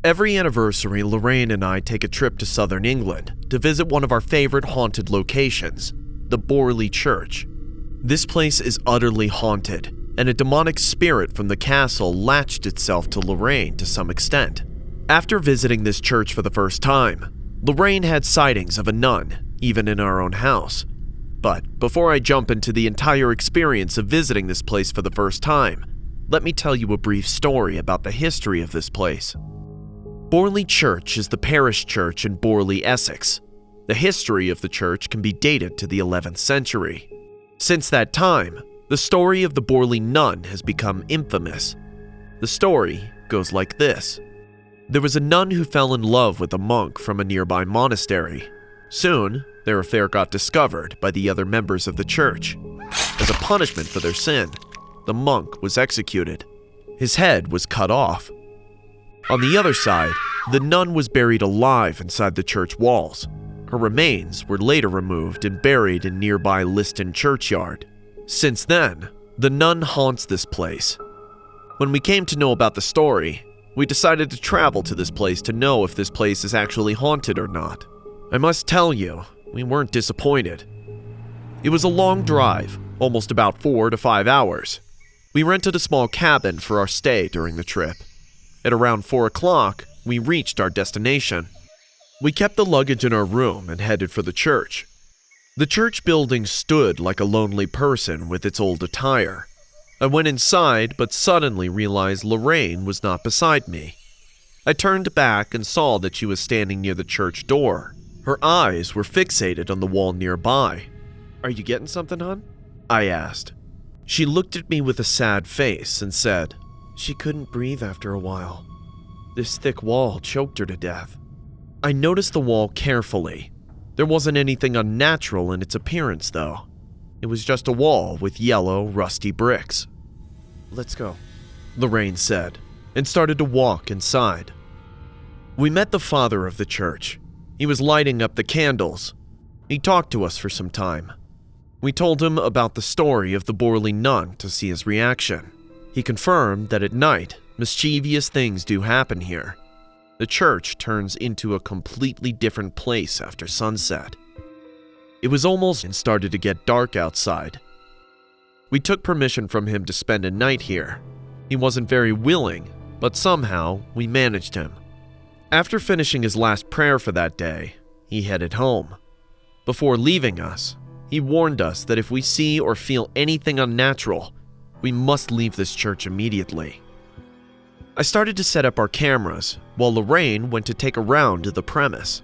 Every anniversary, Lorraine and I take a trip to southern England to visit one of our favorite haunted locations, the Borley Church. This place is utterly haunted, and a demonic spirit from the castle latched itself to Lorraine to some extent. After visiting this church for the first time, Lorraine had sightings of a nun, even in our own house. But before I jump into the entire experience of visiting this place for the first time, let me tell you a brief story about the history of this place. Borley Church is the parish church in Borley, Essex. The history of the church can be dated to the 11th century. Since that time, the story of the Borley nun has become infamous. The story goes like this. There was a nun who fell in love with a monk from a nearby monastery. Soon, their affair got discovered by the other members of the church. As a punishment for their sin, the monk was executed. His head was cut off. On the other side, the nun was buried alive inside the church walls. Her remains were later removed and buried in nearby Easton churchyard. Since then, the nun haunts this place. When we came to know about the story, we decided to travel to this place to know if this place is actually haunted or not. I must tell you, we weren't disappointed. It was a long drive, almost about 4 to 5 hours. We rented a small cabin for our stay during the trip. At around 4 o'clock, we reached our destination. We kept the luggage in our room and headed for the church. The church building stood like a lonely person with its old attire. I went inside, but suddenly realized Lorraine was not beside me. I turned back and saw that she was standing near the church door. Her eyes were fixated on the wall nearby. "Are you getting something, hon?" I asked. She looked at me with a sad face and said, "She couldn't breathe after a while. This thick wall choked her to death." I noticed the wall carefully. There wasn't anything unnatural in its appearance, though. It was just a wall with yellow, rusty bricks. "Let's go," Lorraine said, and started to walk inside. We met the father of the church. He was lighting up the candles. He talked to us for some time. We told him about the story of the Borley nun to see his reaction. He confirmed that at night, mischievous things do happen here. The church turns into a completely different place after sunset. It was almost and started to get dark outside. We took permission from him to spend a night here. He wasn't very willing, but somehow we managed him. After finishing his last prayer for that day, he headed home. Before leaving us, he warned us that if we see or feel anything unnatural, we must leave this church immediately. I started to set up our cameras, while Lorraine went to take a round to the premise.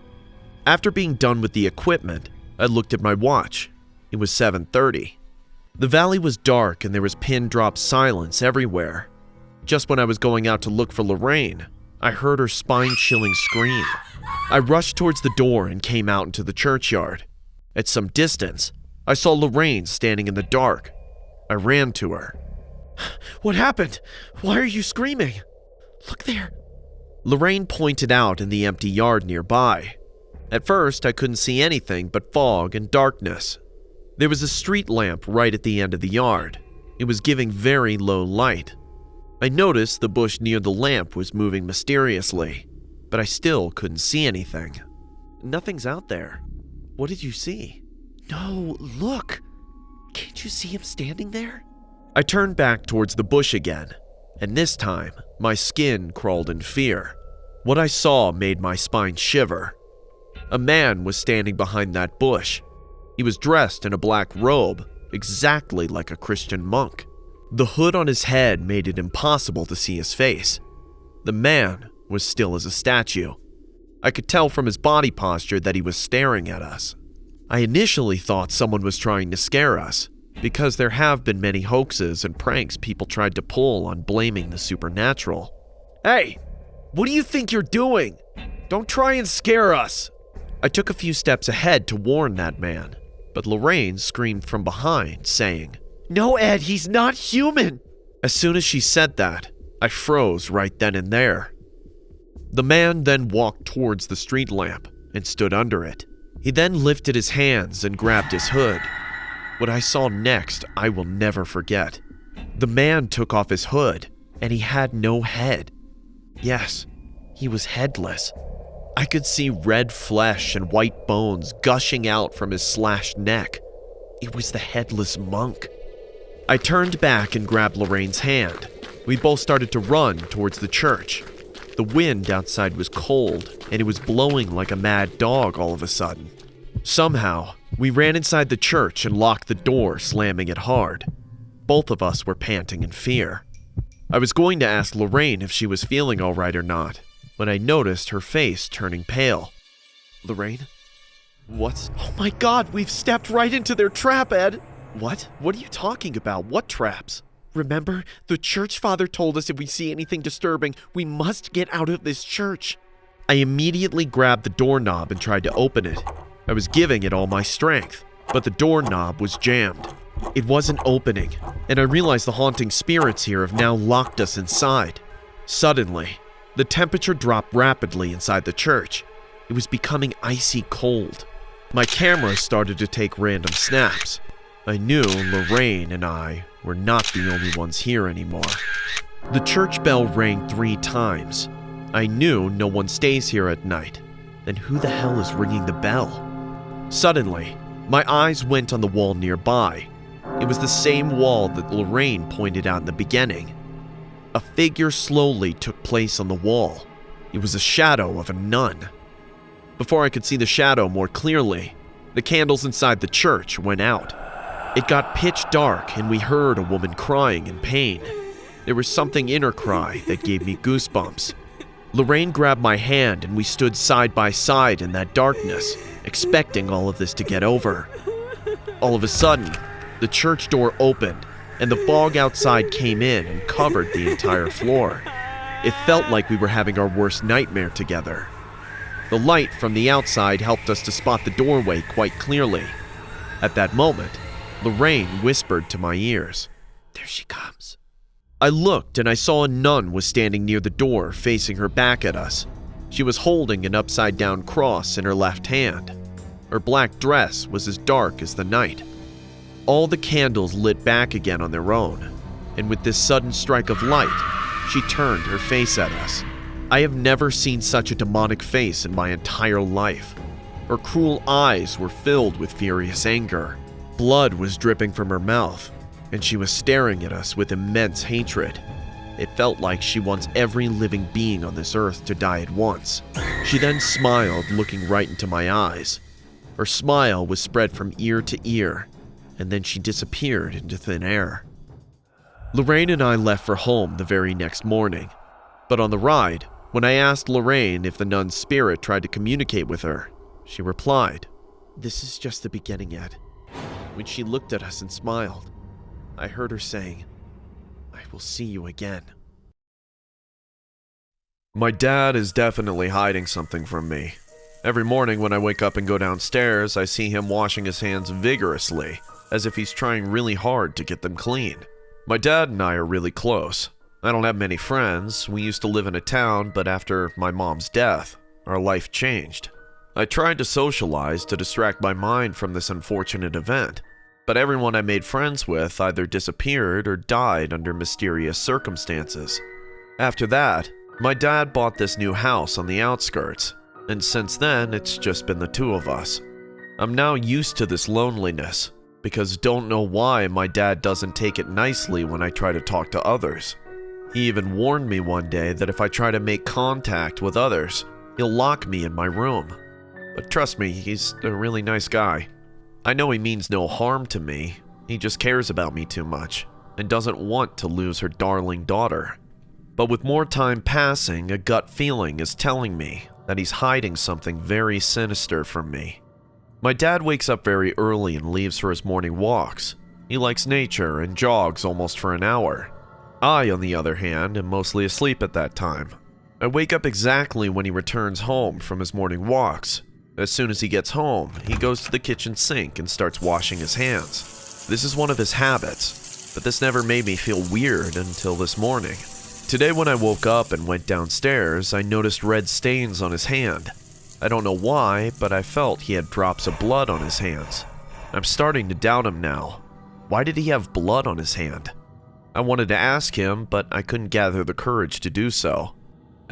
After being done with the equipment, I looked at my watch. It was 7:30. The valley was dark and there was pin-drop silence everywhere. Just when I was going out to look for Lorraine, I heard her spine-chilling scream. I rushed towards the door and came out into the churchyard. At some distance, I saw Lorraine standing in the dark. I ran to her. "What happened? Why are you screaming?" "Look there." Lorraine pointed out in the empty yard nearby. At first, I couldn't see anything but fog and darkness. There was a street lamp right at the end of the yard. It was giving very low light. I noticed the bush near the lamp was moving mysteriously, but I still couldn't see anything. "Nothing's out there. What did you see?" "No, look. Can't you see him standing there?" I turned back towards the bush again, and this time, my skin crawled in fear. What I saw made my spine shiver. A man was standing behind that bush. He was dressed in a black robe, exactly like a Christian monk. The hood on his head made it impossible to see his face. The man was still as a statue. I could tell from his body posture that he was staring at us. I initially thought someone was trying to scare us, because there have been many hoaxes and pranks people tried to pull on blaming the supernatural. "Hey, what do you think you're doing? Don't try and scare us." I took a few steps ahead to warn that man, but Lorraine screamed from behind, saying, "No, Ed, he's not human." As soon as she said that, I froze right then and there. The man then walked towards the street lamp and stood under it. He then lifted his hands and grabbed his hood. What I saw next, I will never forget. The man took off his hood, and he had no head. Yes, He was headless. I could see red flesh and white bones gushing out from his slashed neck. It was the headless monk. I turned back and grabbed Lorraine's hand. We both started to run towards the church. The wind outside was cold, and it was blowing like a mad dog all of a sudden. Somehow, we ran inside the church and locked the door, slamming it hard. Both of us were panting in fear. I was going to ask Lorraine if she was feeling all right or not, when I noticed her face turning pale. Lorraine? What? Oh my God, we've stepped right into their trap, Ed! What? What are you talking about? What traps? Remember, the church father told us if we see anything disturbing, we must get out of this church. I immediately grabbed the doorknob and tried to open it. I was giving it all my strength, but the doorknob was jammed. It wasn't opening, and I realized the haunting spirits here have now locked us inside. Suddenly, the temperature dropped rapidly inside the church. It was becoming icy cold. My camera started to take random snaps. I knew Lorraine and I were not the only ones here anymore. The church bell rang 3 times. I knew no one stays here at night. Then who the hell is ringing the bell? Suddenly, my eyes went on the wall nearby. It was the same wall that Lorraine pointed out in the beginning. A figure slowly took place on the wall. It was a shadow of a nun. Before I could see the shadow more clearly, the candles inside the church went out. It got pitch dark and we heard a woman crying in pain. There was something in her cry that gave me goosebumps. Lorraine grabbed my hand and we stood side by side in that darkness, expecting all of this to get over. All of a sudden, the church door opened and the fog outside came in and covered the entire floor. It felt like we were having our worst nightmare together. The light from the outside helped us to spot the doorway quite clearly. At that moment, Lorraine whispered to my ears, "There she comes." I looked and I saw a nun was standing near the door facing her back at us. She was holding an upside-down cross in her left hand. Her black dress was as dark as the night. All the candles lit back again on their own, and with this sudden strike of light, she turned her face at us. I have never seen such a demonic face in my entire life. Her cruel eyes were filled with furious anger. Blood was dripping from her mouth, and she was staring at us with immense hatred. It felt like she wants every living being on this earth to die at once. She then smiled, looking right into my eyes. Her smile was spread from ear to ear, and then she disappeared into thin air. Lorraine and I left for home the very next morning, but on the ride, when I asked Lorraine if the nun's spirit tried to communicate with her, she replied, "This is just the beginning, Ed." When she looked at us and smiled, I heard her saying, "I will see you again." My dad is definitely hiding something from me. Every morning when I wake up and go downstairs, I see him washing his hands vigorously, as if he's trying really hard to get them clean. My dad and I are really close. I don't have many friends. We used to live in a town, but after my mom's death, our life changed. I tried to socialize to distract my mind from this unfortunate event, but everyone I made friends with either disappeared or died under mysterious circumstances. After that, my dad bought this new house on the outskirts, and since then it's just been the two of us. I'm now used to this loneliness, because don't know why my dad doesn't take it nicely when I try to talk to others. He even warned me one day that if I try to make contact with others, he'll lock me in my room. But trust me, he's a really nice guy. I know he means no harm to me. He just cares about me too much and doesn't want to lose her darling daughter. But with more time passing, a gut feeling is telling me that he's hiding something very sinister from me. My dad wakes up very early and leaves for his morning walks. He likes nature and jogs almost for an hour. I, on the other hand, am mostly asleep at that time. I wake up exactly when he returns home from his morning walks. As soon as he gets home, he goes to the kitchen sink and starts washing his hands. This is one of his habits, but this never made me feel weird until this morning. Today when I woke up and went downstairs, I noticed red stains on his hand. I don't know why, but I felt he had drops of blood on his hands. I'm starting to doubt him now. Why did he have blood on his hand? I wanted to ask him, but I couldn't gather the courage to do so.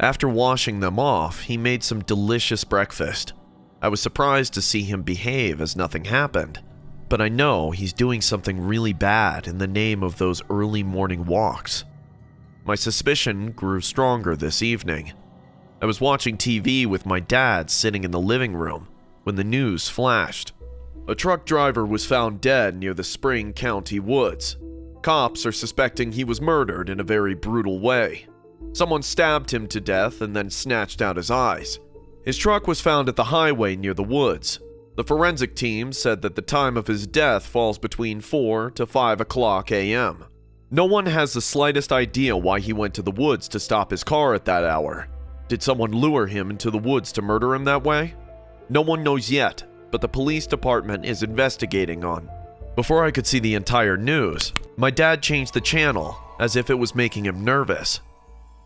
After washing them off, he made some delicious breakfast. I was surprised to see him behave as nothing happened, but I know he's doing something really bad in the name of those early morning walks. My suspicion grew stronger this evening. I was watching TV with my dad sitting in the living room when the news flashed. A truck driver was found dead near the Spring County woods. Cops are suspecting he was murdered in a very brutal way. Someone stabbed him to death and then snatched out his eyes. His truck was found at the highway near the woods. The forensic team said that the time of his death falls between 4 to 5 o'clock a.m. No one has the slightest idea why he went to the woods to stop his car at that hour. Did someone lure him into the woods to murder him that way? No one knows yet, but the police department is investigating on. Before I could see the entire news, my dad changed the channel as if it was making him nervous.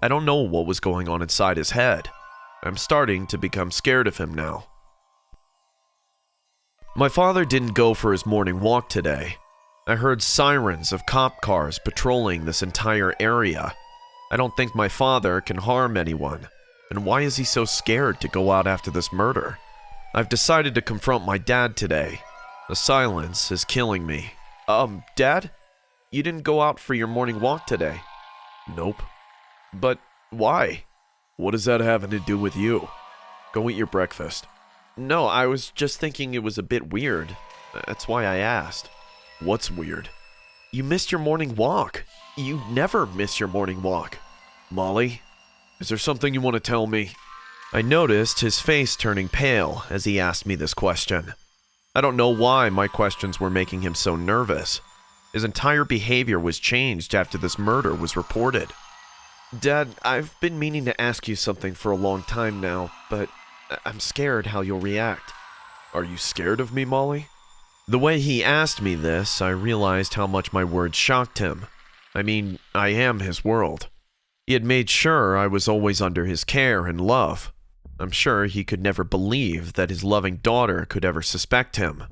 I don't know what was going on inside his head. I'm starting to become scared of him now. My father didn't go for his morning walk today. I heard sirens of cop cars patrolling this entire area. I don't think my father can harm anyone. And why is he so scared to go out after this murder? I've decided to confront my dad today. The silence is killing me. Dad? You didn't go out for your morning walk today? Nope. But why? What does that have to do with you? Go eat your breakfast. No, I was just thinking it was a bit weird. That's why I asked. What's weird? You missed your morning walk. You never miss your morning walk. Molly, is there something you want to tell me? I noticed his face turning pale as he asked me this question. I don't know why my questions were making him so nervous. His entire behavior was changed after this murder was reported. Dad, I've been meaning to ask you something for a long time now, but I'm scared how you'll react. Are you scared of me, Molly? The way he asked me this, I realized how much my words shocked him. I mean, I am his world. He had made sure I was always under his care and love. I'm sure he could never believe that his loving daughter could ever suspect him.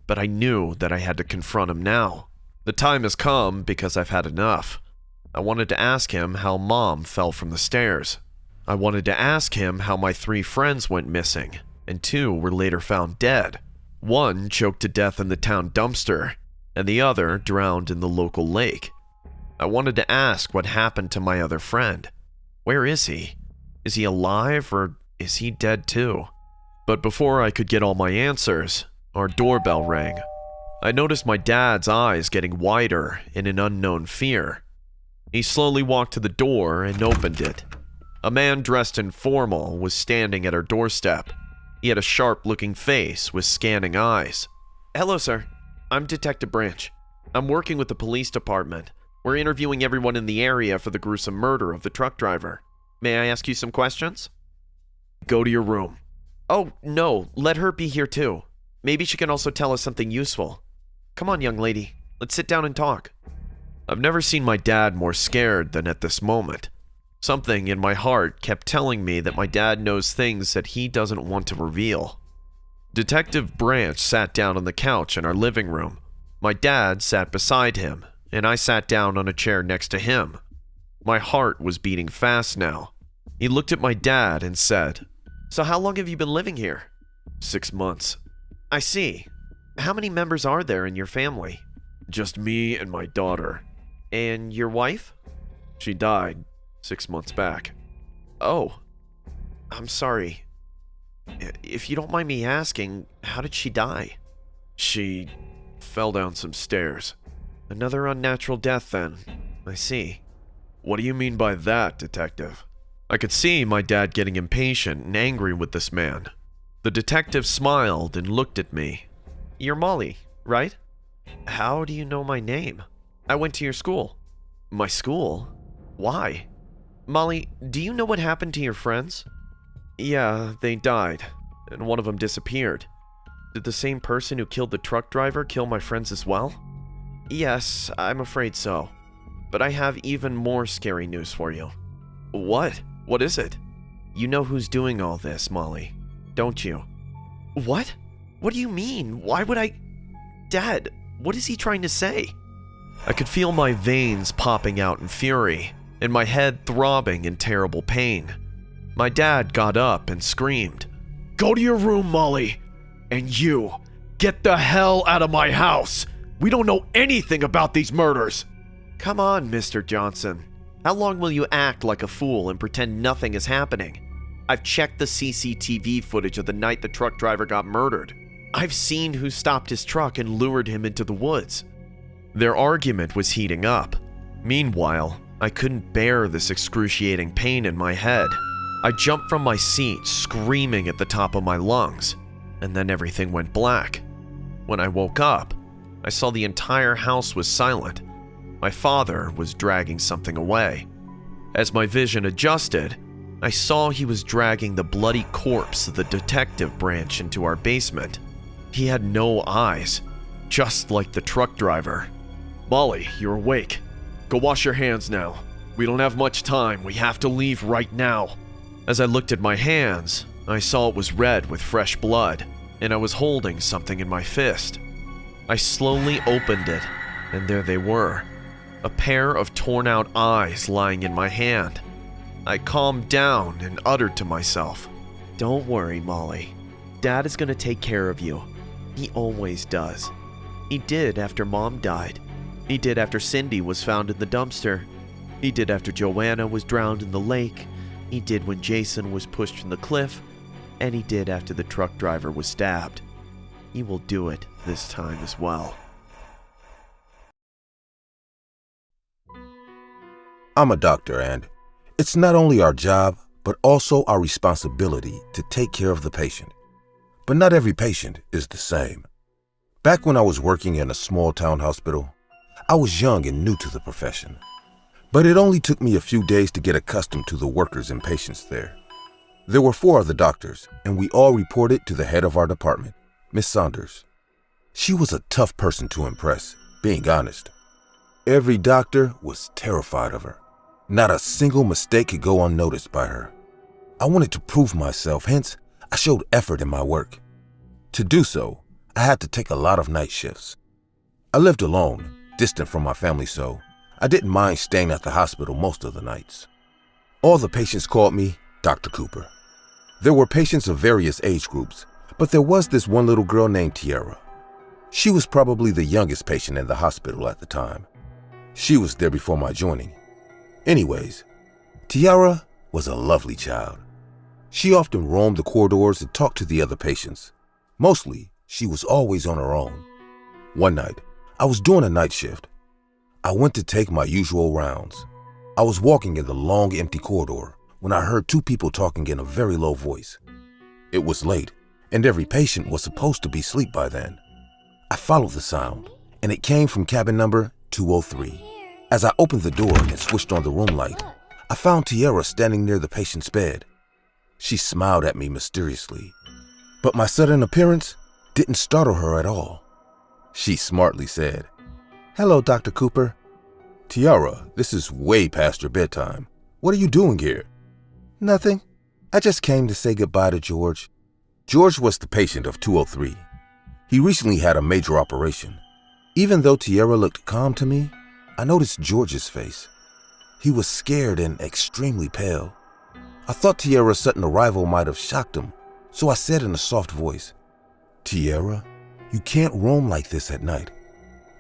But I knew that I had to confront him now. The time has come because I've had enough. I wanted to ask him how Mom fell from the stairs. I wanted to ask him how my 3 friends went missing, and 2 were later found dead. 1 choked to death in the town dumpster, and the other drowned in the local lake. I wanted to ask what happened to my other friend. Where is he? Is he alive, or is he dead too? But before I could get all my answers, our doorbell rang. I noticed my dad's eyes getting wider in an unknown fear. He slowly walked to the door and opened it. A man dressed in formal was standing at our doorstep. He had a sharp-looking face with scanning eyes. Hello, sir. I'm Detective Branch. I'm working with the police department. We're interviewing everyone in the area for the gruesome murder of the truck driver. May I ask you some questions? Go to your room. Oh, no. Let her be here, too. Maybe she can also tell us something useful. Come on, young lady. Let's sit down and talk. I've never seen my dad more scared than at this moment. Something in my heart kept telling me that my dad knows things that he doesn't want to reveal. Detective Branch sat down on the couch in our living room. My dad sat beside him, and I sat down on a chair next to him. My heart was beating fast now. He looked at my dad and said, So how long have you been living here? 6 months. I see. How many members are there in your family? Just me and my daughter. And your wife? She died 6 months back. Oh, I'm sorry. If you don't mind me asking, how did she die? She fell down some stairs. Another unnatural death then. I see. What do you mean by that, Detective? I could see my dad getting impatient and angry with this man. The detective smiled and looked at me. You're Molly, right? How do you know my name? I went to your school. My school? Why? Molly, do you know what happened to your friends? Yeah, they died, and one of them disappeared. Did the same person who killed the truck driver kill my friends as well? Yes, I'm afraid so. But I have even more scary news for you. What? What is it? You know who's doing all this, Molly, don't you? What? What do you mean? Why would I... Dad, what is he trying to say? I could feel my veins popping out in fury, and my head throbbing in terrible pain. My dad got up and screamed, "Go to your room, Molly! And you, get the hell out of my house! We don't know anything about these murders!" "Come on, Mr. Johnson. How long will you act like a fool and pretend nothing is happening? I've checked the CCTV footage of the night the truck driver got murdered. I've seen who stopped his truck and lured him into the woods." Their argument was heating up. Meanwhile, I couldn't bear this excruciating pain in my head. I jumped from my seat, screaming at the top of my lungs, and then everything went black. When I woke up, I saw the entire house was silent. My father was dragging something away. As my vision adjusted, I saw he was dragging the bloody corpse of the detective branch into our basement. He had no eyes, just like the truck driver. "Molly, you're awake. Go wash your hands now. We don't have much time. We have to leave right now." As I looked at my hands, I saw it was red with fresh blood, and I was holding something in my fist. I slowly opened it, and there they were, a pair of torn-out eyes lying in my hand. I calmed down and uttered to myself, "Don't worry, Molly. Dad is going to take care of you. He always does. He did after Mom died. He did after Cindy was found in the dumpster. He did after Joanna was drowned in the lake. He did when Jason was pushed from the cliff. And he did after the truck driver was stabbed. He will do it this time as well." I'm a doctor, and it's not only our job, but also our responsibility to take care of the patient. But not every patient is the same. Back when I was working in a small town hospital, I was young and new to the profession. But it only took me a few days to get accustomed to the workers and patients there. There were 4 other doctors, and we all reported to the head of our department, Miss Saunders. She was a tough person to impress, being honest. Every doctor was terrified of her. Not a single mistake could go unnoticed by her. I wanted to prove myself, hence I showed effort in my work. To do so, I had to take a lot of night shifts. I lived alone, distant from my family, so I didn't mind staying at the hospital most of the nights. All the patients called me Dr. Cooper. There were patients of various age groups, but there was this one little girl named Tiara. She was probably the youngest patient in the hospital at the time. She was there before my joining. Anyways, Tiara was a lovely child. She often roamed the corridors and talked to the other patients. Mostly, she was always on her own. One night, I was doing a night shift. I went to take my usual rounds. I was walking in the long, empty corridor when I heard 2 people talking in a very low voice. It was late, and every patient was supposed to be asleep by then. I followed the sound, and it came from cabin number 203. As I opened the door and switched on the room light, I found Tiara standing near the patient's bed. She smiled at me mysteriously, but my sudden appearance didn't startle her at all. She smartly said, "Hello, Dr. Cooper." "Tiara, this is way past your bedtime. What are you doing here?" "Nothing. I just came to say goodbye to George." George was the patient of 203. He recently had a major operation. Even though Tiara looked calm to me, I noticed George's face. He was scared and extremely pale. I thought Tiara's sudden arrival might have shocked him, so I said in a soft voice, "Tiara, you can't roam like this at night.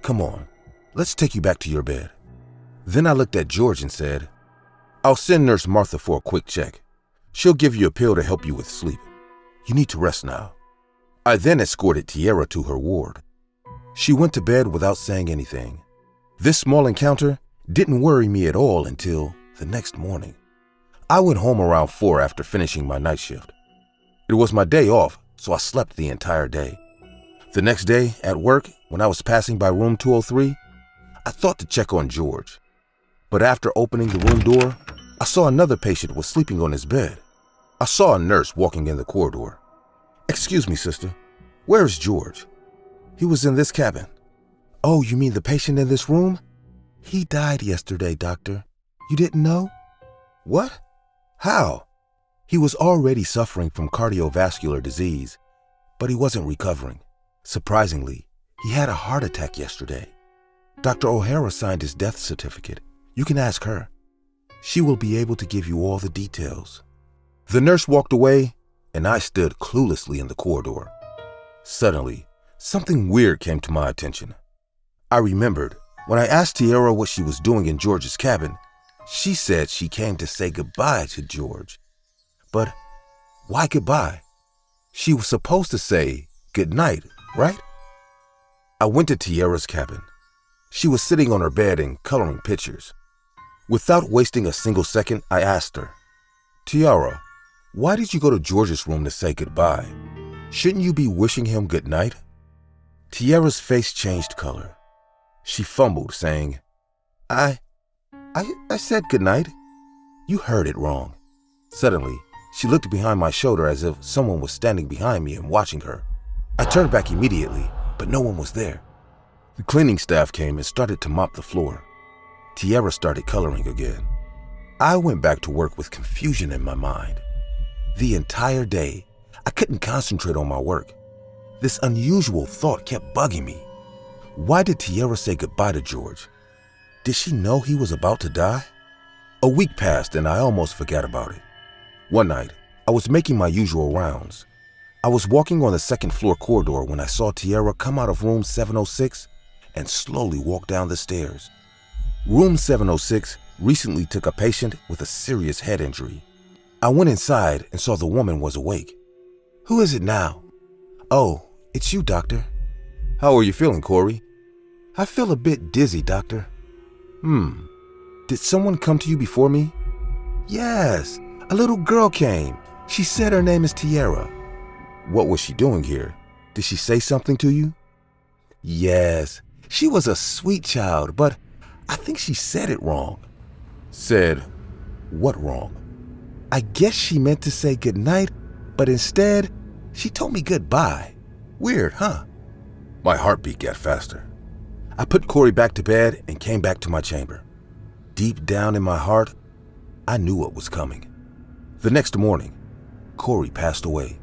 Come on, let's take you back to your bed." Then I looked at George and said, "I'll send Nurse Martha for a quick check. She'll give you a pill to help you with sleep. You need to rest now." I then escorted Tiara to her ward. She went to bed without saying anything. This small encounter didn't worry me at all until the next morning. I went home around 4 after finishing my night shift. It was my day off, so I slept the entire day. The next day, at work, when I was passing by room 203, I thought to check on George. But after opening the room door, I saw another patient was sleeping on his bed. I saw a nurse walking in the corridor. "Excuse me, sister, where is George?" "He was in this cabin." "Oh, you mean the patient in this room? He died yesterday, doctor. You didn't know?" "What? How?" "He was already suffering from cardiovascular disease, but he wasn't recovering. Surprisingly, he had a heart attack yesterday. Dr. O'Hara signed his death certificate. You can ask her. She will be able to give you all the details." The nurse walked away, and I stood cluelessly in the corridor. Suddenly, something weird came to my attention. I remembered when I asked Tiara what she was doing in George's cabin, she said she came to say goodbye to George. But why goodbye? She was supposed to say goodnight, right? I went to Tiara's cabin. She was sitting on her bed and coloring pictures. Without wasting a single second, I asked her, "Tiara, why did you go to George's room to say goodbye? Shouldn't you be wishing him goodnight?" Tiara's face changed color. She fumbled, saying, I said goodnight. You heard it wrong." Suddenly, she looked behind my shoulder as if someone was standing behind me and watching her. I turned back immediately, but no one was there. The cleaning staff came and started to mop the floor. Tiara started coloring again. I went back to work with confusion in my mind. The entire day, I couldn't concentrate on my work. This unusual thought kept bugging me. Why did Tiara say goodbye to George? Did she know he was about to die? A week passed and I almost forgot about it. One night, I was making my usual rounds. I was walking on the second floor corridor when I saw Tiara come out of room 706 and slowly walk down the stairs. Room 706 recently took a patient with a serious head injury. I went inside and saw the woman was awake. "Who is it now?" "Oh, it's you, doctor." "How are you feeling, Corey?" "I feel a bit dizzy, doctor." Did someone come to you before me?" "Yes, a little girl came. She said her name is Tiara." "What was she doing here? Did she say something to you?" "Yes, she was a sweet child, but I think she said it wrong." "Said what wrong?" "I guess she meant to say goodnight, but instead, she told me goodbye. Weird, huh?" My heartbeat got faster. I put Corey back to bed and came back to my chamber. Deep down in my heart, I knew what was coming. The next morning, Corey passed away.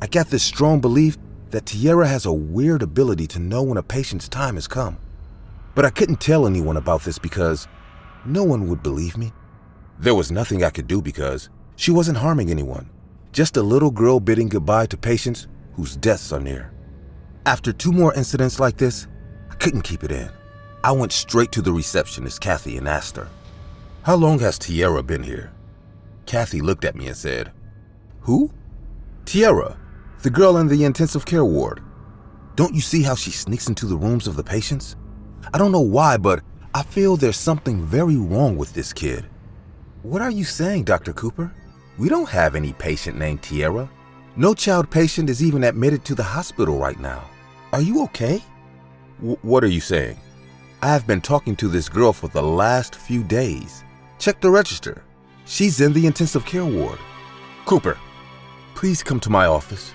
I got this strong belief that Tiara has a weird ability to know when a patient's time has come. But I couldn't tell anyone about this because no one would believe me. There was nothing I could do because she wasn't harming anyone, just a little girl bidding goodbye to patients whose deaths are near. After 2 more incidents like this, I couldn't keep it in. I went straight to the receptionist, Kathy, and asked her, "How long has Tiara been here?" Kathy looked at me and said, "Who?" "Tiara, the girl in the intensive care ward. Don't you see how she sneaks into the rooms of the patients? I don't know why, but I feel there's something very wrong with this kid." "What are you saying, Dr. Cooper? We don't have any patient named Tiara. No child patient is even admitted to the hospital right now. Are you okay?" What are you saying?" "I have been talking to this girl for the last few days. Check the register. She's in the intensive care ward." "Cooper, please come to my office."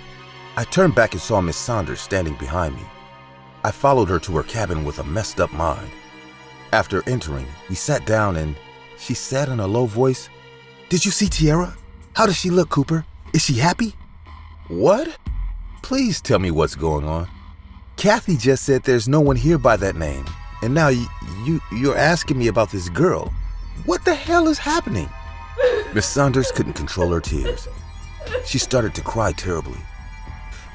I turned back and saw Miss Saunders standing behind me. I followed her to her cabin with a messed up mind. After entering, we sat down and she said in a low voice, "Did you see Tiara? How does she look, Cooper? Is she happy?" "What? Please tell me what's going on." "Kathy just said there's no one here by that name, and now you're asking me about this girl. What the hell is happening?" Miss Saunders couldn't control her tears. She started to cry terribly.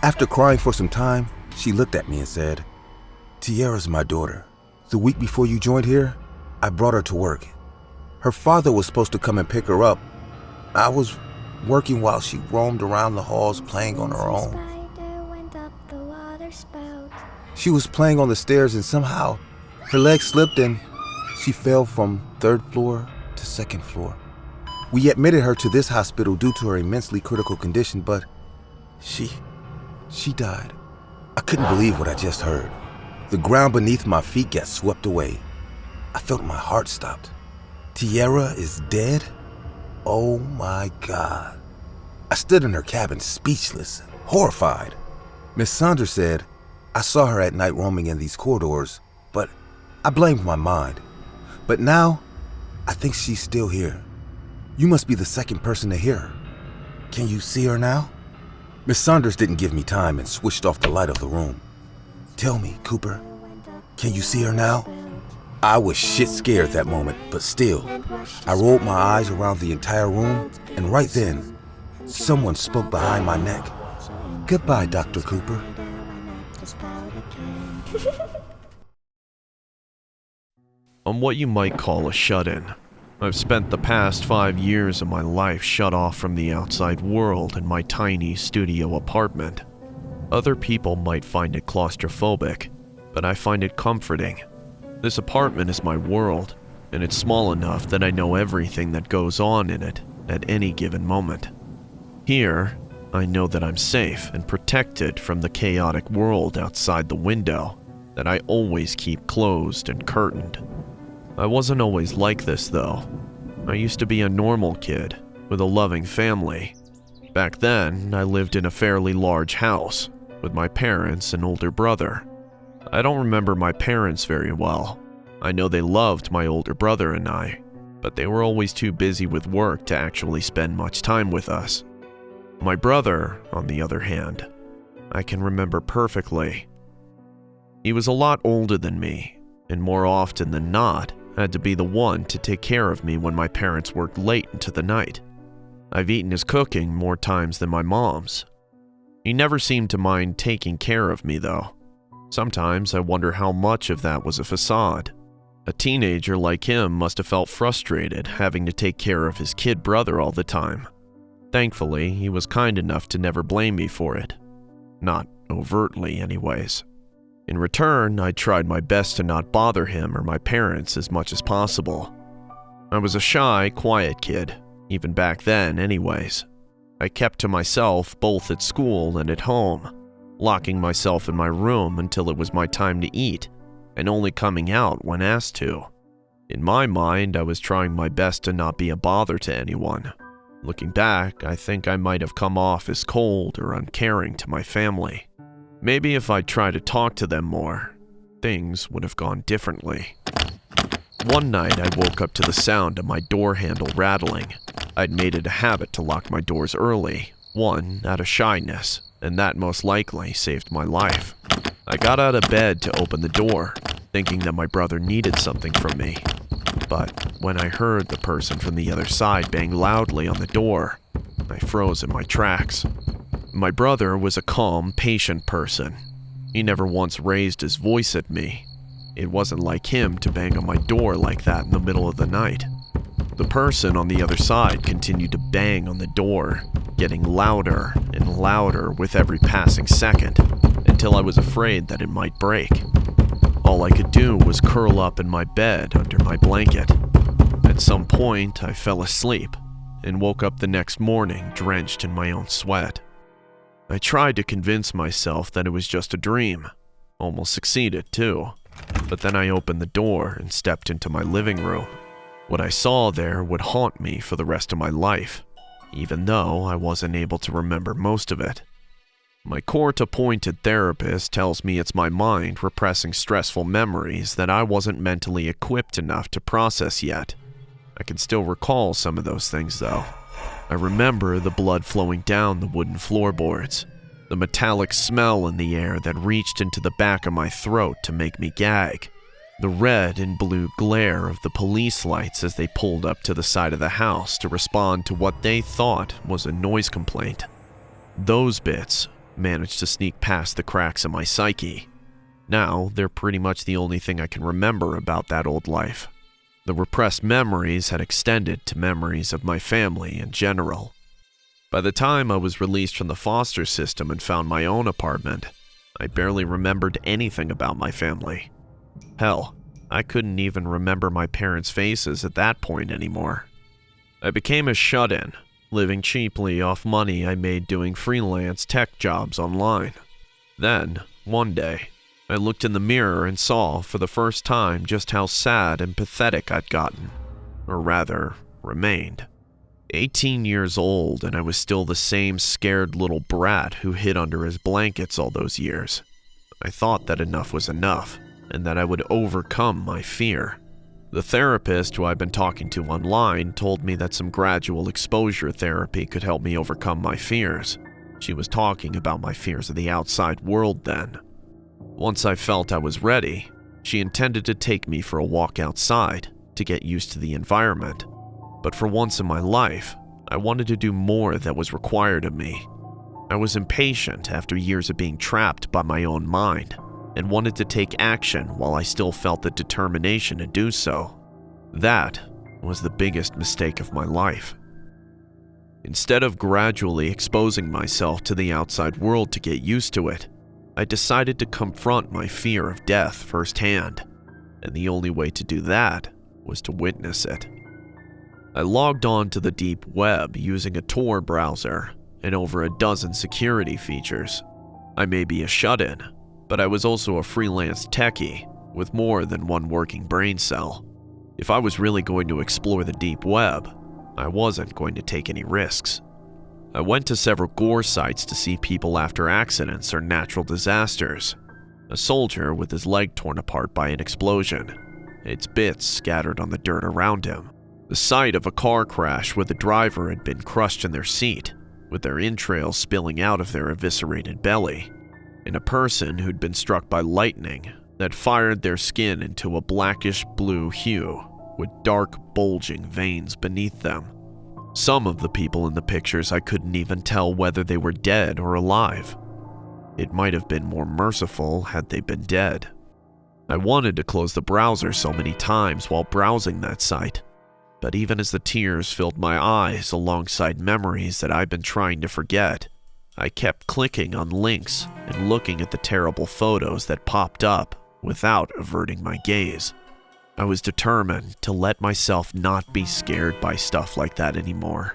After crying for some time, she looked at me and said, "Tiara's my daughter. The week before you joined here, I brought her to work. Her father was supposed to come and pick her up. I was working while she roamed around the halls playing on her own. She was playing on the stairs and somehow her leg slipped and she fell from 3rd floor to 2nd floor. We admitted her to this hospital due to her immensely critical condition, but she died." I couldn't believe what I just heard. The ground beneath my feet got swept away. I felt my heart stopped. Tiara is dead? Oh my God. I stood in her cabin speechless, horrified. Miss Saunders said, "I saw her at night roaming in these corridors, but I blamed my mind. But now, I think she's still here. You must be the second person to hear her. Can you see her now?" Miss Saunders didn't give me time and switched off the light of the room. "Tell me, Cooper, can you see her now?" I was shit scared that moment, but still, I rolled my eyes around the entire room, and right then, Someone spoke behind my neck. Goodbye, Dr. Cooper. I'm what you might call a shut-in. I've spent the past 5 years of my life shut off from the outside world in my tiny studio apartment. Other people might find it claustrophobic, but I find it comforting. This apartment is my world, and it's small enough that I know everything that goes on in it at any given moment. Here, I know that I'm safe and protected from the chaotic world outside the window that I always keep closed and curtained. I wasn't always like this, though. I used to be a normal kid with a loving family. Back then, I lived in a fairly large house with my parents and older brother. I don't remember my parents very well. I know they loved my older brother and I, but they were always too busy with work to actually spend much time with us. My brother, on the other hand, I can remember perfectly. He was a lot older than me, and more often than not, had to be the one to take care of me when my parents worked late into the night. I've eaten his cooking more times than my mom's. He never seemed to mind taking care of me, though. Sometimes I wonder how much of that was a facade. A teenager like him must have felt frustrated having to take care of his kid brother all the time. Thankfully, he was kind enough to never blame me for it. Not overtly, anyways. In return, I tried my best to not bother him or my parents as much as possible. I was a shy, quiet kid, even back then anyways. I kept to myself both at school and at home, locking myself in my room until it was my time to eat, and only coming out when asked to. In my mind, I was trying my best to not be a bother to anyone. Looking back, I think I might have come off as cold or uncaring to my family. Maybe if I'd tried to talk to them more, things would have gone differently. One night, I woke up to the sound of my door handle rattling. I'd made it a habit to lock my doors early, one, out of shyness, and that most likely saved my life. I got out of bed to open the door, thinking that my brother needed something from me. But when I heard the person from the other side bang loudly on the door, I froze in my tracks. My brother was a calm, patient person. He never once raised his voice at me. It wasn't like him to bang on my door like that in the middle of the night. The person on the other side continued to bang on the door, getting louder and louder with every passing second, until I was afraid that it might break. All I could do was curl up in my bed under my blanket. At some point, I fell asleep and woke up the next morning drenched in my own sweat. I tried to convince myself that it was just a dream. Almost succeeded, too. But then I opened the door and stepped into my living room. What I saw there would haunt me for the rest of my life, even though I wasn't able to remember most of it. My court-appointed therapist tells me it's my mind repressing stressful memories that I wasn't mentally equipped enough to process yet. I can still recall some of those things, though. I remember the blood flowing down the wooden floorboards, the metallic smell in the air that reached into the back of my throat to make me gag, the red and blue glare of the police lights as they pulled up to the side of the house to respond to what they thought was a noise complaint. Those bits managed to sneak past the cracks in my psyche. Now, they're pretty much the only thing I can remember about that old life. The repressed memories had extended to memories of my family in general. By the time I was released from the foster system and found my own apartment, I barely remembered anything about my family. Hell, I couldn't even remember my parents' faces at that point anymore. I became a shut-in, living cheaply off money I made doing freelance tech jobs online. Then, one day, I looked in the mirror and saw for the first time just how sad and pathetic I'd gotten, or rather, remained. 18 years old, and I was still the same scared little brat who hid under his blankets all those years. I thought that enough was enough, and that I would overcome my fear. The therapist who I'd been talking to online told me that some gradual exposure therapy could help me overcome my fears. She was talking about my fears of the outside world then. Once I felt I was ready, she intended to take me for a walk outside to get used to the environment. But for once in my life, I wanted to do more that was required of me. I was impatient after years of being trapped by my own mind and wanted to take action while I still felt the determination to do so. That was the biggest mistake of my life. Instead of gradually exposing myself to the outside world to get used to it, I decided to confront my fear of death firsthand, and the only way to do that was to witness it. I logged on to the deep web using a Tor browser and over a dozen security features. I may be a shut-in, but I was also a freelance techie with more than one working brain cell. If I was really going to explore the deep web, I wasn't going to take any risks. I went to several gore sites to see people after accidents or natural disasters. A soldier with his leg torn apart by an explosion, its bits scattered on the dirt around him. The sight of a car crash where the driver had been crushed in their seat, with their entrails spilling out of their eviscerated belly, and a person who'd been struck by lightning that fired their skin into a blackish blue hue with dark, bulging veins beneath them. Some of the people in the pictures I couldn't even tell whether they were dead or alive. It might have been more merciful had they been dead. I wanted to close the browser so many times while browsing that site, but even as the tears filled my eyes alongside memories that I'd been trying to forget, I kept clicking on links and looking at the terrible photos that popped up without averting my gaze. I was determined to let myself not be scared by stuff like that anymore.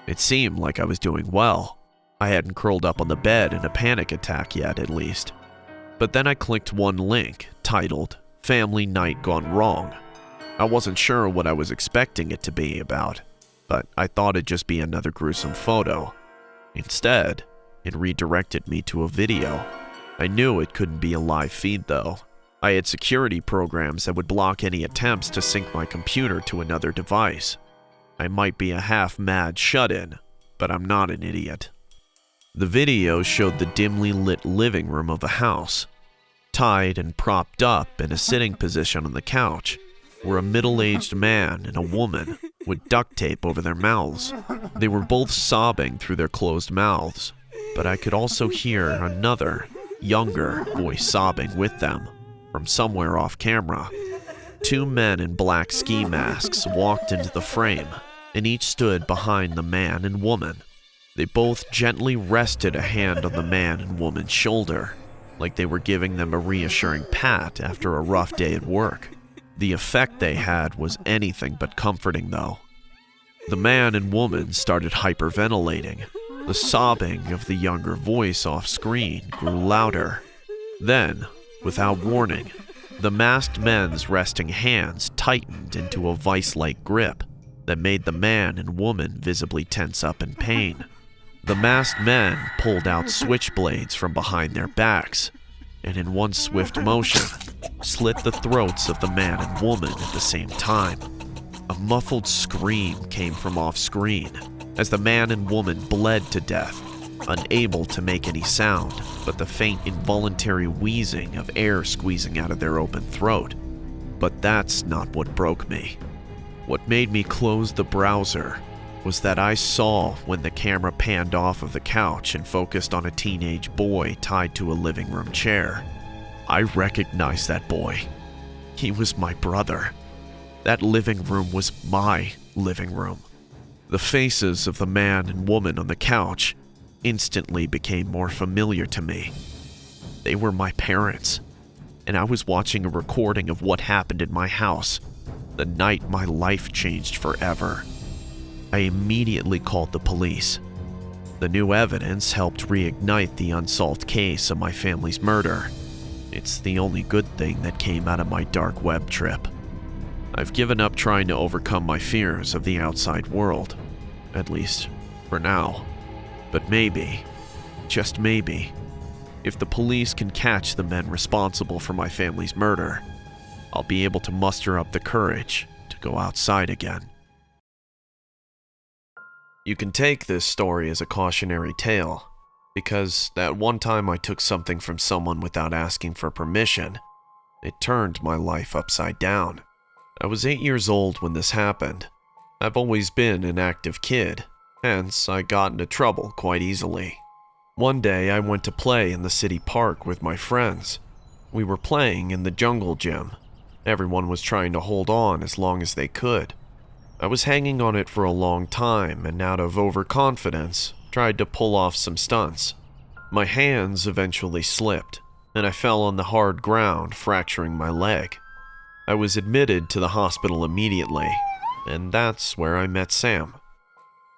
It seemed like I was doing well. I hadn't curled up on the bed in a panic attack yet, at least. But then I clicked one link titled Family Night Gone Wrong. I wasn't sure what I was expecting it to be about, but I thought it'd just be another gruesome photo. Instead, it redirected me to a video. I knew it couldn't be a live feed though. I had security programs that would block any attempts to sync my computer to another device. I might be a half-mad shut-in, but I'm not an idiot. The video showed the dimly lit living room of a house. Tied and propped up in a sitting position on the couch were a middle-aged man and a woman with duct tape over their mouths. They were both sobbing through their closed mouths, but I could also hear another, younger voice sobbing with them from somewhere off camera. Two men in black ski masks walked into the frame, and each stood behind the man and woman. They both gently rested a hand on the man and woman's shoulder, like they were giving them a reassuring pat after a rough day at work. The effect they had was anything but comforting, though. The man and woman started hyperventilating. The sobbing of the younger voice off screen grew louder. Then, without warning, the masked men's resting hands tightened into a vice-like grip that made the man and woman visibly tense up in pain. The masked men pulled out switchblades from behind their backs, and in one swift motion, slit the throats of the man and woman at the same time. A muffled scream came from off-screen as the man and woman bled to death, unable to make any sound but the faint involuntary wheezing of air squeezing out of their open throat. But that's not what broke me. What made me close the browser was that I saw when the camera panned off of the couch and focused on a teenage boy tied to a living room chair. I recognized that boy. He was my brother. That living room was my living room. The faces of the man and woman on the couch instantly became more familiar to me. They were my parents, and I was watching a recording of what happened in my house the night my life changed forever. I immediately called the police. The new evidence helped reignite the unsolved case of my family's murder. It's the only good thing that came out of my dark web trip. I've given up trying to overcome my fears of the outside world, at least for now. But maybe, just maybe, if the police can catch the men responsible for my family's murder, I'll be able to muster up the courage to go outside again. You can take this story as a cautionary tale, because that one time I took something from someone without asking for permission, it turned my life upside down. I was 8 years old when this happened. I've always been an active kid, hence I got into trouble quite easily. One day I went to play in the city park with my friends. We were playing in the jungle gym. Everyone was trying to hold on as long as they could. I was hanging on it for a long time and out of overconfidence, tried to pull off some stunts. My hands eventually slipped, and I fell on the hard ground, fracturing my leg. I was admitted to the hospital immediately, and that's where I met Sam.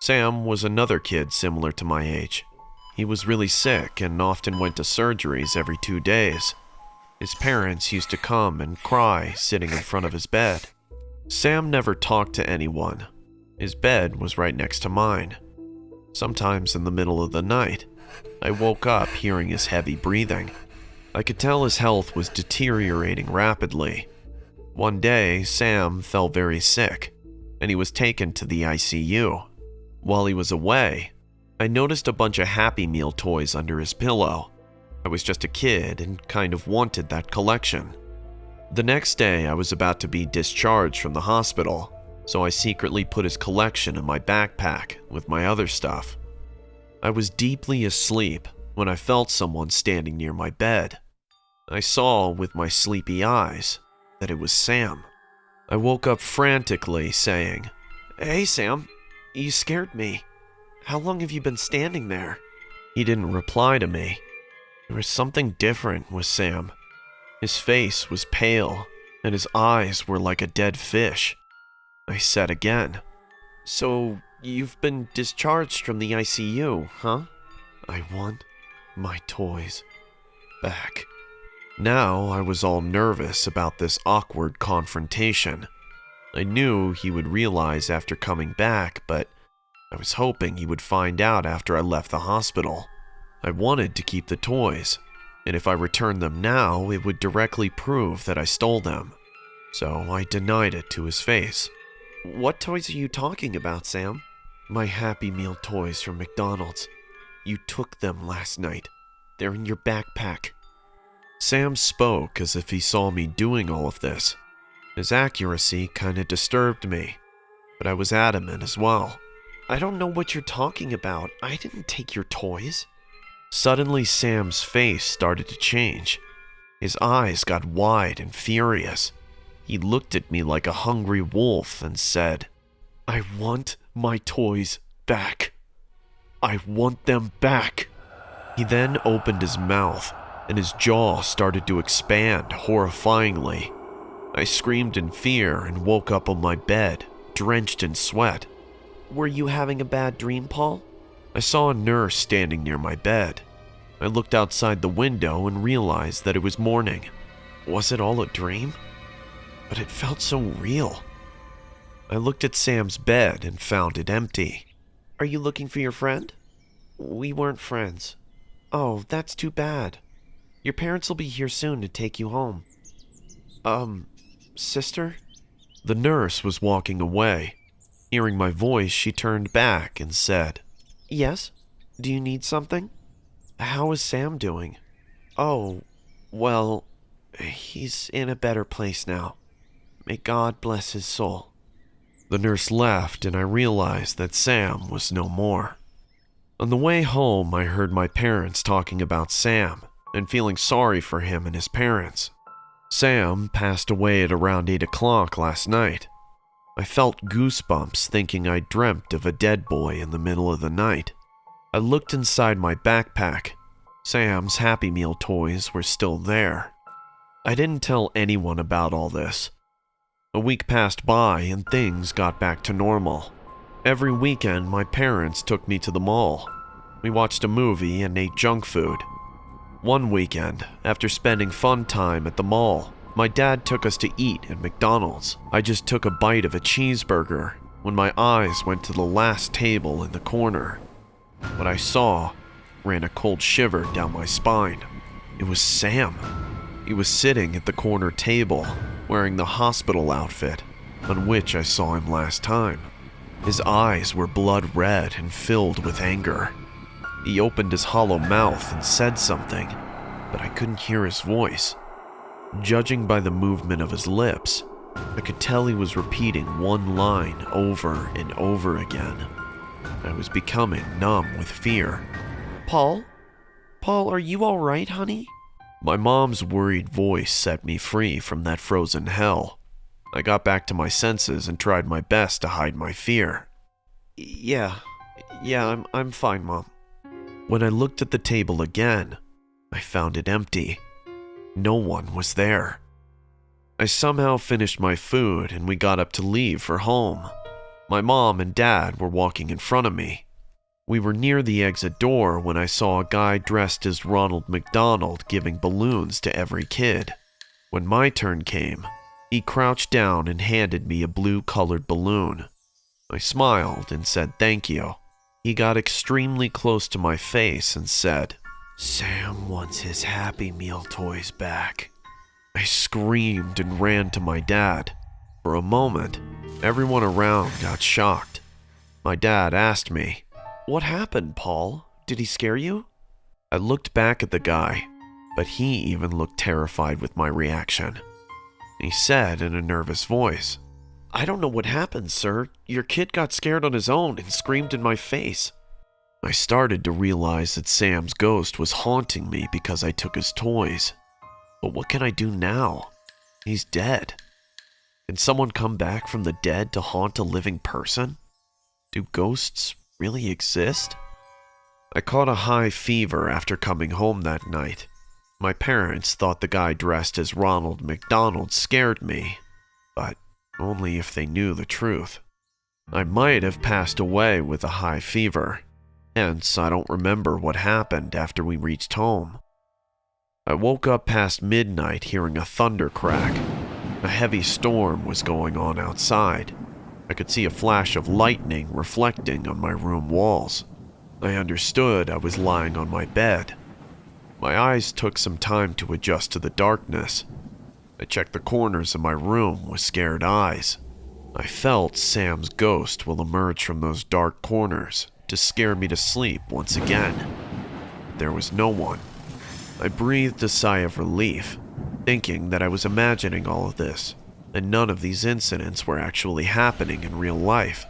Sam was another kid similar to my age. He was really sick and often went to surgeries every 2 days. His parents used to come and cry sitting in front of his bed. Sam never talked to anyone. His bed was right next to mine. Sometimes in the middle of the night, I woke up hearing his heavy breathing. I could tell his health was deteriorating rapidly. One day, Sam fell very sick, and he was taken to the ICU. While he was away, I noticed a bunch of Happy Meal toys under his pillow. I was just a kid and kind of wanted that collection. The next day, I was about to be discharged from the hospital, so I secretly put his collection in my backpack with my other stuff. I was deeply asleep when I felt someone standing near my bed. I saw with my sleepy eyes that it was Sam. I woke up frantically saying, "Hey Sam, you scared me. How long have you been standing there?" He didn't reply to me. There was something different with Sam. His face was pale, and his eyes were like a dead fish. I said again, "So, you've been discharged from the ICU, huh?" "I want my toys back." Now I was all nervous about this awkward confrontation. I knew he would realize after coming back, but I was hoping he would find out after I left the hospital. I wanted to keep the toys, and if I returned them now, it would directly prove that I stole them. So I denied it to his face. "What toys are you talking about, Sam?" "My Happy Meal toys from McDonald's. You took them last night. They're in your backpack." Sam spoke as if he saw me doing all of this. His accuracy kinda disturbed me, but I was adamant as well. "I don't know what you're talking about. I didn't take your toys." Suddenly, Sam's face started to change. His eyes got wide and furious. He looked at me like a hungry wolf and said, "I want my toys back. I want them back." He then opened his mouth, and his jaw started to expand horrifyingly. I screamed in fear and woke up on my bed, drenched in sweat. "Were you having a bad dream, Paul?" I saw a nurse standing near my bed. I looked outside the window and realized that it was morning. Was it all a dream? But it felt so real. I looked at Sam's bed and found it empty. "Are you looking for your friend?" "We weren't friends." "Oh, that's too bad. Your parents will be here soon to take you home." Sister?" The nurse was walking away. Hearing my voice, she turned back and said, "Yes? Do you need something? How is Sam doing?" "Oh, well, he's in a better place now. May God bless his soul." The nurse left, and I realized that Sam was no more. On the way home, I heard my parents talking about Sam and feeling sorry for him and his parents. Sam passed away at around 8 o'clock last night. I felt goosebumps thinking I dreamt of a dead boy in the middle of the night. I looked inside my backpack. Sam's Happy Meal toys were still there. I didn't tell anyone about all this. A week passed by and things got back to normal. Every weekend, my parents took me to the mall. We watched a movie and ate junk food. One weekend, after spending fun time at the mall, my dad took us to eat at McDonald's. I just took a bite of a cheeseburger when my eyes went to the last table in the corner. What I saw ran a cold shiver down my spine. It was Sam. He was sitting at the corner table, wearing the hospital outfit on which I saw him last time. His eyes were blood red and filled with anger. He opened his hollow mouth and said something, but I couldn't hear his voice. Judging by the movement of his lips, I could tell he was repeating one line over and over again. I was becoming numb with fear. Paul? Paul, are you all right, honey? My mom's worried voice set me free from that frozen hell. I got back to my senses and tried my best to hide my fear. Yeah, I'm fine, Mom. When I looked at the table again, I found it empty. No one was there. I somehow finished my food and we got up to leave for home. My mom and dad were walking in front of me. We were near the exit door when I saw a guy dressed as Ronald McDonald giving balloons to every kid. When my turn came, he crouched down and handed me a blue-colored balloon. I smiled and said thank you. He got extremely close to my face and said, "Sam wants his Happy Meal toys back." I screamed and ran to my dad. For a moment, everyone around got shocked. My dad asked me, "What happened, Paul? Did he scare you?" I looked back at the guy, but he even looked terrified with my reaction. He said in a nervous voice, "I don't know what happened, sir. Your kid got scared on his own and screamed in my face." I started to realize that Sam's ghost was haunting me because I took his toys. But what can I do now? He's dead. Can someone come back from the dead to haunt a living person? Do ghosts really exist? I caught a high fever after coming home that night. My parents thought the guy dressed as Ronald McDonald scared me, but only if they knew the truth. I might have passed away with a high fever, hence I don't remember what happened after we reached home. I woke up past midnight hearing a thunder crack. A heavy storm was going on outside. I could see a flash of lightning reflecting on my room walls. I understood I was lying on my bed. My eyes took some time to adjust to the darkness. I checked the corners of my room with scared eyes. I felt Sam's ghost will emerge from those dark corners to scare me to sleep once again. There was no one. I breathed a sigh of relief, thinking that I was imagining all of this, and none of these incidents were actually happening in real life.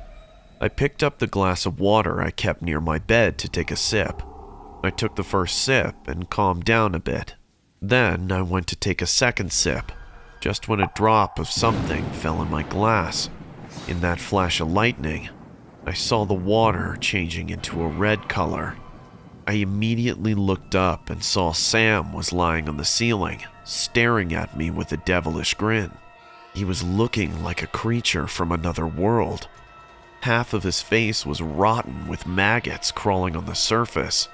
I picked up the glass of water I kept near my bed to take a sip. I took the first sip and calmed down a bit. Then I went to take a second sip, just when a drop of something fell in my glass. In that flash of lightning, I saw the water changing into a red color. I immediately looked up and saw Sam was lying on the ceiling, staring at me with a devilish grin. He was looking like a creature from another world. Half of his face was rotten with maggots crawling on the surface.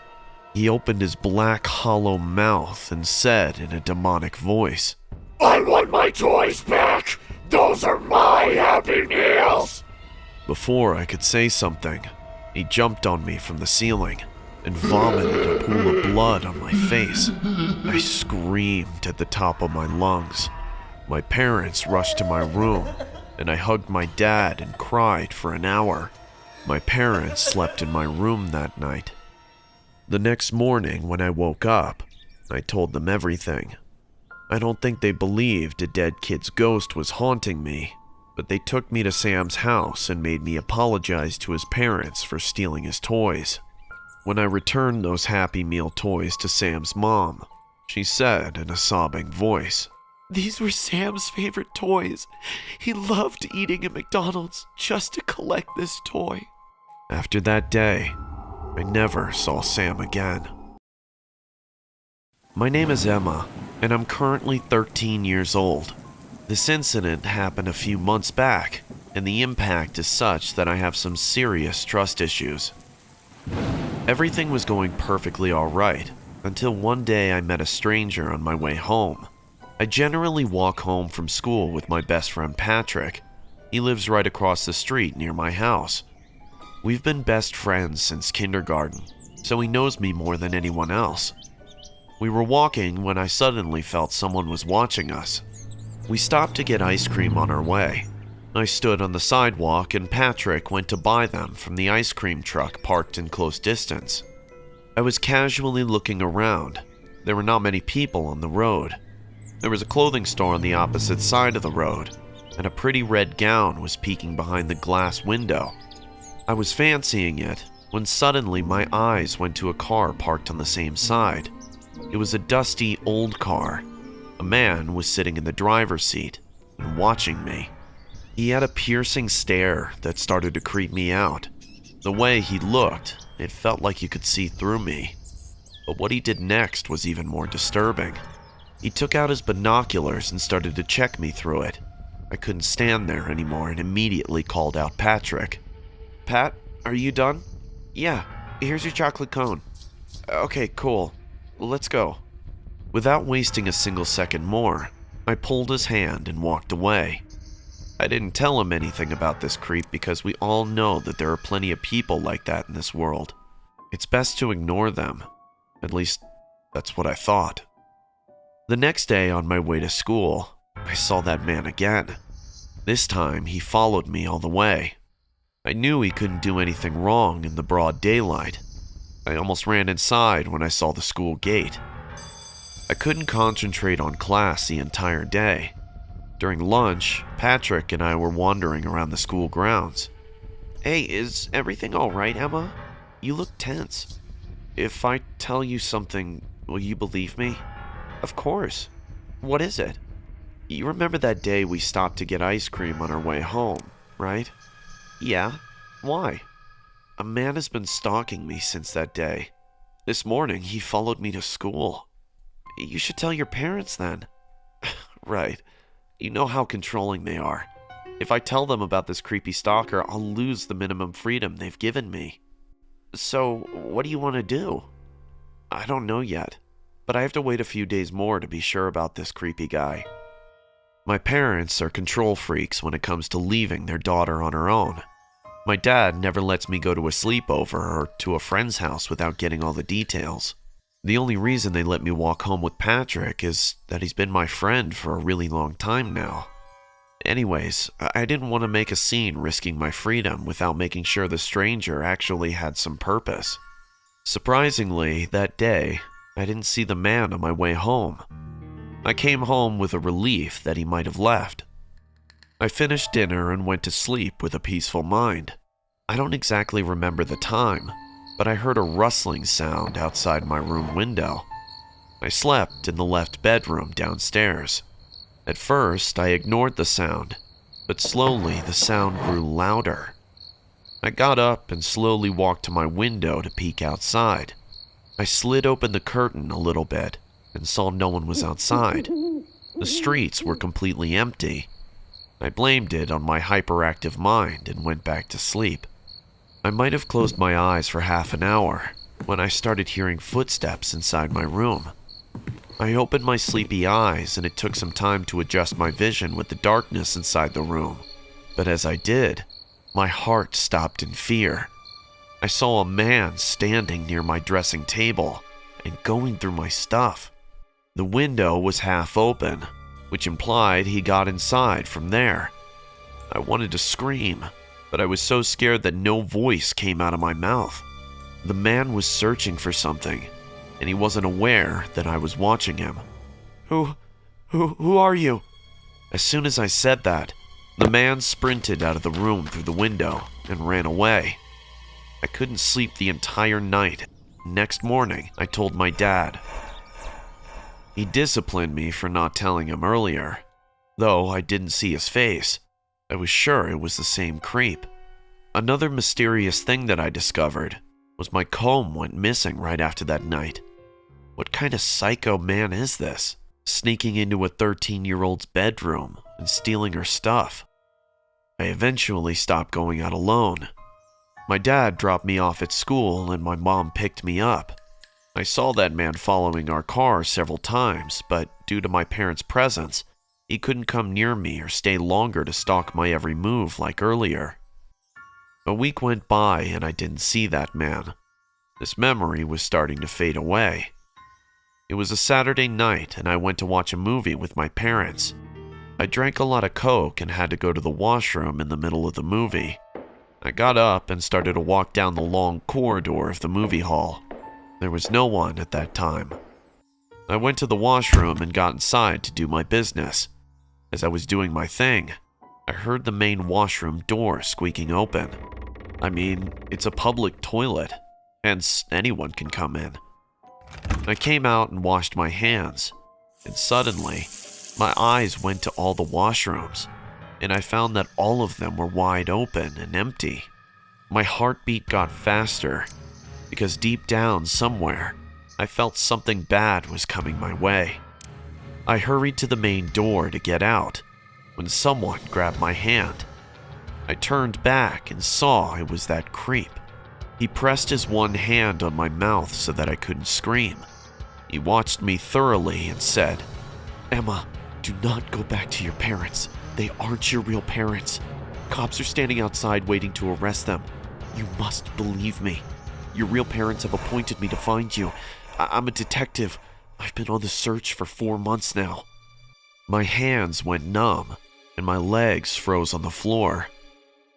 He opened his black, hollow mouth and said in a demonic voice, "I want my toys back! Those are my Happy Meals!" Before I could say something, he jumped on me from the ceiling and vomited a pool of blood on my face. I screamed at the top of my lungs. My parents rushed to my room, and I hugged my dad and cried for an hour. My parents slept in my room that night. The next morning when I woke up, I told them everything. I don't think they believed a dead kid's ghost was haunting me, but they took me to Sam's house and made me apologize to his parents for stealing his toys. When I returned those Happy Meal toys to Sam's mom, she said in a sobbing voice, "These were Sam's favorite toys. He loved eating at McDonald's just to collect this toy." After that day, I never saw Sam again. My name is Emma, and I'm currently 13 years old. This incident happened a few months back, and the impact is such that I have some serious trust issues. Everything was going perfectly alright, until one day I met a stranger on my way home. I generally walk home from school with my best friend Patrick. He lives right across the street near my house. We've been best friends since kindergarten, so he knows me more than anyone else. We were walking when I suddenly felt someone was watching us. We stopped to get ice cream on our way. I stood on the sidewalk and Patrick went to buy them from the ice cream truck parked in close distance. I was casually looking around. There were not many people on the road. There was a clothing store on the opposite side of the road, and a pretty red gown was peeking behind the glass window. I was fancying it when suddenly my eyes went to a car parked on the same side. It was a dusty, old car. A man was sitting in the driver's seat and watching me. He had a piercing stare that started to creep me out. The way he looked, it felt like you could see through me. But what he did next was even more disturbing. He took out his binoculars and started to check me through it. I couldn't stand there anymore and immediately called out Patrick. "Pat, are you done?" "Yeah, here's your chocolate cone." "Okay, cool. Let's go." Without wasting a single second more, I pulled his hand and walked away. I didn't tell him anything about this creep because we all know that there are plenty of people like that in this world. It's best to ignore them. At least, that's what I thought. The next day on my way to school, I saw that man again. This time, he followed me all the way. I knew he couldn't do anything wrong in the broad daylight. I almost ran inside when I saw the school gate. I couldn't concentrate on class the entire day. During lunch, Patrick and I were wandering around the school grounds. "Hey, is everything all right, Emma? You look tense. If I tell you something, will you believe me?" "Of course. What is it?" "You remember that day we stopped to get ice cream on our way home, right?" "Yeah. Why?" "A man has been stalking me since that day. This morning, he followed me to school." "You should tell your parents then." "Right. You know how controlling they are. If I tell them about this creepy stalker, I'll lose the minimum freedom they've given me." "So, what do you want to do?" "I don't know yet, but I have to wait a few days more to be sure about this creepy guy." My parents are control freaks when it comes to leaving their daughter on her own. My dad never lets me go to a sleepover or to a friend's house without getting all the details. The only reason they let me walk home with Patrick is that he's been my friend for a really long time now. Anyways, I didn't want to make a scene risking my freedom without making sure the stranger actually had some purpose. Surprisingly, that day, I didn't see the man on my way home. I came home with a relief that he might have left. I finished dinner and went to sleep with a peaceful mind. I don't exactly remember the time, but I heard a rustling sound outside my room window. I slept in the left bedroom downstairs. At first, I ignored the sound, but slowly the sound grew louder. I got up and slowly walked to my window to peek outside. I slid open the curtain a little bit and saw no one was outside. The streets were completely empty. I blamed it on my hyperactive mind and went back to sleep. I might have closed my eyes for half an hour when I started hearing footsteps inside my room. I opened my sleepy eyes and it took some time to adjust my vision with the darkness inside the room. But as I did, my heart stopped in fear. I saw a man standing near my dressing table and going through my stuff. The window was half open, which implied he got inside from there. I wanted to scream, but I was so scared that no voice came out of my mouth. The man was searching for something, and he wasn't aware that I was watching him. Who are you?" As soon as I said that, the man sprinted out of the room through the window and ran away. I couldn't sleep the entire night. Next morning, I told my dad. He disciplined me for not telling him earlier. Though I didn't see his face, I was sure it was the same creep. Another mysterious thing that I discovered was my comb went missing right after that night. What kind of psycho man is this, sneaking into a 13-year-old's bedroom and stealing her stuff? I eventually stopped going out alone. My dad dropped me off at school and my mom picked me up. I saw that man following our car several times, but due to my parents' presence, he couldn't come near me or stay longer to stalk my every move like earlier. A week went by and I didn't see that man. This memory was starting to fade away. It was a Saturday night and I went to watch a movie with my parents. I drank a lot of Coke and had to go to the washroom in the middle of the movie. I got up and started to walk down the long corridor of the movie hall. There was no one at that time. I went to the washroom and got inside to do my business. As I was doing my thing, I heard the main washroom door squeaking open. I mean, it's a public toilet, hence anyone can come in. I came out and washed my hands, and suddenly, my eyes went to all the washrooms, and I found that all of them were wide open and empty. My heartbeat got faster, because deep down somewhere, I felt something bad was coming my way. I hurried to the main door to get out, when someone grabbed my hand. I turned back and saw it was that creep. He pressed his one hand on my mouth so that I couldn't scream. He watched me thoroughly and said, "Emma, do not go back to your parents. They aren't your real parents. Cops are standing outside waiting to arrest them. You must believe me. Your real parents have appointed me to find you. I'm a detective. I've been on the search for 4 months now." My hands went numb, and my legs froze on the floor.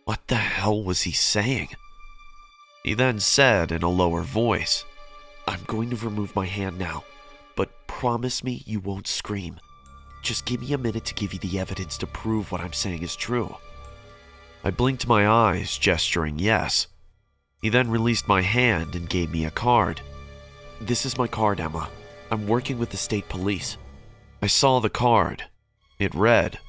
What the hell was he saying? He then said in a lower voice, "I'm going to remove my hand now, but promise me you won't scream. Just give me a minute to give you the evidence to prove what I'm saying is true." I blinked my eyes, gesturing yes. He then released my hand and gave me a card. "This is my card, Emma. I'm working with the state police." I saw the card. It read,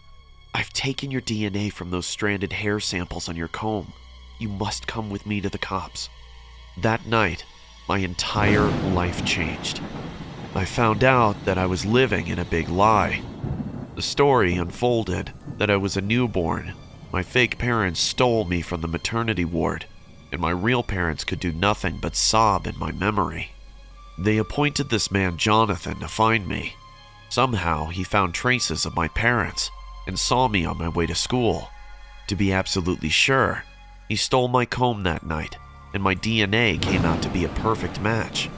"I've taken your DNA from those stranded hair samples on your comb. You must come with me to the cops." That night, my entire life changed. I found out that I was living in a big lie. The story unfolded that I was a newborn. My fake parents stole me from the maternity ward, and my real parents could do nothing but sob in my memory. They appointed this man Jonathan to find me. Somehow, he found traces of my parents and saw me on my way to school. To be absolutely sure, he stole my comb that night, and my DNA came out to be a perfect match.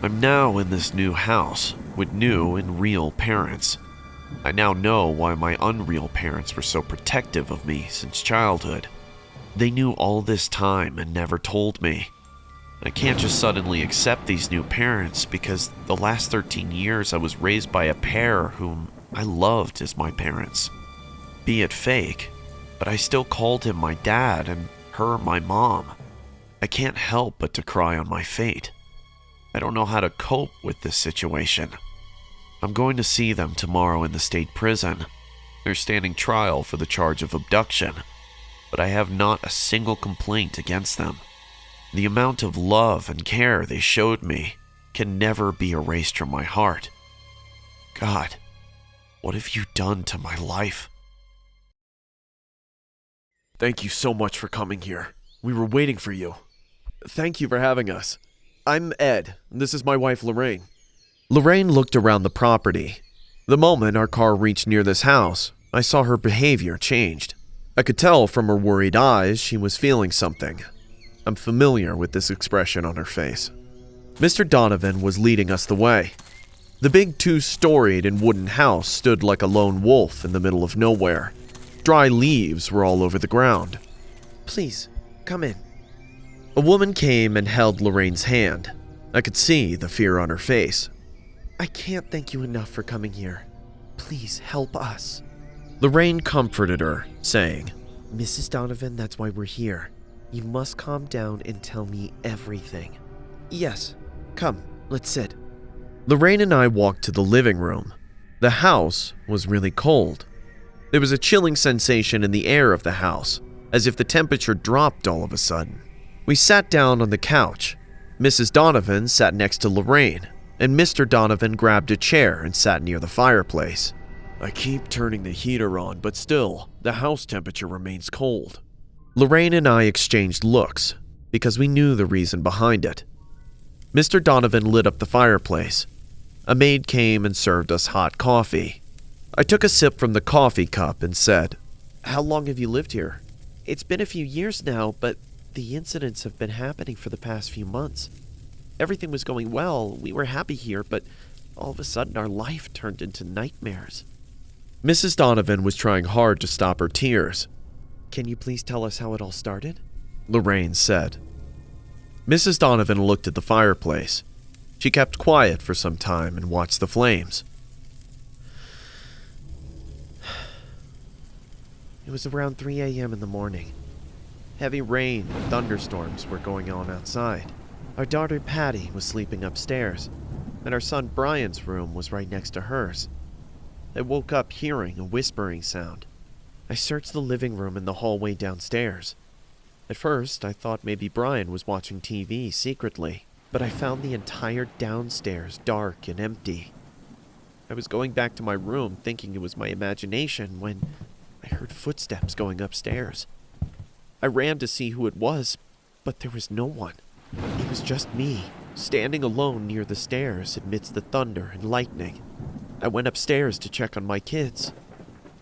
I'm now in this new house with new and real parents. I now know why my unreal parents were so protective of me since childhood. They knew all this time and never told me. I can't just suddenly accept these new parents because the last 13 years I was raised by a pair whom I loved as my parents. Be it fake, but I still called him my dad and her my mom. I can't help but to cry on my fate. I don't know how to cope with this situation. I'm going to see them tomorrow in the state prison. They're standing trial for the charge of abduction, but I have not a single complaint against them. The amount of love and care they showed me can never be erased from my heart. God, what have you done to my life? Thank you so much for coming here. We were waiting for you. Thank you for having us. I'm Ed. This is my wife, Lorraine. Lorraine looked around the property. The moment our car reached near this house, I saw her behavior changed. I could tell from her worried eyes she was feeling something. I'm familiar with this expression on her face. Mr. Donovan was leading us the way. The big 2-storied and wooden house stood like a lone wolf in the middle of nowhere. Dry leaves were all over the ground. "Please, come in." A woman came and held Lorraine's hand. I could see the fear on her face. "I can't thank you enough for coming here. Please help us." Lorraine comforted her, saying, "Mrs. Donovan, that's why we're here. You must calm down and tell me everything." "Yes, come, let's sit." Lorraine and I walked to the living room. The house was really cold. There was a chilling sensation in the air of the house, as if the temperature dropped all of a sudden. We sat down on the couch. Mrs. Donovan sat next to Lorraine, and Mr. Donovan grabbed a chair and sat near the fireplace. I keep turning the heater on, but still, the house temperature remains cold. Lorraine and I exchanged looks, because we knew the reason behind it. Mr. Donovan lit up the fireplace. A maid came and served us hot coffee. I took a sip from the coffee cup and said, "How long have you lived here?" "It's been a few years now, but the incidents have been happening for the past few months. Everything was going well, we were happy here, but all of a sudden our life turned into nightmares." Mrs. Donovan was trying hard to stop her tears. "Can you please tell us how it all started?" Lorraine said. Mrs. Donovan looked at the fireplace. She kept quiet for some time and watched the flames. It was around 3 a.m. in the morning. Heavy rain and thunderstorms were going on outside. Our daughter Patty was sleeping upstairs, and our son Brian's room was right next to hers. I woke up hearing a whispering sound. I searched the living room and the hallway downstairs. At first, I thought maybe Brian was watching TV secretly, but I found the entire downstairs dark and empty. I was going back to my room thinking it was my imagination when I heard footsteps going upstairs. I ran to see who it was, but there was no one. It was just me, standing alone near the stairs amidst the thunder and lightning. I went upstairs to check on my kids.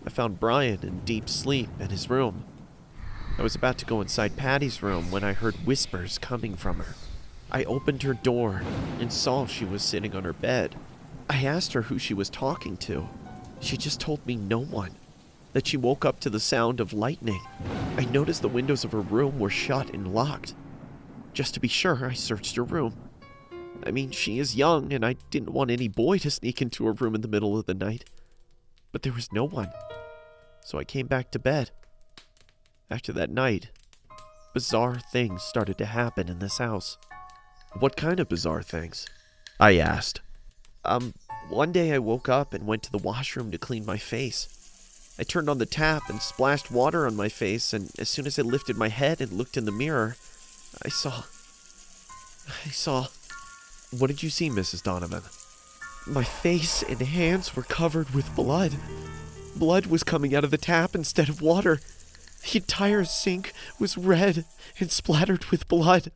I found Brian in deep sleep in his room. I was about to go inside Patty's room when I heard whispers coming from her. I opened her door and saw she was sitting on her bed. I asked her who she was talking to. She just told me no one, that she woke up to the sound of lightning. I noticed the windows of her room were shut and locked. Just to be sure, I searched her room. I mean, she is young, and I didn't want any boy to sneak into her room in the middle of the night. But there was no one, so I came back to bed. After that night, bizarre things started to happen in this house. What kind of bizarre things? I asked. One day I woke up and went to the washroom to clean my face. I turned on the tap and splashed water on my face, and as soon as I lifted my head and looked in the mirror, I saw... What did you see, Mrs. Donovan? My face and hands were covered with blood. Blood was coming out of the tap instead of water. The entire sink was red and splattered with blood.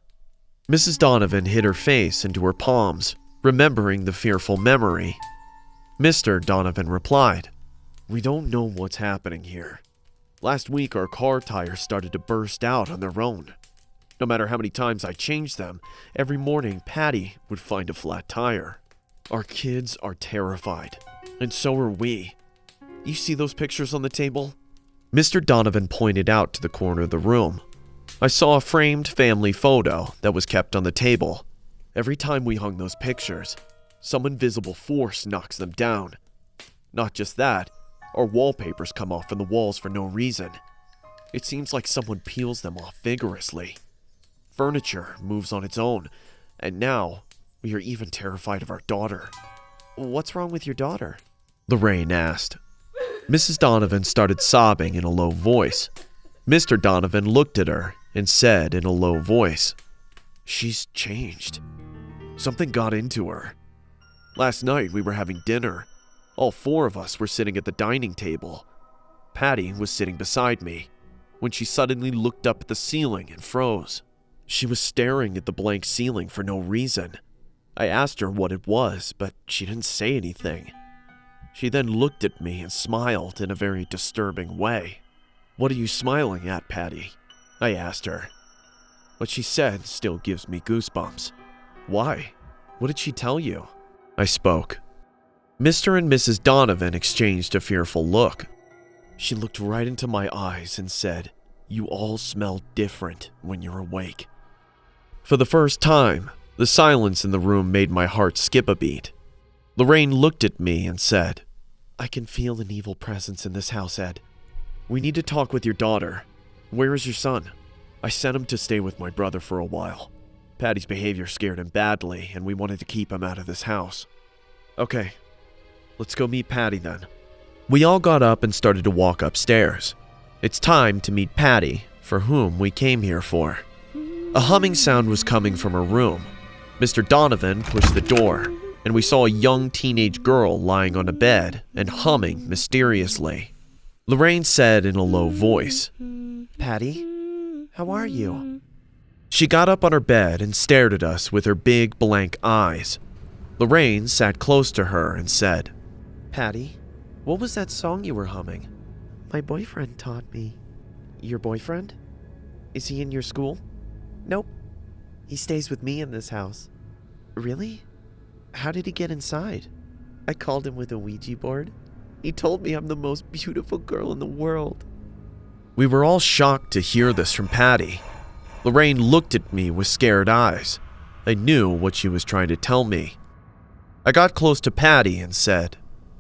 Mrs. Donovan hid her face into her palms, remembering the fearful memory. Mr. Donovan replied, "We don't know what's happening here. Last week our car tires started to burst out on their own. No matter how many times I changed them, every morning Patty would find a flat tire. Our kids are terrified, and so are we. You see those pictures on the table?" Mr. Donovan pointed out to the corner of the room. I saw a framed family photo that was kept on the table. Every time we hung those pictures, some invisible force knocks them down. Not just that, our wallpapers come off from the walls for no reason. It seems like someone peels them off vigorously. Furniture moves on its own, and now we are even terrified of our daughter. What's wrong with your daughter? Lorraine asked. Mrs. Donovan started sobbing in a low voice. Mr. Donovan looked at her and said in a low voice, "She's changed. Something got into her. Last night we were having dinner. All four of us were sitting at the dining table. Patty was sitting beside me when she suddenly looked up at the ceiling and froze. She was staring at the blank ceiling for no reason. I asked her what it was, but she didn't say anything. She then looked at me and smiled in a very disturbing way. 'What are you smiling at, Patty?' I asked her. What she said still gives me goosebumps. 'Why? What did she tell you?' I spoke. Mr. and Mrs. Donovan exchanged a fearful look. She looked right into my eyes and said, 'You all smell different when you're awake.' For the first time, the silence in the room made my heart skip a beat. Lorraine looked at me and said, 'I can feel an evil presence in this house, Ed. We need to talk with your daughter. Where is your son?' I sent him to stay with my brother for a while. Patty's behavior scared him badly, and we wanted to keep him out of this house. Okay, let's go meet Patty then." We all got up and started to walk upstairs. It's time to meet Patty, for whom we came here for. A humming sound was coming from her room. Mr. Donovan pushed the door, and we saw a young teenage girl lying on a bed and humming mysteriously. Lorraine said in a low voice, Patty, how are you? She got up on her bed and stared at us with her big blank eyes. Lorraine sat close to her and said, Patty, what was that song you were humming? My boyfriend taught me. Your boyfriend? Is he in your school? Nope. He stays with me in this house. Really? How did he get inside? I called him with a Ouija board. He told me I'm the most beautiful girl in the world. We were all shocked to hear this from Patty. Lorraine looked at me with scared eyes. I knew what she was trying to tell me. I got close to Patty and said,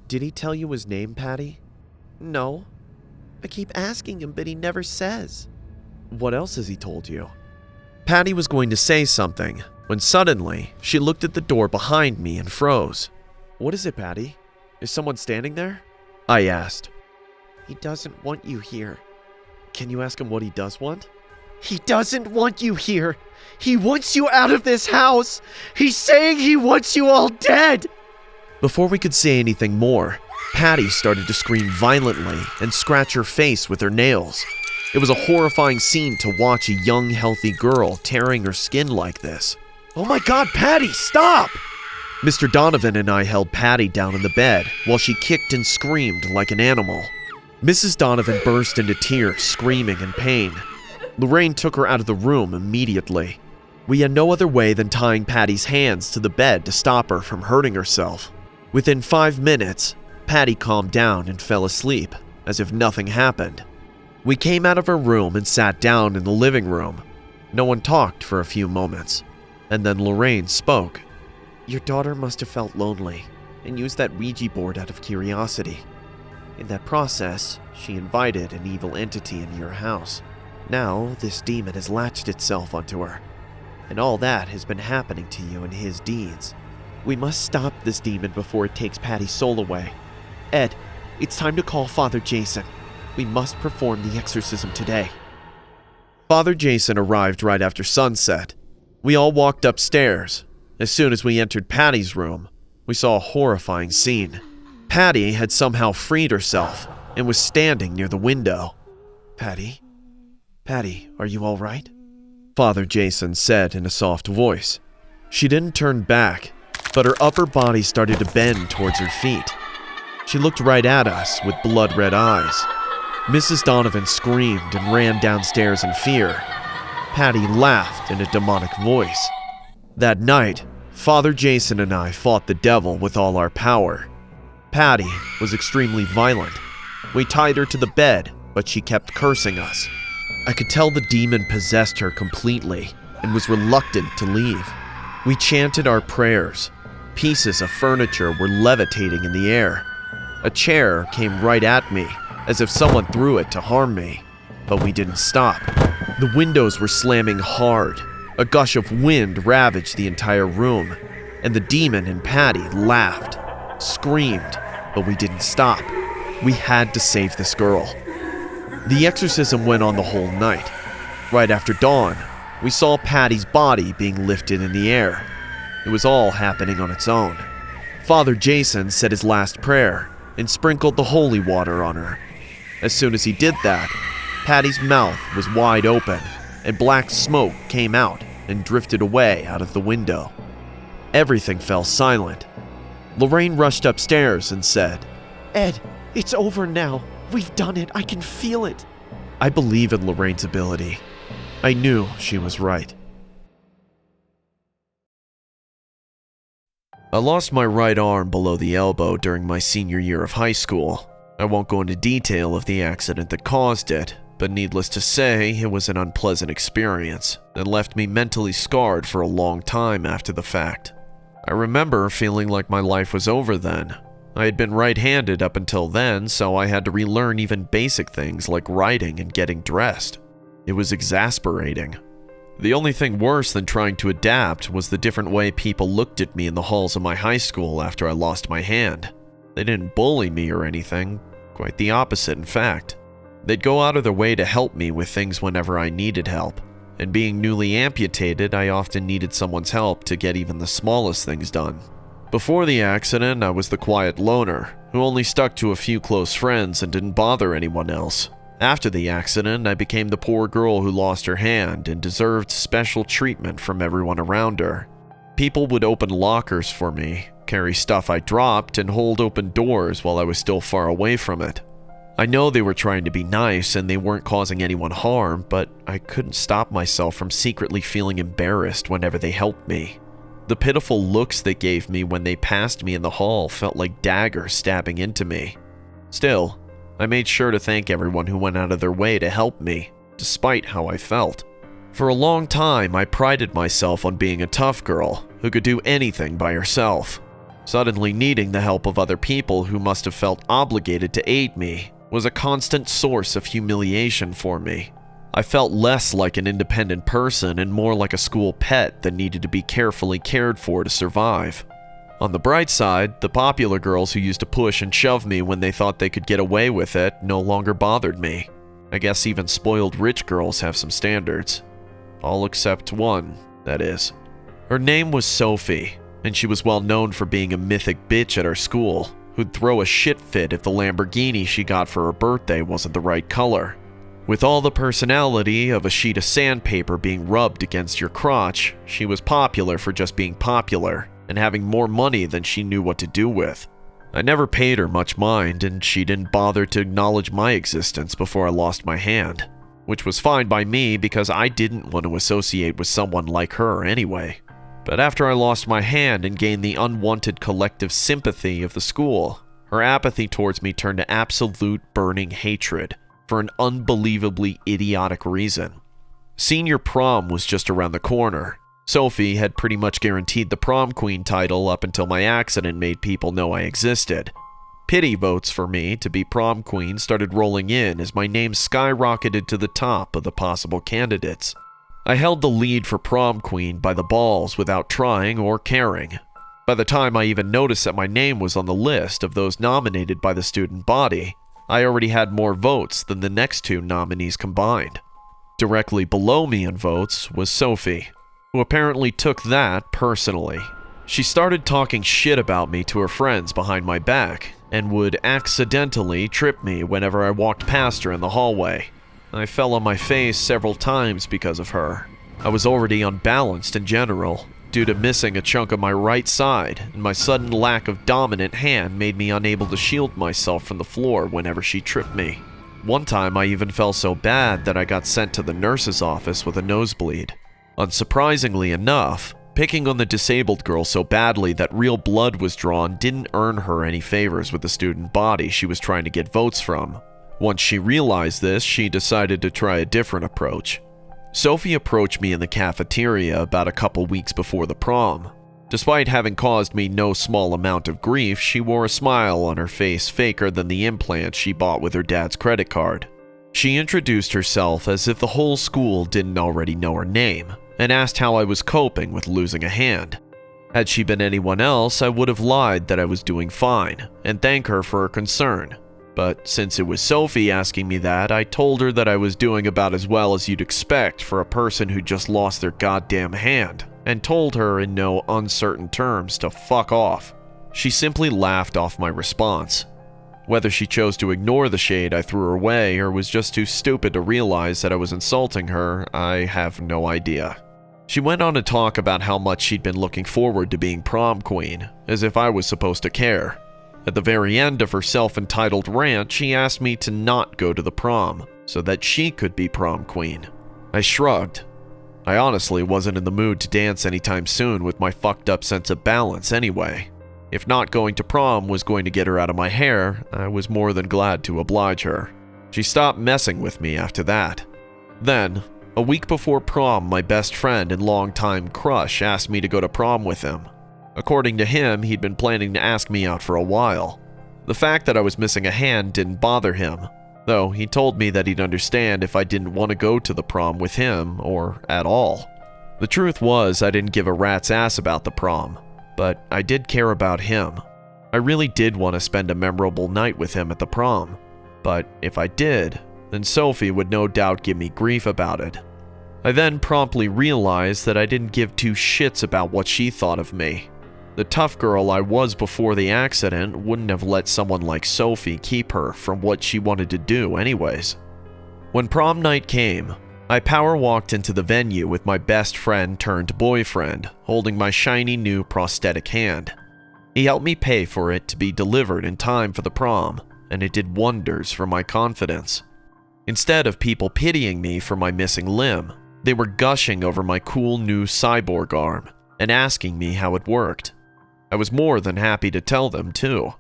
Did he tell you his name, Patty? No. I keep asking him, but he never says. What else has he told you? Patty was going to say something when suddenly she looked at the door behind me and froze. What is it, Patty? Is someone standing there? I asked. He doesn't want you here. Can you ask him what he does want? He doesn't want you here. He wants you out of this house. He's saying he wants you all dead. Before we could say anything more, Patty started to scream violently and scratch her face with her nails. It was a horrifying scene to watch a young, healthy girl tearing her skin like this. Oh my God, Patty, stop! Mr. Donovan and I held Patty down in the bed while she kicked and screamed like an animal. Mrs. Donovan burst into tears, screaming in pain. Lorraine took her out of the room immediately. We had no other way than tying Patty's hands to the bed to stop her from hurting herself. Within 5 minutes, Patty calmed down and fell asleep, as if nothing happened. We came out of her room and sat down in the living room. No one talked for a few moments, and then Lorraine spoke. Your daughter must have felt lonely and used that Ouija board out of curiosity. In that process, she invited an evil entity into your house. Now, this demon has latched itself onto her, and all that has been happening to you in his deeds. We must stop this demon before it takes Patty's soul away. Ed, it's time to call Father Jason. We must perform the exorcism today. Father Jason arrived right after sunset. We all walked upstairs. As soon as we entered Patty's room, we saw a horrifying scene. Patty had somehow freed herself and was standing near the window. Patty, are you all right? Father Jason said in a soft voice. She didn't turn back, but her upper body started to bend towards her feet. She looked right at us with blood-red eyes. Mrs. Donovan screamed and ran downstairs in fear. Patty laughed in a demonic voice. That night, Father Jason and I fought the devil with all our power. Patty was extremely violent. We tied her to the bed, but she kept cursing us. I could tell the demon possessed her completely and was reluctant to leave. We chanted our prayers. Pieces of furniture were levitating in the air. A chair came right at me, as if someone threw it to harm me. But we didn't stop. The windows were slamming hard. A gush of wind ravaged the entire room, and the demon and Patty laughed, screamed, but we didn't stop. We had to save this girl. The exorcism went on the whole night. Right after dawn, we saw Patty's body being lifted in the air. It was all happening on its own. Father Jason said his last prayer and sprinkled the holy water on her. As soon as he did that, Patty's mouth was wide open, and black smoke came out and drifted away out of the window. Everything fell silent. Lorraine rushed upstairs and said, Ed, it's over now. We've done it. I can feel it. I believe in Lorraine's ability. I knew she was right. I lost my right arm below the elbow during my senior year of high school. I won't go into detail of the accident that caused it, but needless to say, it was an unpleasant experience that left me mentally scarred for a long time after the fact. I remember feeling like my life was over then. I had been right-handed up until then, so I had to relearn even basic things like writing and getting dressed. It was exasperating. The only thing worse than trying to adapt was the different way people looked at me in the halls of my high school after I lost my hand. They didn't bully me or anything, quite the opposite in fact. They'd go out of their way to help me with things whenever I needed help, and being newly amputated, I often needed someone's help to get even the smallest things done. Before the accident, I was the quiet loner, who only stuck to a few close friends and didn't bother anyone else. After the accident, I became the poor girl who lost her hand and deserved special treatment from everyone around her. People would open lockers for me, carry stuff I dropped, and hold open doors while I was still far away from it. I know they were trying to be nice and they weren't causing anyone harm, but I couldn't stop myself from secretly feeling embarrassed whenever they helped me. The pitiful looks they gave me when they passed me in the hall felt like daggers stabbing into me. Still, I made sure to thank everyone who went out of their way to help me, despite how I felt. For a long time, I prided myself on being a tough girl who could do anything by herself. Suddenly needing the help of other people who must have felt obligated to aid me was a constant source of humiliation for me. I felt less like an independent person and more like a school pet that needed to be carefully cared for to survive. On the bright side, the popular girls who used to push and shove me when they thought they could get away with it no longer bothered me. I guess even spoiled rich girls have some standards. All except one, that is. Her name was Sophie, and she was well known for being a mythic bitch at our school, who'd throw a shit fit if the Lamborghini she got for her birthday wasn't the right color. With all the personality of a sheet of sandpaper being rubbed against your crotch, she was popular for just being popular and having more money than she knew what to do with. I never paid her much mind, and she didn't bother to acknowledge my existence before I lost my hand, which was fine by me because I didn't want to associate with someone like her anyway. But after I lost my hand and gained the unwanted collective sympathy of the school, her apathy towards me turned to absolute burning hatred for an unbelievably idiotic reason. Senior prom was just around the corner. Sophie had pretty much guaranteed the prom queen title up until my accident made people know I existed. Pity votes for me to be prom queen started rolling in as my name skyrocketed to the top of the possible candidates. I held the lead for prom queen by the balls without trying or caring. By the time I even noticed that my name was on the list of those nominated by the student body, I already had more votes than the next two nominees combined. Directly below me in votes was Sophie, who apparently took that personally. She started talking shit about me to her friends behind my back and would accidentally trip me whenever I walked past her in the hallway. I fell on my face several times because of her. I was already unbalanced in general, due to missing a chunk of my right side, and my sudden lack of dominant hand made me unable to shield myself from the floor whenever she tripped me. One time I even fell so bad that I got sent to the nurse's office with a nosebleed. Unsurprisingly enough, picking on the disabled girl so badly that real blood was drawn didn't earn her any favors with the student body she was trying to get votes from. Once she realized this, she decided to try a different approach. Sophie approached me in the cafeteria about a couple weeks before the prom. Despite having caused me no small amount of grief, she wore a smile on her face faker than the implant she bought with her dad's credit card. She introduced herself as if the whole school didn't already know her name, and asked how I was coping with losing a hand. Had she been anyone else, I would have lied that I was doing fine, and thank her for her concern. But since it was Sophie asking me that, I told her that I was doing about as well as you'd expect for a person who just lost their goddamn hand, and told her in no uncertain terms to fuck off. She simply laughed off my response. Whether she chose to ignore the shade I threw her way or was just too stupid to realize that I was insulting her, I have no idea. She went on to talk about how much she'd been looking forward to being prom queen, as if I was supposed to care. At the very end of her self-entitled rant, she asked me to not go to the prom, so that she could be prom queen. I shrugged. I honestly wasn't in the mood to dance anytime soon with my fucked up sense of balance anyway. If not going to prom was going to get her out of my hair, I was more than glad to oblige her. She stopped messing with me after that. Then, a week before prom, my best friend and longtime crush asked me to go to prom with him. According to him, he'd been planning to ask me out for a while. The fact that I was missing a hand didn't bother him, though he told me that he'd understand if I didn't want to go to the prom with him or at all. The truth was, I didn't give a rat's ass about the prom, but I did care about him. I really did want to spend a memorable night with him at the prom, but if I did, then Sophie would no doubt give me grief about it. I then promptly realized that I didn't give two shits about what she thought of me. The tough girl I was before the accident wouldn't have let someone like Sophie keep her from what she wanted to do anyways. When prom night came, I power walked into the venue with my best friend turned boyfriend, holding my shiny new prosthetic hand. He helped me pay for it to be delivered in time for the prom, and it did wonders for my confidence. Instead of people pitying me for my missing limb, they were gushing over my cool new cyborg arm and asking me how it worked. I was more than happy to tell them too.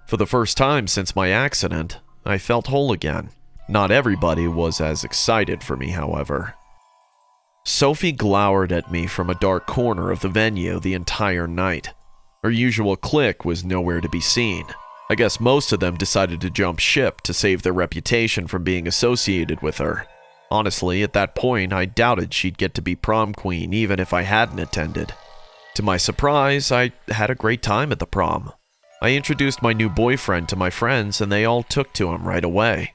For the first time since my accident, I felt whole again. Not everybody was as excited for me, however. Sophie glowered at me from a dark corner of the venue the entire night. Her usual clique was nowhere to be seen. I guess most of them decided to jump ship to save their reputation from being associated with her. Honestly, at that point, I doubted she'd get to be prom queen even if I hadn't attended. To my surprise, I had a great time at the prom. I introduced my new boyfriend to my friends and they all took to him right away.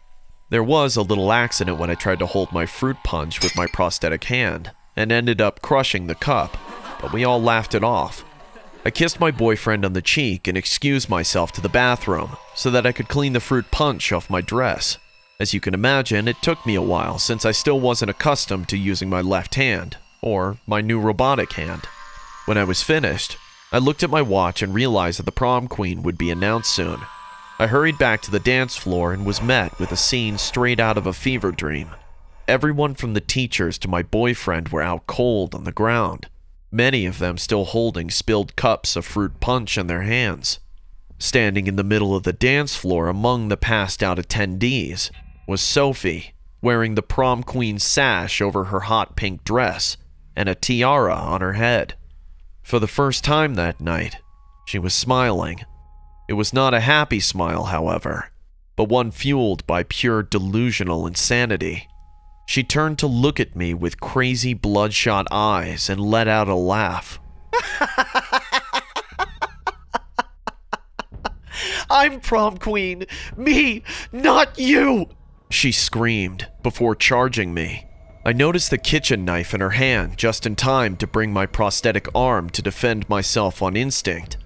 There was a little accident when I tried to hold my fruit punch with my prosthetic hand and ended up crushing the cup, but we all laughed it off. I kissed my boyfriend on the cheek and excused myself to the bathroom so that I could clean the fruit punch off my dress. As you can imagine, it took me a while since I still wasn't accustomed to using my left hand, or my new robotic hand. When I was finished, I looked at my watch and realized that the prom queen would be announced soon. I hurried back to the dance floor and was met with a scene straight out of a fever dream. Everyone from the teachers to my boyfriend were out cold on the ground, many of them still holding spilled cups of fruit punch in their hands. Standing in the middle of the dance floor among the passed out attendees was Sophie, wearing the prom queen sash over her hot pink dress and a tiara on her head. For the first time that night, she was smiling. It was not a happy smile, however, but one fueled by pure delusional insanity. She turned to look at me with crazy bloodshot eyes and let out a laugh. I'm prom queen! Me, not you! She screamed before charging me. I noticed the kitchen knife in her hand just in time to bring my prosthetic arm to defend myself on instinct.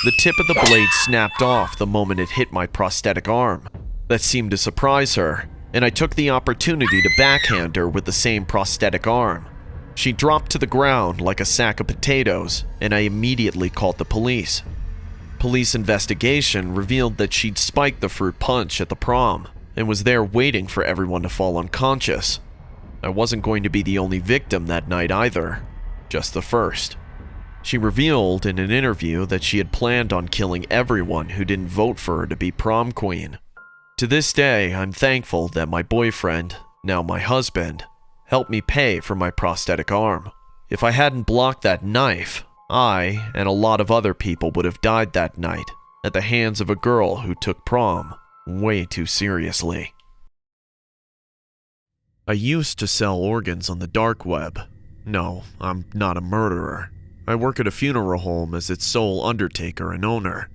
The tip of the blade snapped off the moment it hit my prosthetic arm. That seemed to surprise her, and I took the opportunity to backhand her with the same prosthetic arm. She dropped to the ground like a sack of potatoes, and I immediately called the police. Police investigation revealed that she'd spiked the fruit punch at the prom and was there waiting for everyone to fall unconscious. I wasn't going to be the only victim that night either, just the first. She revealed in an interview that she had planned on killing everyone who didn't vote for her to be prom queen. To this day, I'm thankful that my boyfriend, now my husband, helped me pay for my prosthetic arm. If I hadn't blocked that knife, I and a lot of other people would have died that night at the hands of a girl who took prom way too seriously. I used to sell organs on the dark web. No, I'm not a murderer. I work at a funeral home as its sole undertaker and owner.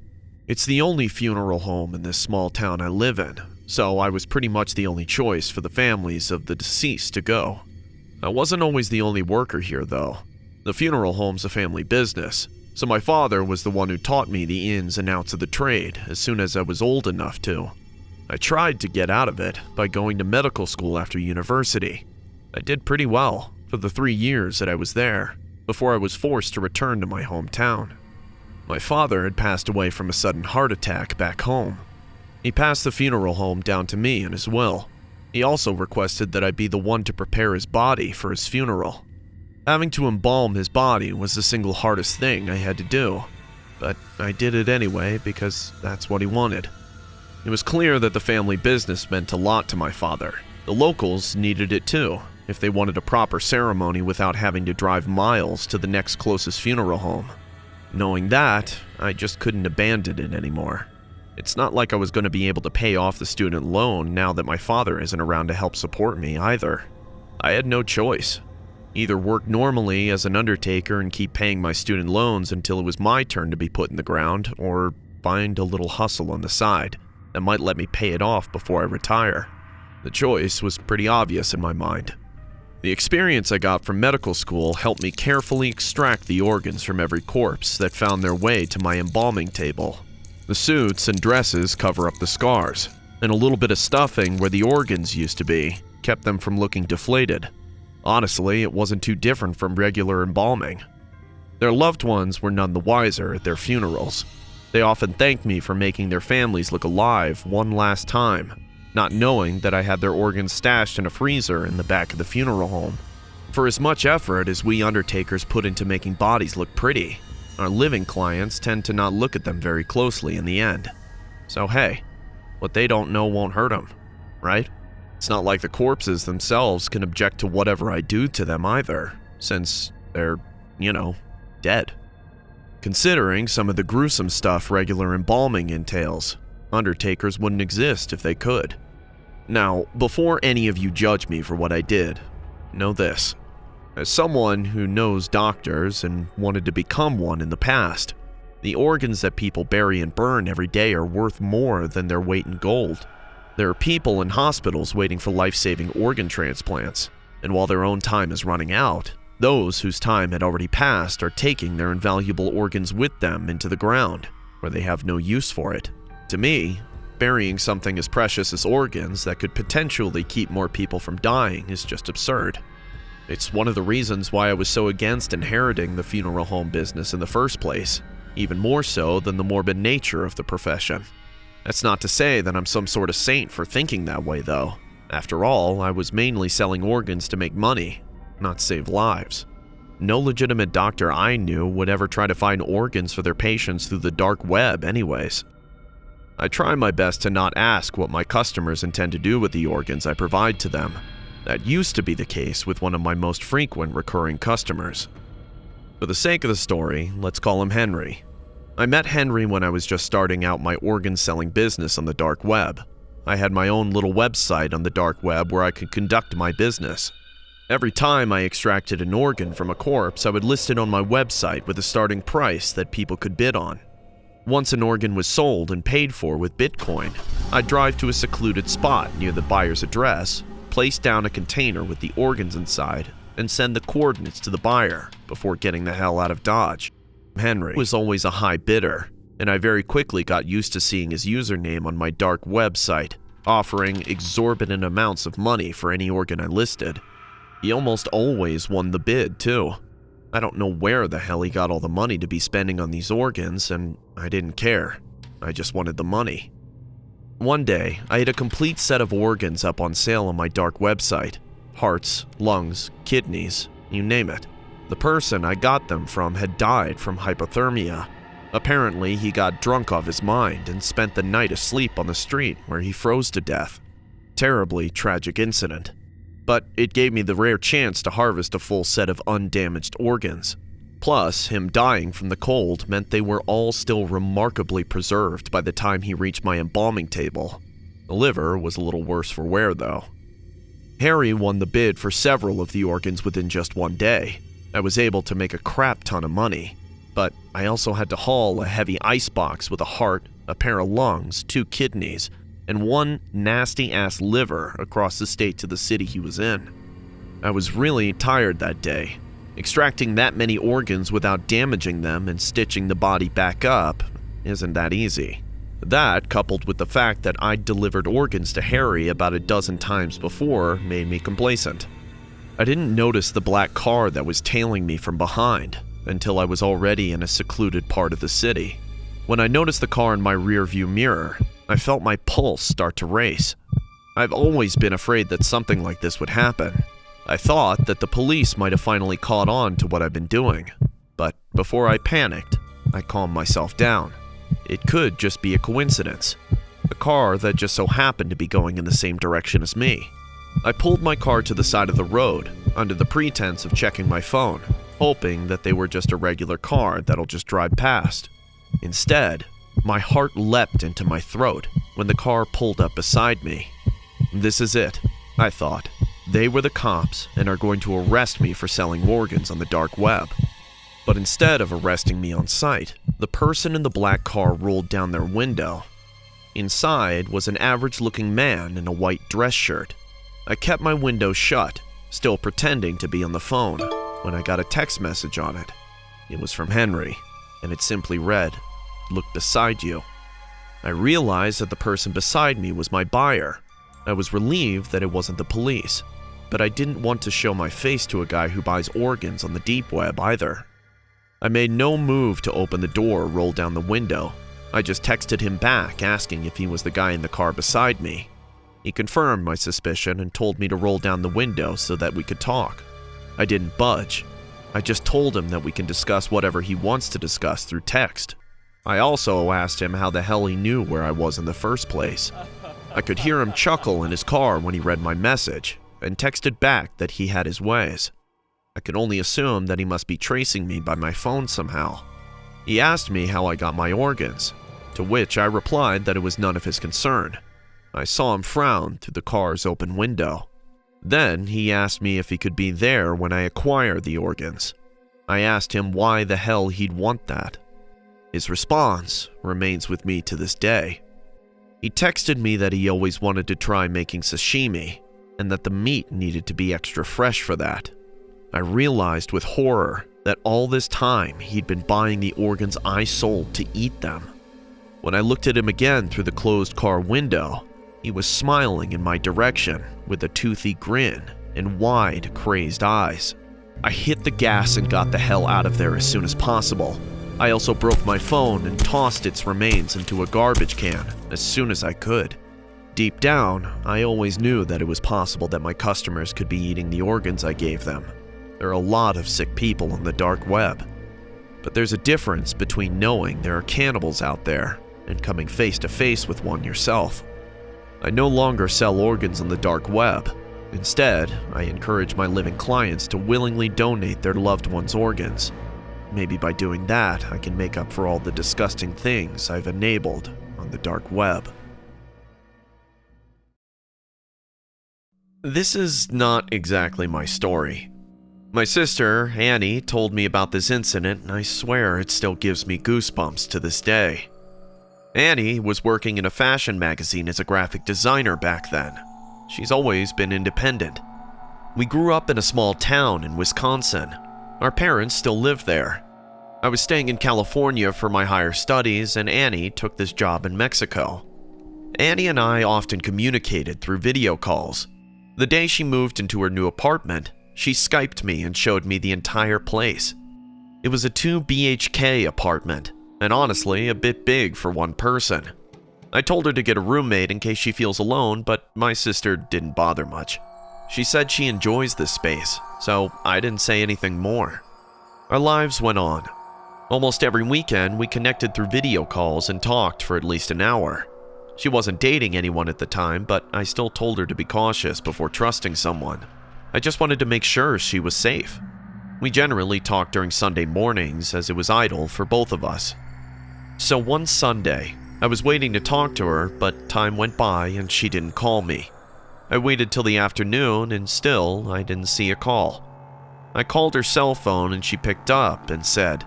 It's the only funeral home in this small town I live in, so I was pretty much the only choice for the families of the deceased to go. I wasn't always the only worker here, though. The funeral home's a family business, so my father was the one who taught me the ins and outs of the trade as soon as I was old enough to. I tried to get out of it by going to medical school after university. I did pretty well for the 3 years that I was there, before I was forced to return to my hometown. My father had passed away from a sudden heart attack back home. He passed the funeral home down to me in his will. He also requested that I be the one to prepare his body for his funeral. Having to embalm his body was the single hardest thing I had to do, but I did it anyway because that's what he wanted. It was clear that the family business meant a lot to my father. The locals needed it too, if they wanted a proper ceremony without having to drive miles to the next closest funeral home. Knowing that, I just couldn't abandon it anymore. It's not like I was going to be able to pay off the student loan now that my father isn't around to help support me either. I had no choice. Either work normally as an undertaker and keep paying my student loans until it was my turn to be put in the ground, or find a little hustle on the side that might let me pay it off before I retire. The choice was pretty obvious in my mind. The experience I got from medical school helped me carefully extract the organs from every corpse that found their way to my embalming table. The suits and dresses cover up the scars, and a little bit of stuffing where the organs used to be kept them from looking deflated. Honestly, it wasn't too different from regular embalming. Their loved ones were none the wiser at their funerals. They often thanked me for making their families look alive one last time, not knowing that I had their organs stashed in a freezer in the back of the funeral home. For as much effort as we undertakers put into making bodies look pretty, our living clients tend to not look at them very closely in the end. So hey, what they don't know won't hurt them, right? It's not like the corpses themselves can object to whatever I do to them either, since they're, dead. Considering some of the gruesome stuff regular embalming entails, Undertakers wouldn't exist if they could. Now, before any of you judge me for what I did, know this. As someone who knows doctors and wanted to become one in the past, the organs that people bury and burn every day are worth more than their weight in gold. There are people in hospitals waiting for life-saving organ transplants, and while their own time is running out, those whose time had already passed are taking their invaluable organs with them into the ground, where they have no use for it. To me, burying something as precious as organs that could potentially keep more people from dying is just absurd. It's one of the reasons why I was so against inheriting the funeral home business in the first place, even more so than the morbid nature of the profession. That's not to say that I'm some sort of saint for thinking that way, though. After all, I was mainly selling organs to make money, not save lives. No legitimate doctor I knew would ever try to find organs for their patients through the dark web anyways. I try my best to not ask what my customers intend to do with the organs I provide to them. That used to be the case with one of my most frequent recurring customers. For the sake of the story, let's call him Henry. I met Henry when I was just starting out my organ-selling business on the dark web. I had my own little website on the dark web where I could conduct my business. Every time I extracted an organ from a corpse, I would list it on my website with a starting price that people could bid on. Once an organ was sold and paid for with Bitcoin, I'd drive to a secluded spot near the buyer's address, place down a container with the organs inside, and send the coordinates to the buyer before getting the hell out of Dodge. Henry was always a high bidder, and I very quickly got used to seeing his username on my dark website, offering exorbitant amounts of money for any organ I listed. He almost always won the bid, too. I don't know where the hell he got all the money to be spending on these organs, and I didn't care. I just wanted the money. One day, I had a complete set of organs up on sale on my dark website. Hearts, lungs, kidneys, you name it. The person I got them from had died from hypothermia. Apparently, he got drunk off his mind and spent the night asleep on the street where he froze to death. Terribly tragic incident. But it gave me the rare chance to harvest a full set of undamaged organs. Plus, him dying from the cold meant they were all still remarkably preserved by the time he reached my embalming table. The liver was a little worse for wear, though. Harry won the bid for several of the organs within just one day. I was able to make a crap ton of money, but I also had to haul a heavy icebox with a heart, a pair of lungs, 2 kidneys, and one nasty-ass liver across the state to the city he was in. I was really tired that day. Extracting that many organs without damaging them and stitching the body back up isn't that easy. That, coupled with the fact that I'd delivered organs to Harry about a dozen times before, made me complacent. I didn't notice the black car that was tailing me from behind until I was already in a secluded part of the city. When I noticed the car in my rearview mirror, I felt my pulse start to race. I've always been afraid that something like this would happen. I thought that the police might have finally caught on to what I've been doing, but before I panicked, I calmed myself down. It could just be a coincidence. A car that just so happened to be going in the same direction as me. I pulled my car to the side of the road, under the pretense of checking my phone, hoping that they were just a regular car that'll just drive past. Instead, my heart leapt into my throat when the car pulled up beside me. This is it, I thought. They were the cops and are going to arrest me for selling organs on the dark web. But instead of arresting me on sight, the person in the black car rolled down their window. Inside was an average-looking man in a white dress shirt. I kept my window shut, still pretending to be on the phone, when I got a text message on it. It was from Henry, and it simply read, "Look beside you." I realized that the person beside me was my buyer. I was relieved that it wasn't the police, but I didn't want to show my face to a guy who buys organs on the deep web either. I made no move to open the door or roll down the window. I just texted him back asking if he was the guy in the car beside me. He confirmed my suspicion and told me to roll down the window so that we could talk. I didn't budge. I just told him that we can discuss whatever he wants to discuss through text. I also asked him how the hell he knew where I was in the first place. I could hear him chuckle in his car when he read my message, and texted back that he had his ways. I could only assume that he must be tracing me by my phone somehow. He asked me how I got my organs, to which I replied that it was none of his concern. I saw him frown through the car's open window. Then he asked me if he could be there when I acquired the organs. I asked him why the hell he'd want that. His response remains with me to this day. He texted me that he always wanted to try making sashimi, and that the meat needed to be extra fresh for that. I realized with horror that all this time he'd been buying the organs I sold to eat them. When I looked at him again through the closed car window, he was smiling in my direction with a toothy grin and wide, crazed eyes. I hit the gas and got the hell out of there as soon as possible. I also broke my phone and tossed its remains into a garbage can as soon as I could. Deep down, I always knew that it was possible that my customers could be eating the organs I gave them. There are a lot of sick people on the dark web. But there's a difference between knowing there are cannibals out there and coming face to face with one yourself. I no longer sell organs on the dark web. Instead, I encourage my living clients to willingly donate their loved ones' organs. Maybe by doing that, I can make up for all the disgusting things I've enabled on the dark web. This is not exactly my story. My sister, Annie, told me about this incident, and I swear it still gives me goosebumps to this day. Annie was working in a fashion magazine as a graphic designer back then. She's always been independent. We grew up in a small town in Wisconsin. Our parents still live there. I was staying in California for my higher studies, and Annie took this job in Mexico. Annie and I often communicated through video calls. The day she moved into her new apartment, she Skyped me and showed me the entire place. It was a 2 BHK apartment, and honestly, a bit big for one person. I told her to get a roommate in case she feels alone, but my sister didn't bother much. She said she enjoys this space, so I didn't say anything more. Our lives went on. Almost every weekend, we connected through video calls and talked for at least an hour. She wasn't dating anyone at the time, but I still told her to be cautious before trusting someone. I just wanted to make sure she was safe. We generally talked during Sunday mornings, as it was idle for both of us. So one Sunday, I was waiting to talk to her, but time went by and she didn't call me. I waited till the afternoon and still I didn't see a call. I called her cell phone and she picked up and said,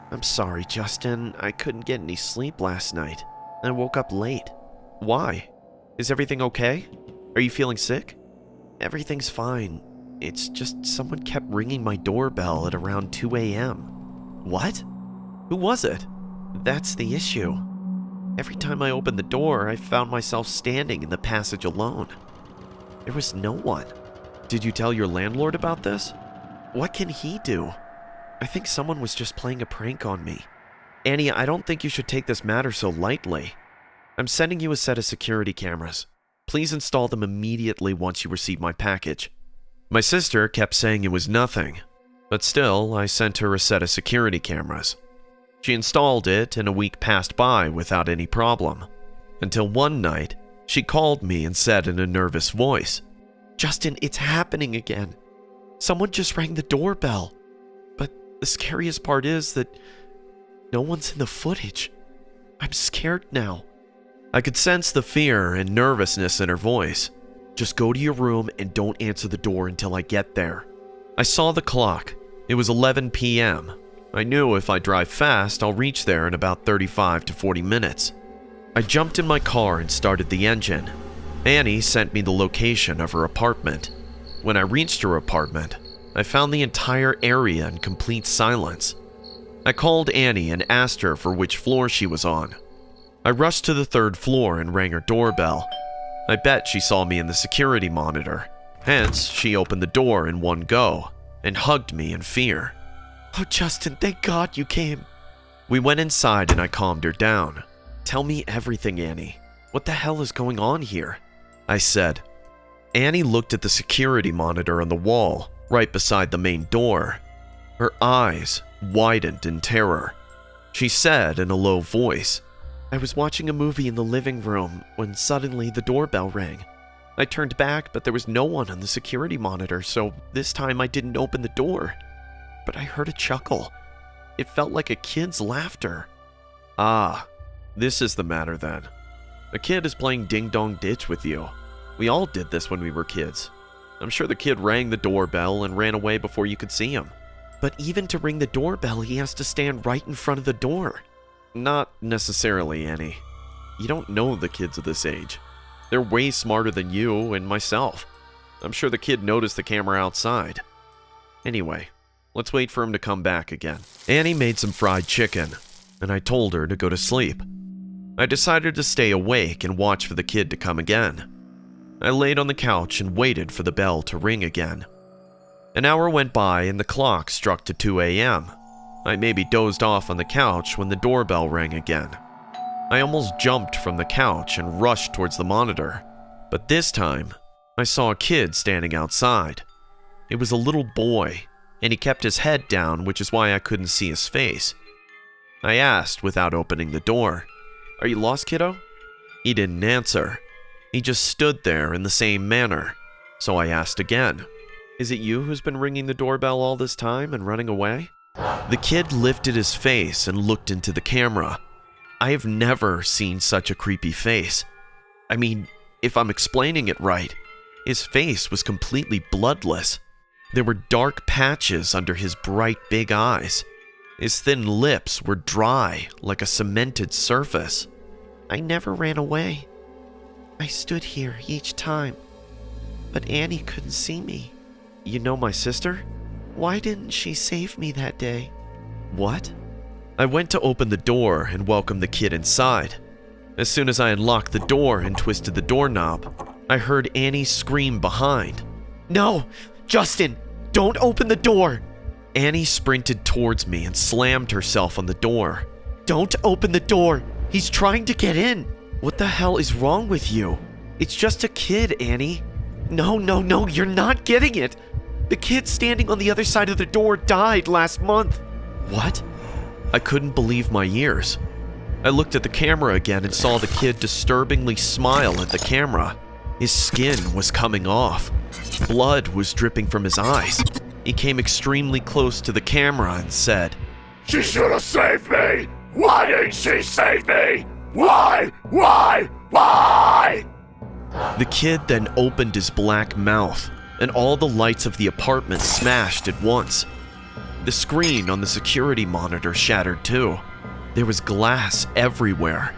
"I'm sorry, Justin. I couldn't get any sleep last night. I woke up late." "Why? Is everything okay? Are you feeling sick?" "Everything's fine. It's just someone kept ringing my doorbell at around 2 a.m. "What? Who was it?" "That's the issue. Every time I opened the door, I found myself standing in the passage alone. There was no one." "Did you tell your landlord about this?" "What can he do? I think someone was just playing a prank on me." "Annie, I don't think you should take this matter so lightly. I'm sending you a set of security cameras. Please install them immediately once you receive my package." My sister kept saying it was nothing, but still, I sent her a set of security cameras. She installed it, and a week passed by without any problem. Until one night, she called me and said in a nervous voice, "Justin, it's happening again. Someone just rang the doorbell. But the scariest part is that no one's in the footage. I'm scared now." I could sense the fear and nervousness in her voice. "Just go to your room and don't answer the door until I get there." I saw the clock. It was 11 p.m. I knew if I drive fast, I'll reach there in about 35 to 40 minutes. I jumped in my car and started the engine. Annie sent me the location of her apartment. When I reached her apartment, I found the entire area in complete silence. I called Annie and asked her for which floor she was on. I rushed to the 3rd floor and rang her doorbell. I bet she saw me in the security monitor. Hence, she opened the door in one go and hugged me in fear. "Oh, Justin, thank God you came." We went inside and I calmed her down. "Tell me everything, Annie. What the hell is going on here?" I said. Annie looked at the security monitor on the wall, right beside the main door. Her eyes widened in terror. She said in a low voice, "I was watching a movie in the living room when suddenly the doorbell rang. I turned back, but there was no one on the security monitor, so this time I didn't open the door. But I heard a chuckle. It felt like a kid's laughter." "Ah, This is the matter then. A kid is playing ding-dong ditch with you. We all did this when we were kids. I'm sure the kid rang the doorbell and ran away before you could see him. But even to ring the doorbell, he has to stand right in front of the door. Not necessarily, Annie. You don't know the kids of this age. They're way smarter than you and myself. I'm sure the kid noticed the camera outside. Anyway, let's wait for him to come back again. Annie made some fried chicken, and I told her to go to sleep. I decided to stay awake and watch for the kid to come again. I laid on the couch and waited for the bell to ring again. An hour went by and the clock struck to 2 a.m. I maybe dozed off on the couch when the doorbell rang again. I almost jumped from the couch and rushed towards the monitor, but this time, I saw a kid standing outside. It was a little boy, and he kept his head down, which is why I couldn't see his face. I asked without opening the door, "Are you lost, kiddo?" He didn't answer. He just stood there in the same manner, so I asked again, "Is it you who's been ringing the doorbell all this time and running away?" The kid lifted his face and looked into the camera. I have never seen such a creepy face. I mean, if I'm explaining it right, his face was completely bloodless. There were dark patches under his bright big eyes. His thin lips were dry like a cemented surface. I never ran away. I stood here each time, but Annie couldn't see me. You know my sister? Why didn't she save me that day? What? I went to open the door and welcome the kid inside. As soon as I unlocked the door and twisted the doorknob, I heard Annie scream behind. "No! Justin! Don't open the door!" Annie sprinted towards me and slammed herself on the door. "Don't open the door! He's trying to get in!" What the hell is wrong with you? It's just a kid, Annie. No, you're not getting it! The kid standing on the other side of the door died last month. What? I couldn't believe my ears. I looked at the camera again and saw the kid disturbingly smile at the camera. His skin was coming off. Blood was dripping from his eyes. He came extremely close to the camera and said, "She should have saved me! Why didn't she save me? Why? The kid then opened his black mouth, and all the lights of the apartment smashed at once. The screen on the security monitor shattered too. There was glass everywhere.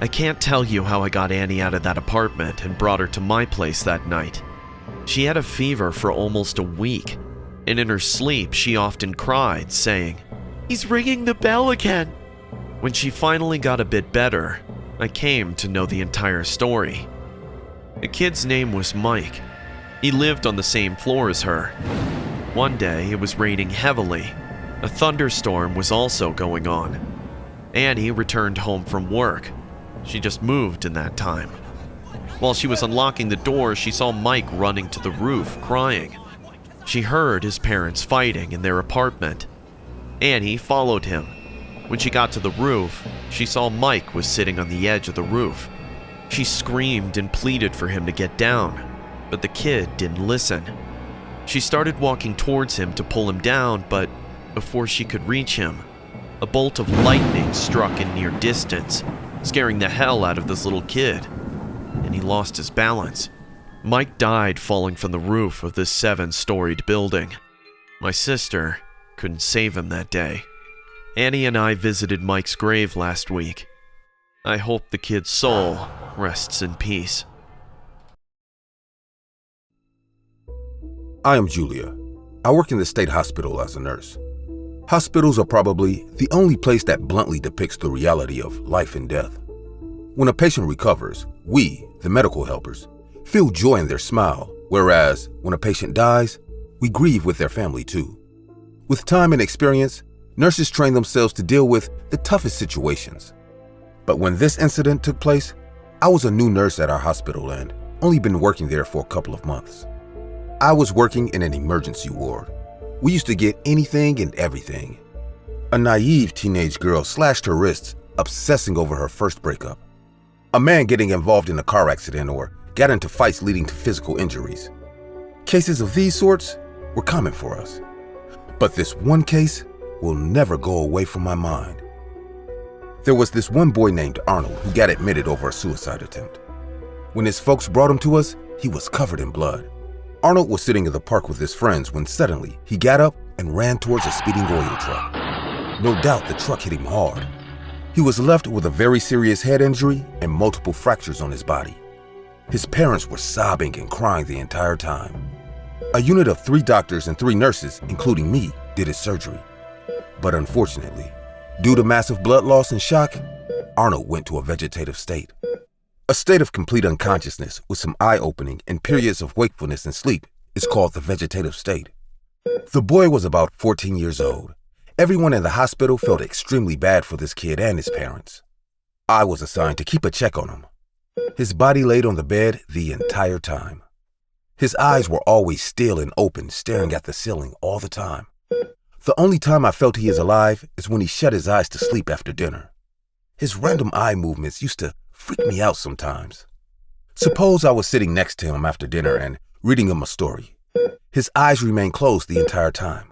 I can't tell you how I got Annie out of that apartment and brought her to my place that night. She had a fever for almost a week, and in her sleep she often cried, saying, "He's ringing the bell again." When she finally got a bit better, I came to know the entire story. The kid's name was Mike. He lived on the same floor as her. One day, it was raining heavily. A thunderstorm was also going on. Annie returned home from work. She just moved in that time. While she was unlocking the door, she saw Mike running to the roof, crying. She heard his parents fighting in their apartment. Annie followed him. When she got to the roof, she saw Mike was sitting on the edge of the roof. She screamed and pleaded for him to get down, but the kid didn't listen. She started walking towards him to pull him down, but before she could reach him, a bolt of lightning struck in near distance, scaring the hell out of this little kid, and he lost his balance. Mike died falling from the roof of this 7-storied building. My sister couldn't save him that day. Annie and I visited Mike's grave last week. I hope the kid's soul rests in peace. I am Julia. I work in the state hospital as a nurse. Hospitals are probably the only place that bluntly depicts the reality of life and death. When a patient recovers, we, the medical helpers, feel joy in their smile, whereas when a patient dies, we grieve with their family too. With time and experience, nurses train themselves to deal with the toughest situations. But when this incident took place, I was a new nurse at our hospital and only been working there for a couple of months. I was working in an emergency ward. We used to get anything and everything. A naive teenage girl slashed her wrists, obsessing over her first breakup. A man getting involved in a car accident or got into fights leading to physical injuries. Cases of these sorts were common for us. But this one case will never go away from my mind. There was this one boy named Arnold who got admitted over a suicide attempt. When his folks brought him to us, he was covered in blood. Arnold was sitting in the park with his friends when suddenly he got up and ran towards a speeding oil truck. No doubt the truck hit him hard. He was left with a very serious head injury and multiple fractures on his body. His parents were sobbing and crying the entire time. A unit of 3 doctors and 3 nurses, including me, did his surgery. But unfortunately, due to massive blood loss and shock, Arnold went to a vegetative state. A state of complete unconsciousness with some eye-opening and periods of wakefulness and sleep is called the vegetative state. The boy was about 14 years old. Everyone in the hospital felt extremely bad for this kid and his parents. I was assigned to keep a check on him. His body laid on the bed the entire time. His eyes were always still and open, staring at the ceiling all the time. The only time I felt he is alive is when he shut his eyes to sleep after dinner. His random eye movements used to freak me out sometimes. Suppose I was sitting next to him after dinner and reading him a story. His eyes remained closed the entire time.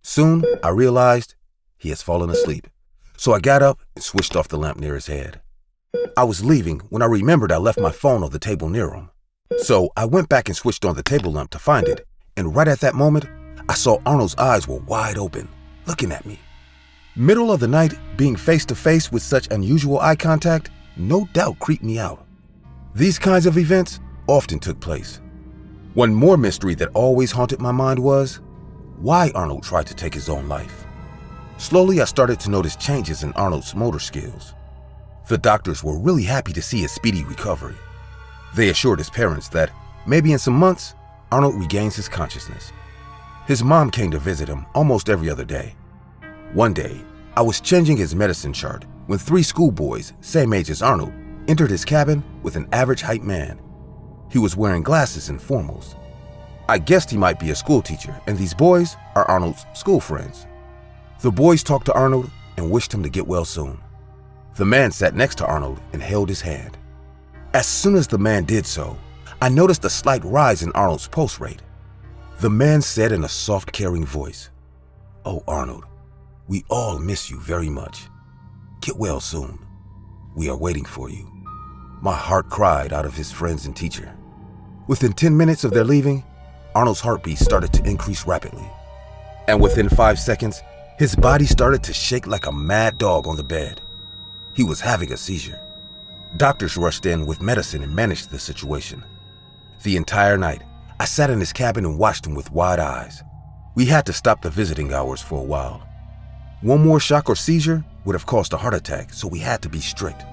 Soon, I realized he has fallen asleep, so I got up and switched off the lamp near his head. I was leaving when I remembered I left my phone on the table near him. So I went back and switched on the table lamp to find it, and right at that moment, I saw Arnold's eyes were wide open, looking at me. Middle of the night, being face to face with such unusual eye contact, no doubt creeped me out. These kinds of events often took place. One more mystery that always haunted my mind was why Arnold tried to take his own life. Slowly, I started to notice changes in Arnold's motor skills. The doctors were really happy to see his speedy recovery. They assured his parents that maybe in some months, Arnold regains his consciousness. His mom came to visit him almost every other day. One day, I was changing his medicine chart when 3 schoolboys, same age as Arnold, entered his cabin with an average height man. He was wearing glasses and formals. I guessed he might be a school teacher, and these boys are Arnold's school friends. The boys talked to Arnold and wished him to get well soon. The man sat next to Arnold and held his hand. As soon as the man did so, I noticed a slight rise in Arnold's pulse rate. The man said in a soft, caring voice, "Oh, Arnold, we all miss you very much. Get well soon. We are waiting for you." My heart cried out of his friends and teacher. Within 10 minutes of their leaving, Arnold's heartbeat started to increase rapidly. And within 5 seconds, his body started to shake like a mad dog on the bed. He was having a seizure. Doctors rushed in with medicine and managed the situation. The entire night, I sat in his cabin and watched him with wide eyes. We had to stop the visiting hours for a while. One more shock or seizure would have caused a heart attack, so we had to be strict.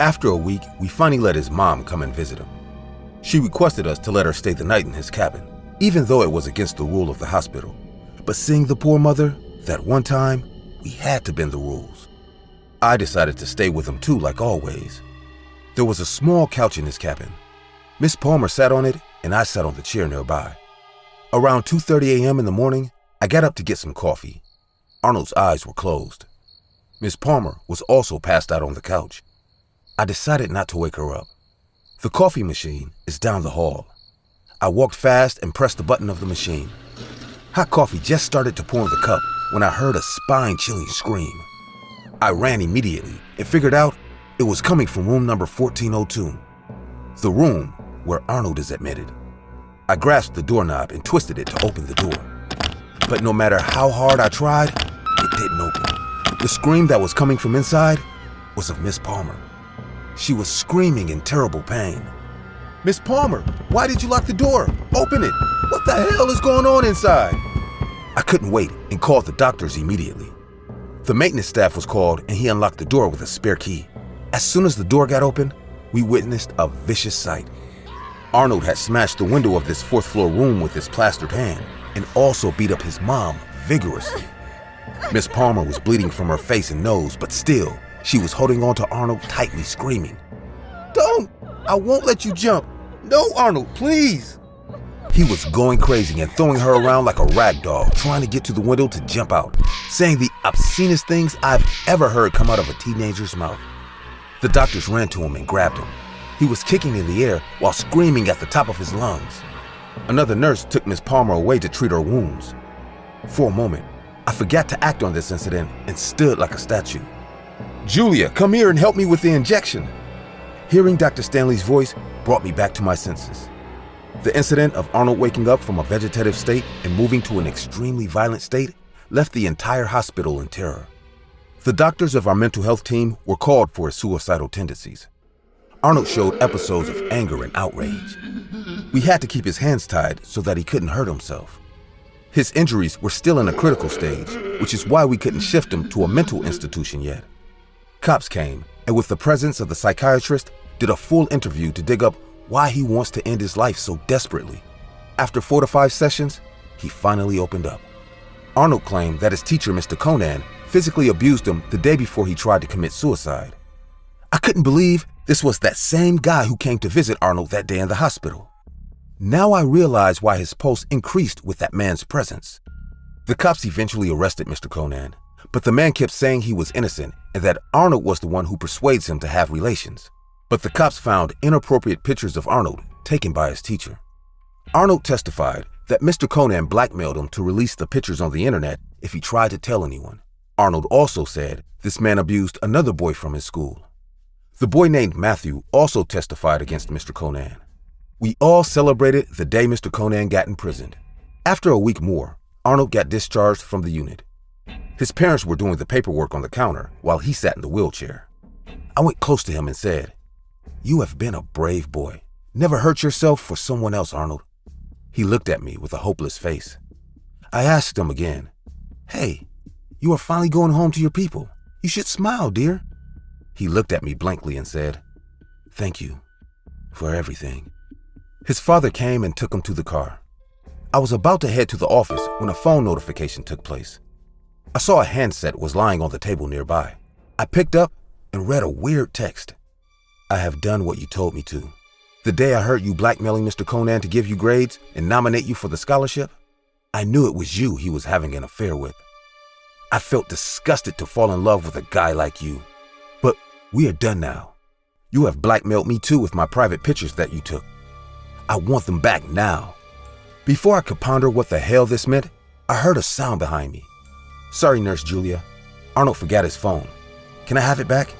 After a week, we finally let his mom come and visit him. She requested us to let her stay the night in his cabin, even though it was against the rule of the hospital. But seeing the poor mother, that one time, we had to bend the rules. I decided to stay with him too, like always. There was a small couch in his cabin. Miss Palmer sat on it, and I sat on the chair nearby. Around 2:30 a.m. in the morning, I got up to get some coffee. Arnold's eyes were closed. Miss Palmer was also passed out on the couch. I decided not to wake her up. The coffee machine is down the hall. I walked fast and pressed the button of the machine. Hot coffee just started to pour in the cup when I heard a spine-chilling scream. I ran immediately and figured out it was coming from room number 1402, the room where Arnold is admitted. I grasped the doorknob and twisted it to open the door. But no matter how hard I tried, it didn't open. The scream that was coming from inside was of Miss Palmer. She was screaming in terrible pain. "Miss Palmer, why did you lock the door? Open it! What the hell is going on inside?" I couldn't wait and called the doctors immediately. The maintenance staff was called and he unlocked the door with a spare key. As soon as the door got open, we witnessed a vicious sight. Arnold had smashed the window of this 4th floor room with his plastered hand and also beat up his mom vigorously. Miss Palmer was bleeding from her face and nose, but still, she was holding on to Arnold tightly, screaming, "Don't! I won't let you jump! No, Arnold, please!" He was going crazy and throwing her around like a rag doll, trying to get to the window to jump out, saying the obscenest things I've ever heard come out of a teenager's mouth. The doctors ran to him and grabbed him. He was kicking in the air while screaming at the top of his lungs. Another nurse took Miss Palmer away to treat her wounds. For a moment, I forgot to act on this incident and stood like a statue. Julia, come here and help me with the injection. Hearing Dr. Stanley's voice brought me back to my senses. The incident of Arnold waking up from a vegetative state and moving to an extremely violent state left the entire hospital in terror. The doctors of our mental health team were called for his suicidal tendencies. Arnold showed episodes of anger and outrage. We had to keep his hands tied so that he couldn't hurt himself. His injuries were still in a critical stage, which is why we couldn't shift him to a mental institution yet. Cops came, and with the presence of the psychiatrist, did a full interview to dig up why he wants to end his life so desperately. After 4 to 5 sessions, he finally opened up. Arnold claimed that his teacher, Mr. Conan, physically abused him the day before he tried to commit suicide. I couldn't believe this was that same guy who came to visit Arnold that day in the hospital. Now I realize why his pulse increased with that man's presence. The cops eventually arrested Mr. Conan, but the man kept saying he was innocent and that Arnold was the one who persuades him to have relations. But the cops found inappropriate pictures of Arnold taken by his teacher. Arnold testified that Mr. Conan blackmailed him to release the pictures on the internet if he tried to tell anyone. Arnold also said this man abused another boy from his school. The boy named Matthew also testified against Mr. Conan. We all celebrated the day Mr. Conan got imprisoned. After a week more, Arnold got discharged from the unit. His parents were doing the paperwork on the counter while he sat in the wheelchair. I went close to him and said, "You have been a brave boy. Never hurt yourself for someone else, Arnold." He looked at me with a hopeless face. I asked him again, "Hey, you are finally going home to your people. You should smile, dear." He looked at me blankly and said, "Thank you for everything." His father came and took him to the car. I was about to head to the office when a phone notification took place. I saw a handset was lying on the table nearby. I picked up and read a weird text. "I have done what you told me to. The day I heard you blackmailing Mr. Conan to give you grades and nominate you for the scholarship, I knew it was you he was having an affair with. I felt disgusted to fall in love with a guy like you. But we are done now. You have blackmailed me too with my private pictures that you took. I want them back now." Before I could ponder what the hell this meant, I heard a sound behind me. "Sorry, Nurse Julia. Arnold forgot his phone. Can I have it back?"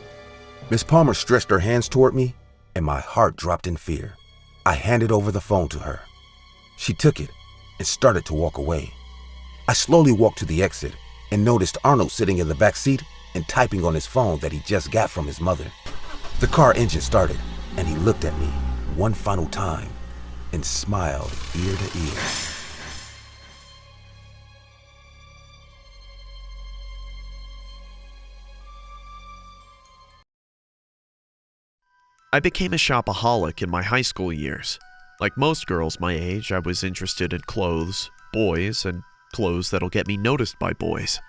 Miss Palmer stretched her hands toward me, and my heart dropped in fear. I handed over the phone to her. She took it and started to walk away. I slowly walked to the exit and noticed Arnold sitting in the back seat and typing on his phone that he just got from his mother. The car engine started, and he looked at me one final time and smiled ear to ear. I became a shopaholic in my high school years. Like most girls my age, I was interested in clothes, boys, and clothes that'll get me noticed by boys.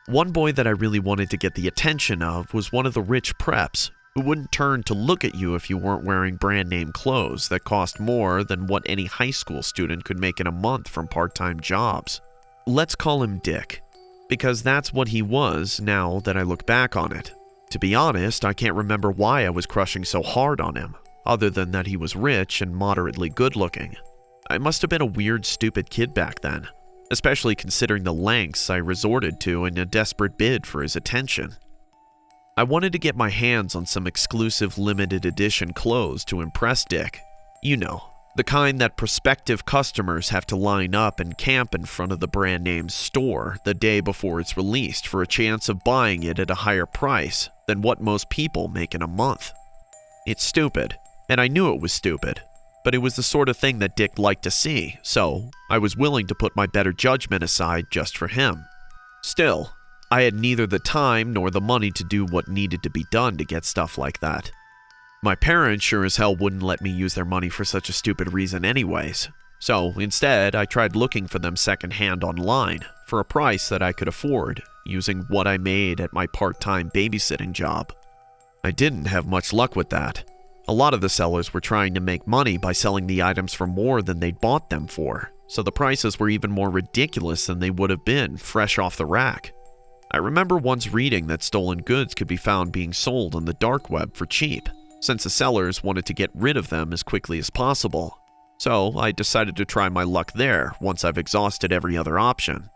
One boy that I really wanted to get the attention of was one of the rich preps who wouldn't turn to look at you if you weren't wearing brand name clothes that cost more than what any high school student could make in a month from part-time jobs. Let's call him Dick, because that's what he was now that I look back on it. To be honest, I can't remember why I was crushing so hard on him, other than that he was rich and moderately good-looking. I must have been a weird, stupid kid back then, especially considering the lengths I resorted to in a desperate bid for his attention. I wanted to get my hands on some exclusive limited edition clothes to impress Dick. You know, the kind that prospective customers have to line up and camp in front of the brand name's store the day before it's released for a chance of buying it at a higher price than what most people make in a month. It's stupid, and I knew it was stupid, but it was the sort of thing that Dick liked to see, so I was willing to put my better judgment aside just for him. Still, I had neither the time nor the money to do what needed to be done to get stuff like that. My parents sure as hell wouldn't let me use their money for such a stupid reason anyways, so instead I tried looking for them secondhand online for a price that I could afford, using what I made at my part-time babysitting job. I didn't have much luck with that. A lot of the sellers were trying to make money by selling the items for more than they'd bought them for, so the prices were even more ridiculous than they would have been fresh off the rack. I remember once reading that stolen goods could be found being sold on the dark web for cheap, since the sellers wanted to get rid of them as quickly as possible. So I decided to try my luck there once I've exhausted every other option.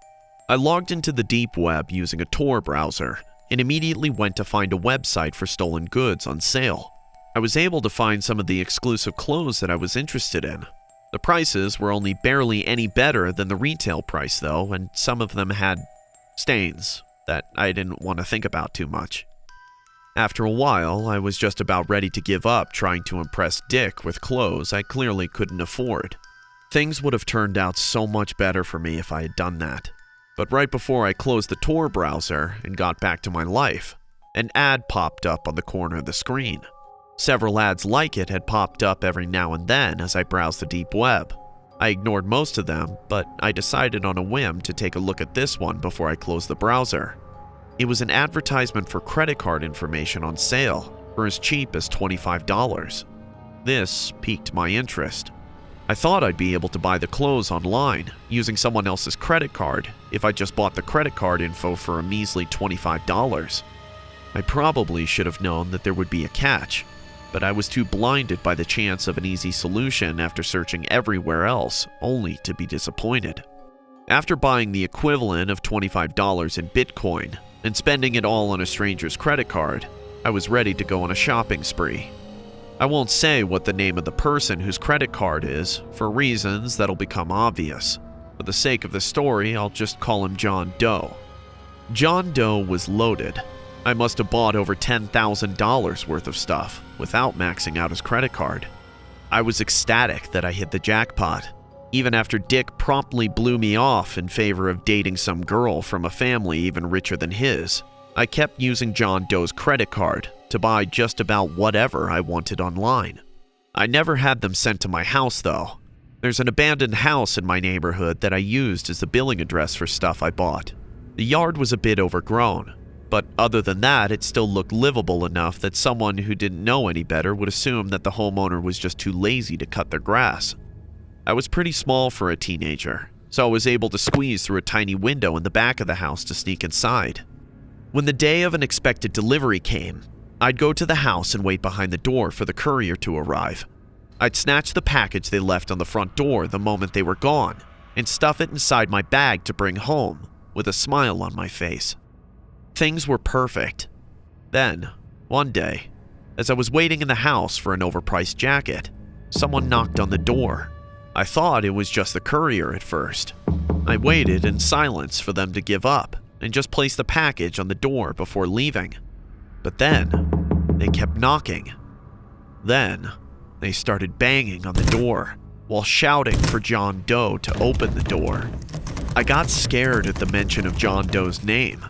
I logged into the deep web using a Tor browser, and immediately went to find a website for stolen goods on sale. I was able to find some of the exclusive clothes that I was interested in. The prices were only barely any better than the retail price though, and some of them had stains that I didn't want to think about too much. After a while, I was just about ready to give up trying to impress Dick with clothes I clearly couldn't afford. Things would have turned out so much better for me if I had done that. But right before I closed the Tor browser and got back to my life, an ad popped up on the corner of the screen. Several ads like it had popped up every now and then as I browsed the deep web. I ignored most of them, but I decided on a whim to take a look at this one before I closed the browser. It was an advertisement for credit card information on sale for as cheap as $25. This piqued my interest. I thought I'd be able to buy the clothes online using someone else's credit card if I just bought the credit card info for a measly $25. I probably should have known that there would be a catch, but I was too blinded by the chance of an easy solution after searching everywhere else, only to be disappointed. After buying the equivalent of $25 in Bitcoin and spending it all on a stranger's credit card, I was ready to go on a shopping spree. I won't say what the name of the person whose credit card is, for reasons that'll become obvious. For the sake of the story, I'll just call him John Doe. John Doe was loaded. I must have bought over $10,000 worth of stuff without maxing out his credit card. I was ecstatic that I hit the jackpot, even after Dick promptly blew me off in favor of dating some girl from a family even richer than his. I kept using John Doe's credit card to buy just about whatever I wanted online. I never had them sent to my house though. There's an abandoned house in my neighborhood that I used as the billing address for stuff I bought. The yard was a bit overgrown, but other than that, it still looked livable enough that someone who didn't know any better would assume that the homeowner was just too lazy to cut their grass. I was pretty small for a teenager, so I was able to squeeze through a tiny window in the back of the house to sneak inside. When the day of an expected delivery came, I'd go to the house and wait behind the door for the courier to arrive. I'd snatch the package they left on the front door the moment they were gone and stuff it inside my bag to bring home with a smile on my face. Things were perfect. Then, one day, as I was waiting in the house for an overpriced jacket, someone knocked on the door. I thought it was just the courier at first. I waited in silence for them to give up and just placed the package on the door before leaving. But then, they kept knocking. Then, they started banging on the door while shouting for John Doe to open the door. I got scared at the mention of John Doe's name.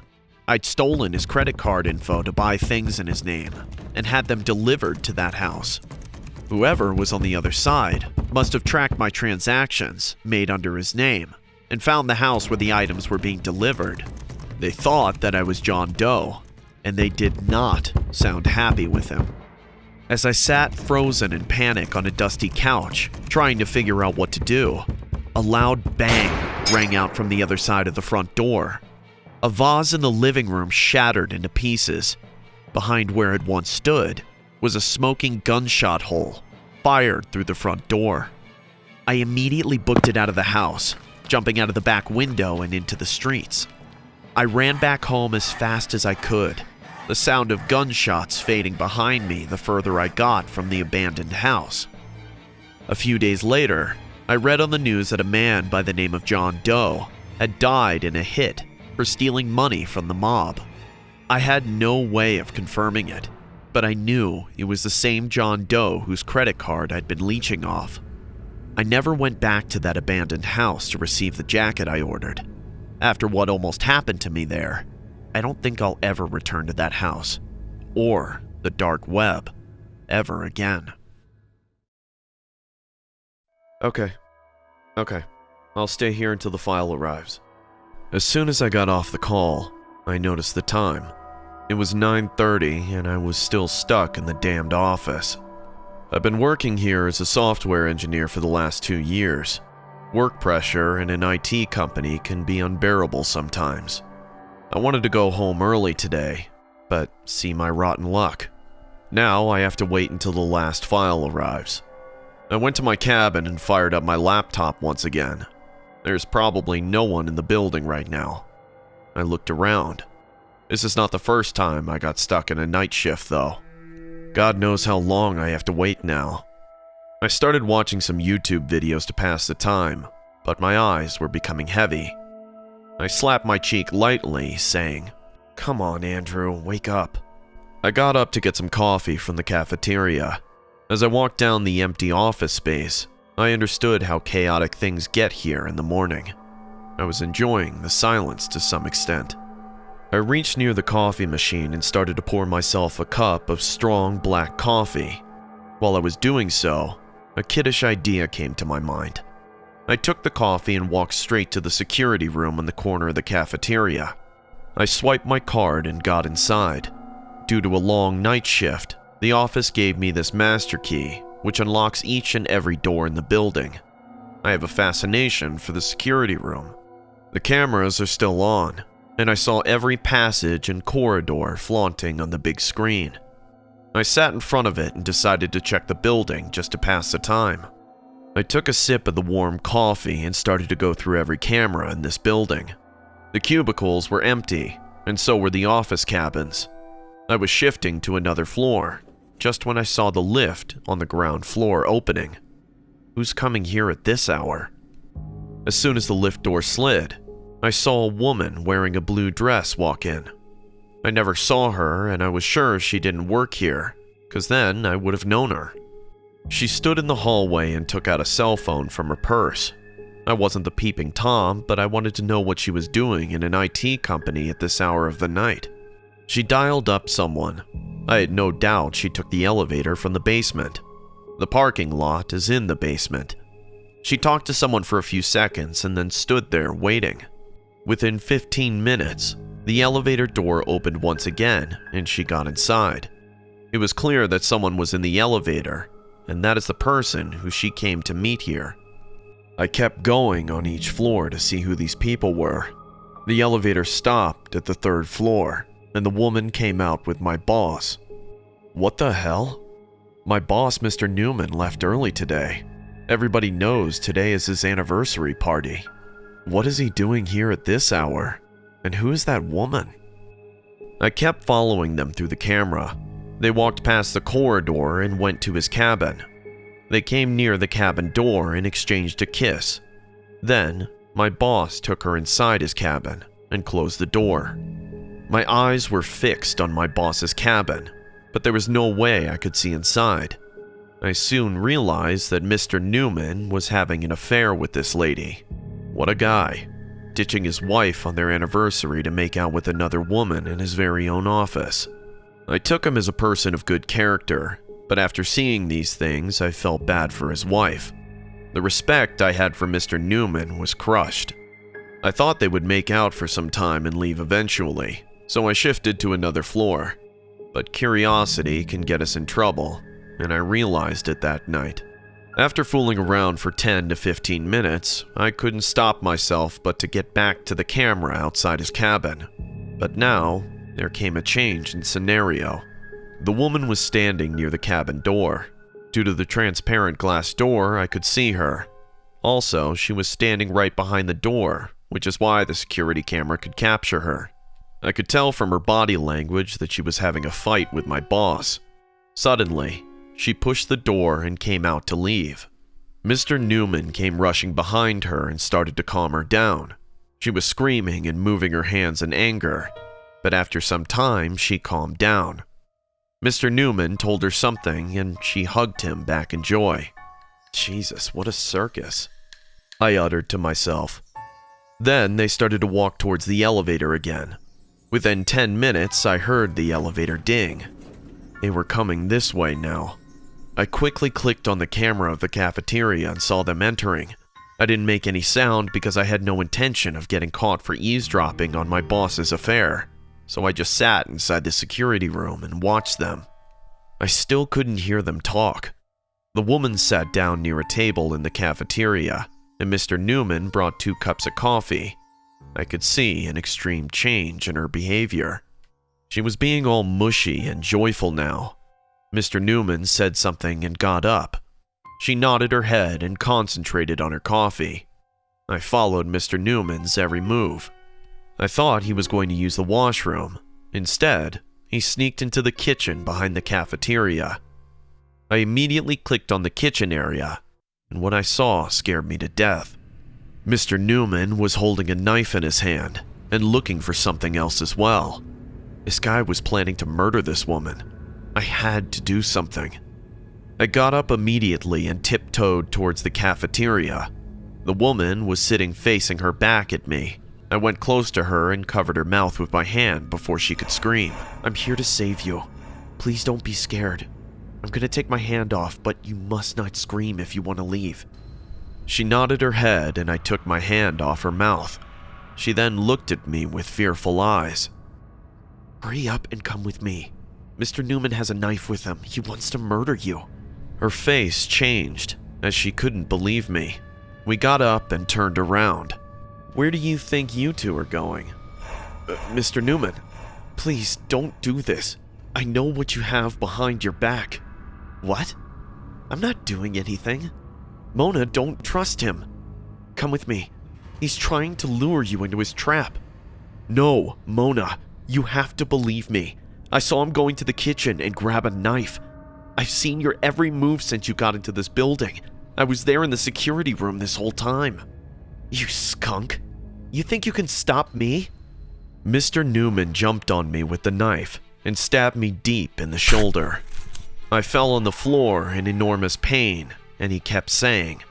I'd stolen his credit card info to buy things in his name and had them delivered to that house. Whoever was on the other side must have tracked my transactions made under his name and found the house where the items were being delivered. They thought that I was John Doe, and they did not sound happy with him. As I sat frozen in panic on a dusty couch, trying to figure out what to do, a loud bang rang out from the other side of the front door. A vase in the living room shattered into pieces. Behind where it once stood was a smoking gunshot hole fired through the front door. I immediately booked it out of the house, jumping out of the back window and into the streets. I ran back home as fast as I could, the sound of gunshots fading behind me the further I got from the abandoned house. A few days later, I read on the news that a man by the name of John Doe had died in a hit for stealing money from the mob. I had no way of confirming it, but I knew it was the same John Doe whose credit card I'd been leeching off. I never went back to that abandoned house to receive the jacket I ordered. After what almost happened to me there, I don't think I'll ever return to that house, or the dark web, ever again. Okay. I'll stay here until the file arrives. As soon as I got off the call, I noticed the time. It was 9:30 and I was still stuck in the damned office. I've been working here as a software engineer for the last 2 years. Work pressure in an IT company can be unbearable sometimes. I wanted to go home early today, but see my rotten luck. Now I have to wait until the last file arrives. I went to my cabin and fired up my laptop once again. There's probably no one in the building right now. I looked around. This is not the first time I got stuck in a night shift, though. God knows how long I have to wait now. I started watching some YouTube videos to pass the time, but my eyes were becoming heavy. I slapped my cheek lightly, saying, "Come on, Andrew, wake up." I got up to get some coffee from the cafeteria. As I walked down the empty office space, I understood how chaotic things get here in the morning. I was enjoying the silence to some extent. I reached near the coffee machine and started to pour myself a cup of strong black coffee. While I was doing so, a kiddish idea came to my mind. I took the coffee and walked straight to the security room in the corner of the cafeteria. I swiped my card and got inside. Due to a long night shift, the office gave me this master key, which unlocks each and every door in the building. I have a fascination for the security room. The cameras are still on, and I saw every passage and corridor flaunting on the big screen. I sat in front of it and decided to check the building just to pass the time. I took a sip of the warm coffee and started to go through every camera in this building. The cubicles were empty, and so were the office cabins. I was shifting to another floor, just when I saw the lift on the ground floor opening. Who's coming here at this hour? As soon as the lift door slid, I saw a woman wearing a blue dress walk in. I never saw her, and I was sure she didn't work here, because then I would have known her. She stood in the hallway and took out a cell phone from her purse. I wasn't the peeping Tom, but I wanted to know what she was doing in an IT company at this hour of the night. She dialed up someone. I had no doubt she took the elevator from the basement. The parking lot is in the basement. She talked to someone for a few seconds and then stood there waiting. Within 15 minutes, the elevator door opened once again and she got inside. It was clear that someone was in the elevator, and that is the person who she came to meet here. I kept going on each floor to see who these people were. The elevator stopped at the 3rd floor, and the woman came out with my boss. What the hell? My boss, Mr. Newman, left early today. Everybody knows today is his anniversary party. What is he doing here at this hour? And who is that woman? I kept following them through the camera. They walked past the corridor and went to his cabin. They came near the cabin door and exchanged a kiss. Then, my boss took her inside his cabin and closed the door. My eyes were fixed on my boss's cabin, but there was no way I could see inside. I soon realized that Mr. Newman was having an affair with this lady. What a guy, ditching his wife on their anniversary to make out with another woman in his very own office. I took him as a person of good character, but after seeing these things, I felt bad for his wife. The respect I had for Mr. Newman was crushed. I thought they would make out for some time and leave eventually, so I shifted to another floor. But curiosity can get us in trouble, and I realized it that night. After fooling around for 10 to 15 minutes, I couldn't stop myself but to get back to the camera outside his cabin. But now, there came a change in scenario. The woman was standing near the cabin door. Due to the transparent glass door, I could see her. Also, she was standing right behind the door, which is why the security camera could capture her. I could tell from her body language that she was having a fight with my boss. Suddenly, she pushed the door and came out to leave. Mr. Newman came rushing behind her and started to calm her down. She was screaming and moving her hands in anger, but after some time, she calmed down. Mr. Newman told her something and she hugged him back in joy. Jesus, what a circus, I uttered to myself. Then they started to walk towards the elevator again. Within 10 minutes, I heard the elevator ding. They were coming this way now. I quickly clicked on the camera of the cafeteria and saw them entering. I didn't make any sound because I had no intention of getting caught for eavesdropping on my boss's affair, so I just sat inside the security room and watched them. I still couldn't hear them talk. The woman sat down near a table in the cafeteria, and Mr. Newman brought 2 cups of coffee. I could see an extreme change in her behavior. She was being all mushy and joyful now. Mr. Newman said something and got up. She nodded her head and concentrated on her coffee. I followed Mr. Newman's every move. I thought he was going to use the washroom, Instead, he sneaked into the kitchen behind the cafeteria. I immediately clicked on the kitchen area, and what I saw scared me to death. Mr. Newman was holding a knife in his hand and looking for something else as well. This guy was planning to murder this woman. I had to do something. I got up immediately and tiptoed towards the cafeteria. The woman was sitting facing her back at me. I went close to her and covered her mouth with my hand before she could scream. "I'm here to save you. Please don't be scared. I'm gonna take my hand off, but you must not scream if you want to leave." She nodded her head and I took my hand off her mouth. She then looked at me with fearful eyes. "Hurry up and come with me. Mr. Newman has a knife with him. He wants to murder you." Her face changed as she couldn't believe me. We got up and turned around. "Where do you think you two are going?" "Mr. Newman, please don't do this. I know what you have behind your back." "What? I'm not doing anything. Mona, don't trust him. Come with me. He's trying to lure you into his trap." "No, Mona, you have to believe me. I saw him going to the kitchen and grab a knife. I've seen your every move since you got into this building. I was there in the security room this whole time." "You skunk. You think you can stop me?" Mr. Newman jumped on me with the knife and stabbed me deep in the shoulder. I fell on the floor in enormous pain, and he kept saying,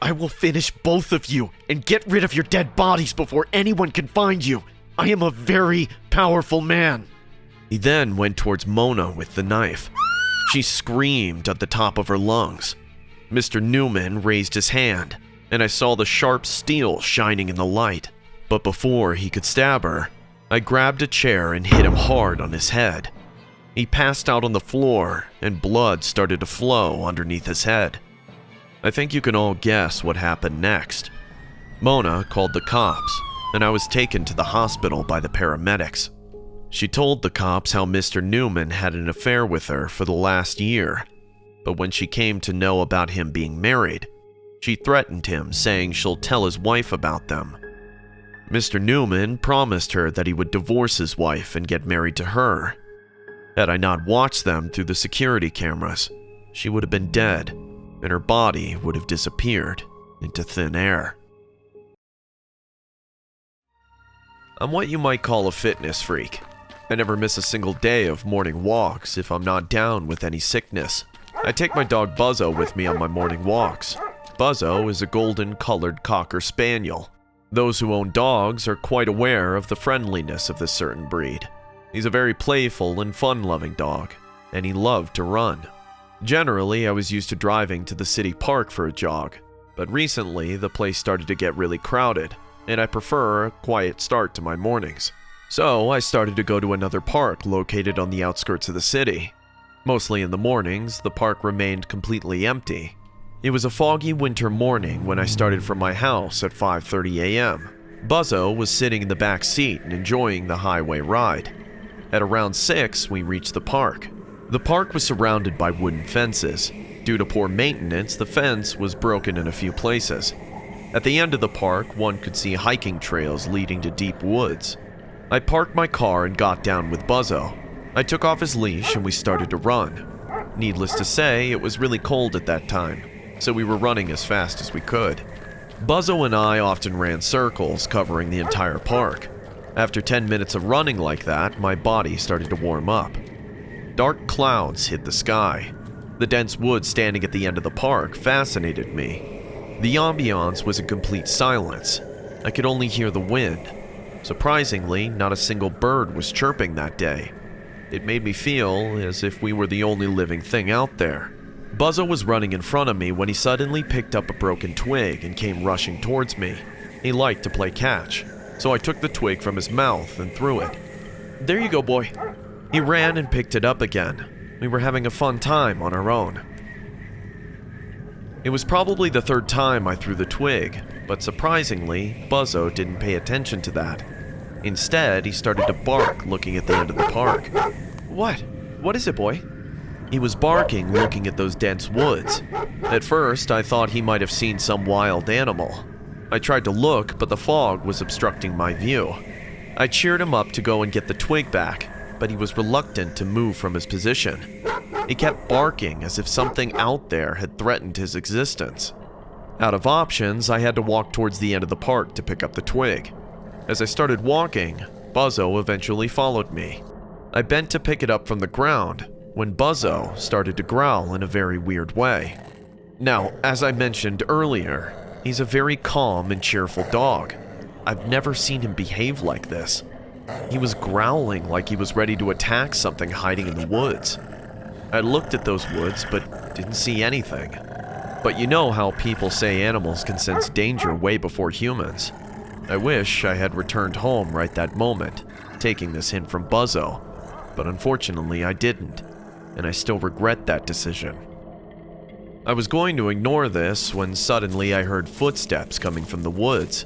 "I will finish both of you and get rid of your dead bodies before anyone can find you. I am a very powerful man." He then went towards Mona with the knife. She screamed at the top of her lungs. Mr. Newman raised his hand, and I saw the sharp steel shining in the light. But before he could stab her, I grabbed a chair and hit him hard on his head. He passed out on the floor, and blood started to flow underneath his head. I think you can all guess what happened next. Mona called the cops, and I was taken to the hospital by the paramedics. She told the cops how Mr. Newman had an affair with her for the last year, but when she came to know about him being married, she threatened him, saying she'll tell his wife about them. Mr. Newman promised her that he would divorce his wife and get married to her. Had I not watched them through the security cameras, she would have been dead, and her body would have disappeared into thin air. I'm what you might call a fitness freak. I never miss a single day of morning walks if I'm not down with any sickness. I take my dog Buzzo with me on my morning walks. Buzzo is a golden-colored Cocker Spaniel. Those who own dogs are quite aware of the friendliness of this certain breed. He's a very playful and fun-loving dog, and he loved to run. Generally, I was used to driving to the city park for a jog, but recently the place started to get really crowded, and I prefer a quiet start to my mornings. So I started to go to another park located on the outskirts of the city. Mostly in the mornings, the park remained completely empty. It was a foggy winter morning when I started from my house at 5:30 a.m. Buzzo was sitting in the back seat and enjoying the highway ride. At around 6, we reached the park. The park was surrounded by wooden fences. Due to poor maintenance, the fence was broken in a few places. At the end of the park, one could see hiking trails leading to deep woods. I parked my car and got down with Buzzo. I took off his leash and we started to run. Needless to say, it was really cold at that time, so we were running as fast as we could. Buzzo and I often ran circles covering the entire park. After 10 minutes of running like that, my body started to warm up. Dark clouds hid the sky. The dense woods standing at the end of the park fascinated me. The ambiance was in complete silence. I could only hear the wind. Surprisingly, not a single bird was chirping that day. It made me feel as if we were the only living thing out there. Buzzo was running in front of me when he suddenly picked up a broken twig and came rushing towards me. He liked to play catch, so I took the twig from his mouth and threw it. "There you go, boy." He ran and picked it up again. We were having a fun time on our own. It was probably the third time I threw the twig, but surprisingly, Buzzo didn't pay attention to that. Instead, he started to bark, looking at the end of the park. "What? What is it, boy?" He was barking, looking at those dense woods. At first, I thought he might have seen some wild animal. I tried to look, but the fog was obstructing my view. I cheered him up to go and get the twig back, but he was reluctant to move from his position. He kept barking as if something out there had threatened his existence. Out of options, I had to walk towards the end of the park to pick up the twig. As I started walking, Buzzo eventually followed me. I bent to pick it up from the ground when Buzzo started to growl in a very weird way. Now, as I mentioned earlier, he's a very calm and cheerful dog. I've never seen him behave like this. He was growling like he was ready to attack something hiding in the woods. I looked at those woods but didn't see anything. But you know how people say animals can sense danger way before humans. I wish I had returned home right that moment, taking this hint from Buzzo, but unfortunately I didn't, and I still regret that decision. I was going to ignore this when suddenly I heard footsteps coming from the woods.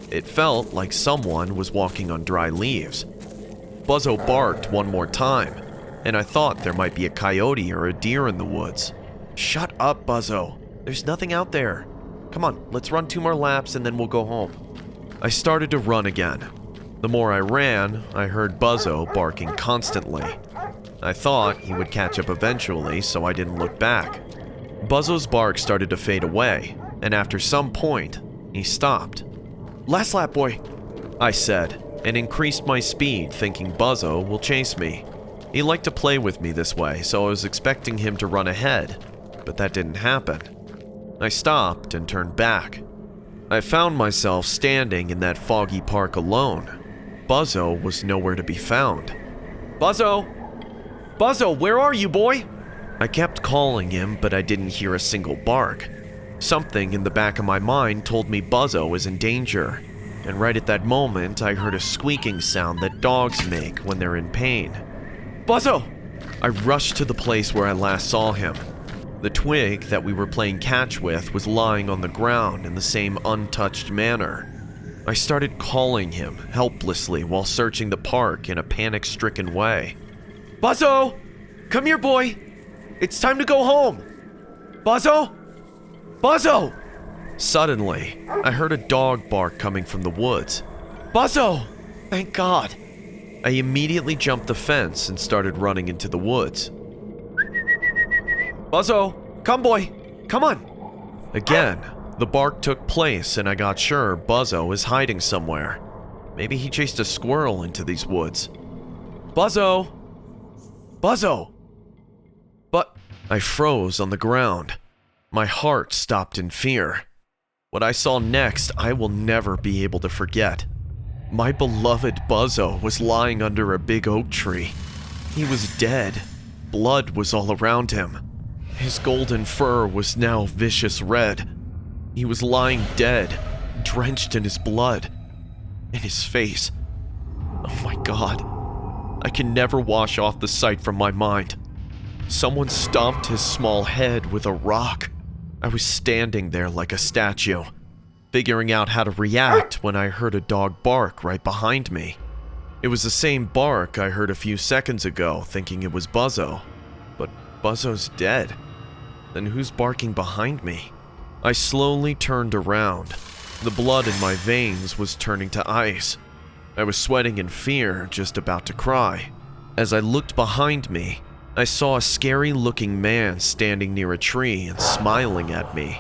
It felt like someone was walking on dry leaves. Buzzo barked one more time, and I thought there might be a coyote or a deer in the woods. Shut up, Buzzo. There's nothing out there. Come on, let's run 2 more laps and then we'll go home. I started to run again. The more I ran, I heard Buzzo barking constantly. I thought he would catch up eventually, so I didn't look back. Buzzo's bark started to fade away, and after some point, he stopped. Last lap, boy, I said, and increased my speed, thinking Buzzo will chase me. He liked to play with me this way, so I was expecting him to run ahead, but that didn't happen. I stopped and turned back. I found myself standing in that foggy park alone. Buzzo was nowhere to be found. Buzzo! Buzzo, where are you, boy? I kept calling him, but I didn't hear a single bark. Something in the back of my mind told me Buzzo was in danger, and right at that moment, I heard a squeaking sound that dogs make when they're in pain. Buzzo! I rushed to the place where I last saw him. The twig that we were playing catch with was lying on the ground in the same untouched manner. I started calling him helplessly while searching the park in a panic-stricken way. Buzzo! Come here, boy! It's time to go home! Buzzo! Buzzo! Suddenly, I heard a dog bark coming from the woods. Buzzo! Thank God! I immediately jumped the fence and started running into the woods. Buzzo! Come, boy! Come on! Again, the bark took place and I got sure Buzzo is hiding somewhere. Maybe he chased a squirrel into these woods. Buzzo! Buzzo! But I froze on the ground. My heart stopped in fear. What I saw next, I will never be able to forget. My beloved Buzzo was lying under a big oak tree. He was dead. Blood was all around him. His golden fur was now vicious red. He was lying dead, drenched in his blood. And his face. Oh my God. I can never wash off the sight from my mind. Someone stomped his small head with a rock. I was standing there like a statue, figuring out how to react when I heard a dog bark right behind me. It was the same bark I heard a few seconds ago, thinking it was Buzzo. But Buzzo's dead. Then who's barking behind me? I slowly turned around. The blood in my veins was turning to ice. I was sweating in fear, just about to cry. As I looked behind me, I saw a scary-looking man standing near a tree and smiling at me.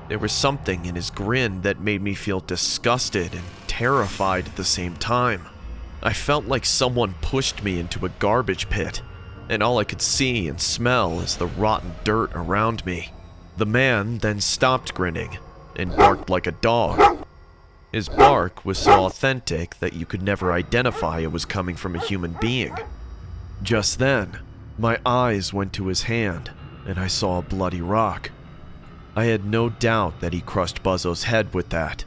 There was something in his grin that made me feel disgusted and terrified at the same time. I felt like someone pushed me into a garbage pit, and all I could see and smell is the rotten dirt around me. The man then stopped grinning and barked like a dog. His bark was so authentic that you could never identify it was coming from a human being. Just then, my eyes went to his hand, and I saw a bloody rock. I had no doubt that he crushed Buzzo's head with that.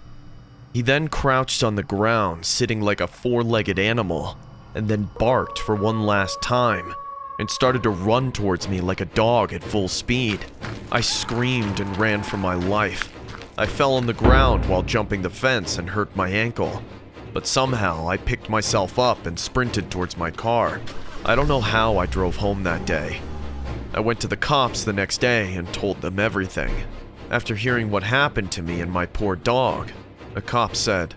He then crouched on the ground, sitting like a four-legged animal, and then barked for one last time, and started to run towards me like a dog at full speed. I screamed and ran for my life. I fell on the ground while jumping the fence and hurt my ankle, but somehow I picked myself up and sprinted towards my car. I don't know how I drove home that day. I went to the cops the next day and told them everything. After hearing what happened to me and my poor dog, a cop said,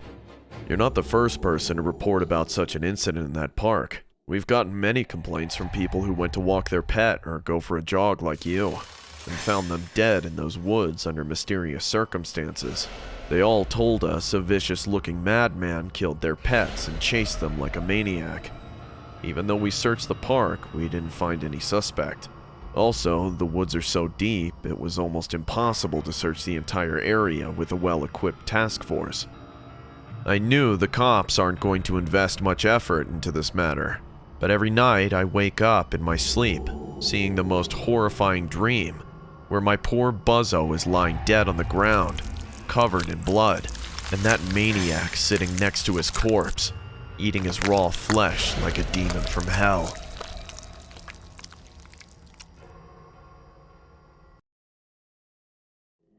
You're not the first person to report about such an incident in that park. We've gotten many complaints from people who went to walk their pet or go for a jog like you, and found them dead in those woods under mysterious circumstances. They all told us a vicious-looking madman killed their pets and chased them like a maniac. Even though we searched the park, we didn't find any suspect. Also, the woods are so deep, it was almost impossible to search the entire area with a well-equipped task force. I knew the cops aren't going to invest much effort into this matter, but every night I wake up in my sleep, seeing the most horrifying dream, where my poor buzzo is lying dead on the ground, covered in blood, and that maniac sitting next to his corpse, eating his raw flesh like a demon from hell.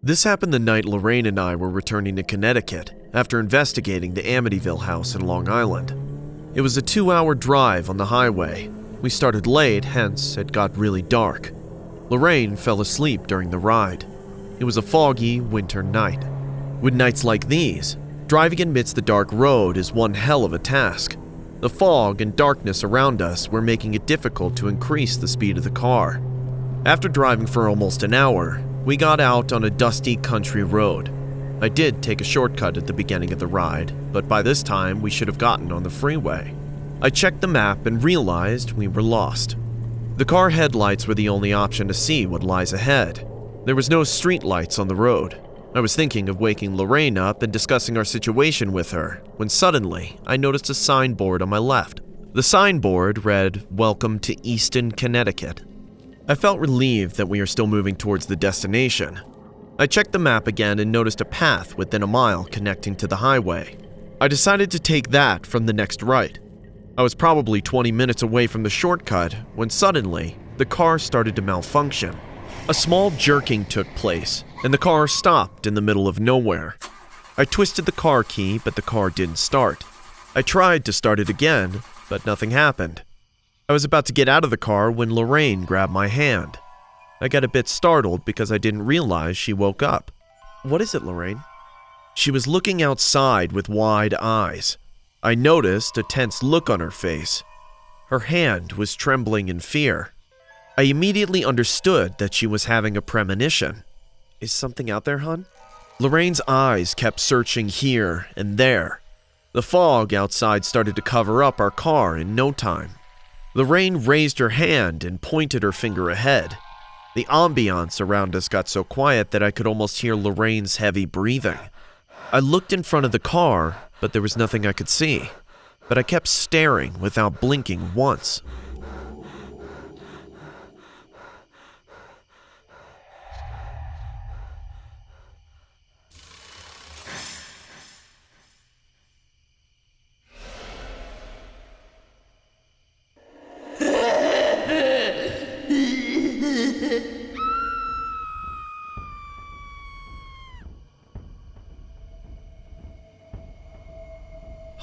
This happened the night Lorraine and I were returning to Connecticut after investigating the Amityville house in Long Island. It was a 2-hour drive on the highway. We started late, hence it got really dark. Lorraine fell asleep during the ride. It was a foggy winter night. With nights like these, driving amidst the dark road is one hell of a task. The fog and darkness around us were making it difficult to increase the speed of the car. After driving for almost an hour, we got out on a dusty country road. I did take a shortcut at the beginning of the ride, but by this time we should have gotten on the freeway. I checked the map and realized we were lost. The car headlights were the only option to see what lies ahead. There was no street lights on the road. I was thinking of waking Lorraine up and discussing our situation with her, when suddenly I noticed a signboard on my left. The signboard read, "Welcome to Easton, Connecticut." I felt relieved that we are still moving towards the destination. I checked the map again and noticed a path within a mile connecting to the highway. I decided to take that from the next right. I was probably 20 minutes away from the shortcut when suddenly the car started to malfunction. A small jerking took place, and the car stopped in the middle of nowhere. I twisted the car key, but the car didn't start. I tried to start it again, but nothing happened. I was about to get out of the car when Lorraine grabbed my hand. I got a bit startled because I didn't realize she woke up. What is it, Lorraine? She was looking outside with wide eyes. I noticed a tense look on her face. Her hand was trembling in fear. I immediately understood that she was having a premonition. Is something out there, hon? Lorraine's eyes kept searching here and there. The fog outside started to cover up our car in no time. Lorraine raised her hand and pointed her finger ahead. The ambiance around us got so quiet that I could almost hear Lorraine's heavy breathing. I looked in front of the car, but there was nothing I could see. But I kept staring without blinking once.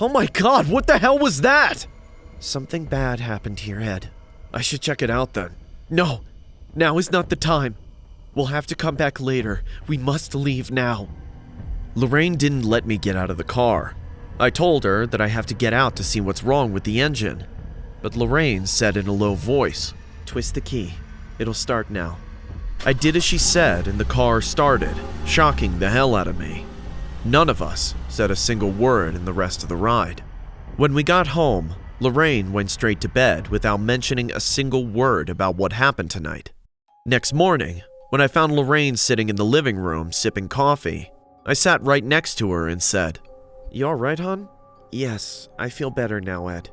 Oh my god, what the hell was that? Something bad happened here, Ed. I should check it out then. No, now is not the time. We'll have to come back later. We must leave now. Lorraine didn't let me get out of the car. I told her that I have to get out to see what's wrong with the engine. But Lorraine said in a low voice, "Twist the key. It'll start now." I did as she said and the car started, shocking the hell out of me. None of us said a single word in the rest of the ride. When we got home, Lorraine went straight to bed without mentioning a single word about what happened tonight. Next morning, when I found Lorraine sitting in the living room sipping coffee, I sat right next to her and said, "You all right, hon?" "Yes, I feel better now, Ed.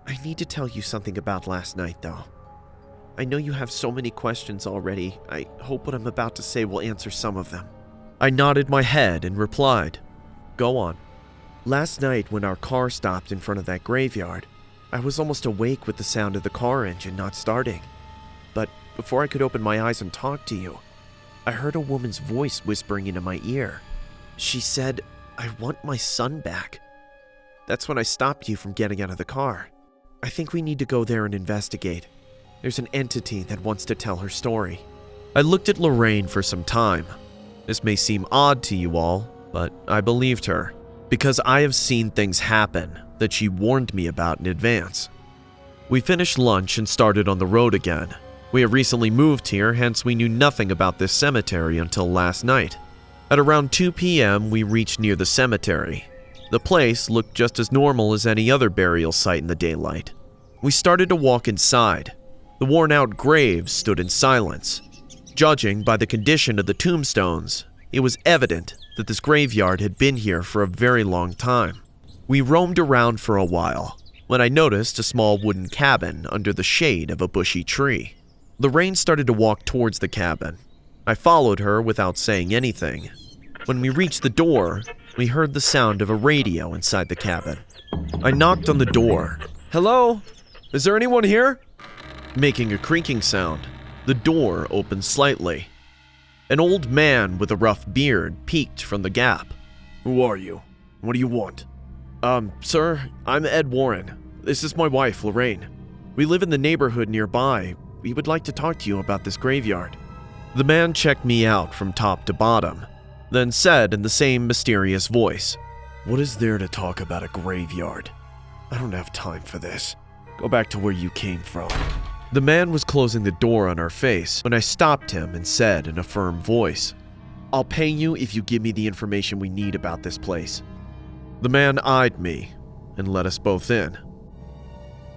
I need to tell you something about last night, though. I know you have so many questions already. I hope what I'm about to say will answer some of them." I nodded my head and replied, "Go on." "Last night when our car stopped in front of that graveyard, I was almost awake with the sound of the car engine not starting. But before I could open my eyes and talk to you, I heard a woman's voice whispering into my ear. She said, 'I want my son back.' That's when I stopped you from getting out of the car. I think we need to go there and investigate. There's an entity that wants to tell her story." I looked at Lorraine for some time. This may seem odd to you all, but I believed her. because I have seen things happen that she warned me about in advance. We finished lunch and started on the road again. We have recently moved here, hence we knew nothing about this cemetery until last night. At around 2 p.m., we reached near the cemetery. The place looked just as normal as any other burial site in the daylight. We started to walk inside. The worn-out graves stood in silence. Judging by the condition of the tombstones, it was evident that this graveyard had been here for a very long time. We roamed around for a while when I noticed a small wooden cabin under the shade of a bushy tree. Lorraine started to walk towards the cabin. I followed her without saying anything. When we reached the door, we heard the sound of a radio inside the cabin. I knocked on the door. "Hello? Is there anyone here?" Making a creaking sound, the door opened slightly. An old man with a rough beard peeked from the gap. "Who are you? What do you want?" Sir, I'm Ed Warren. This is my wife, Lorraine. We live in the neighborhood nearby. We would like to talk to you about this graveyard." The man checked me out from top to bottom, then said in the same mysterious voice, "What is there to talk about a graveyard? I don't have time for this. Go back to where you came from." The man was closing the door on our face when I stopped him and said in a firm voice, "I'll pay you if you give me the information we need about this place." The man eyed me and let us both in.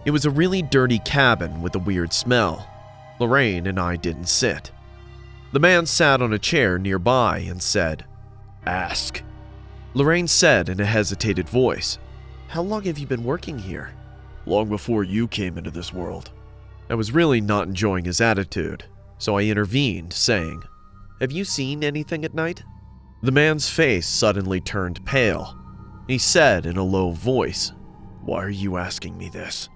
It was a really dirty cabin with a weird smell. Lorraine and I didn't sit. The man sat on a chair nearby and said, "Ask." Lorraine said in a hesitated voice, "How long have you been working here?" "Long before you came into this world." I was really not enjoying his attitude, so I intervened, saying, "Have you seen anything at night?" The man's face suddenly turned pale. He said in a low voice, "Why are you asking me this?"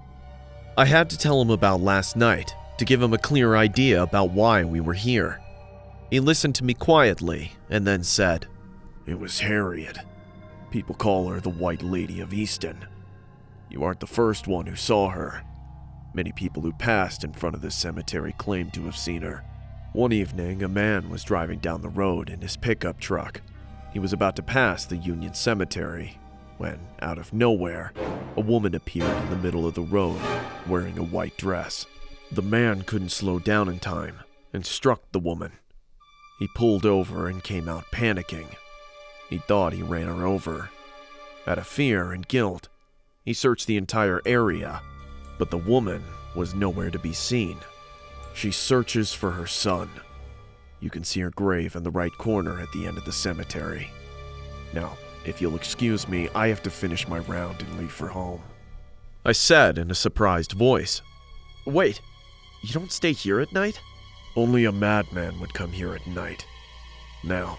I had to tell him about last night to give him a clear idea about why we were here. He listened to me quietly and then said, "It was Harriet. People call her the White Lady of Easton. You aren't the first one who saw her. Many people who passed in front of this cemetery claim to have seen her. One evening, a man was driving down the road in his pickup truck. He was about to pass the Union Cemetery when, out of nowhere, a woman appeared in the middle of the road wearing a white dress. The man couldn't slow down in time and struck the woman. He pulled over and came out panicking. He thought he ran her over. Out of fear and guilt, he searched the entire area, but the woman was nowhere to be seen. She searches for her son. You can see her grave in the right corner at the end of the cemetery. Now, if you'll excuse me, I have to finish my round and leave for home," I said in a surprised voice. "Wait, you don't stay here at night?" "Only a madman would come here at night. Now,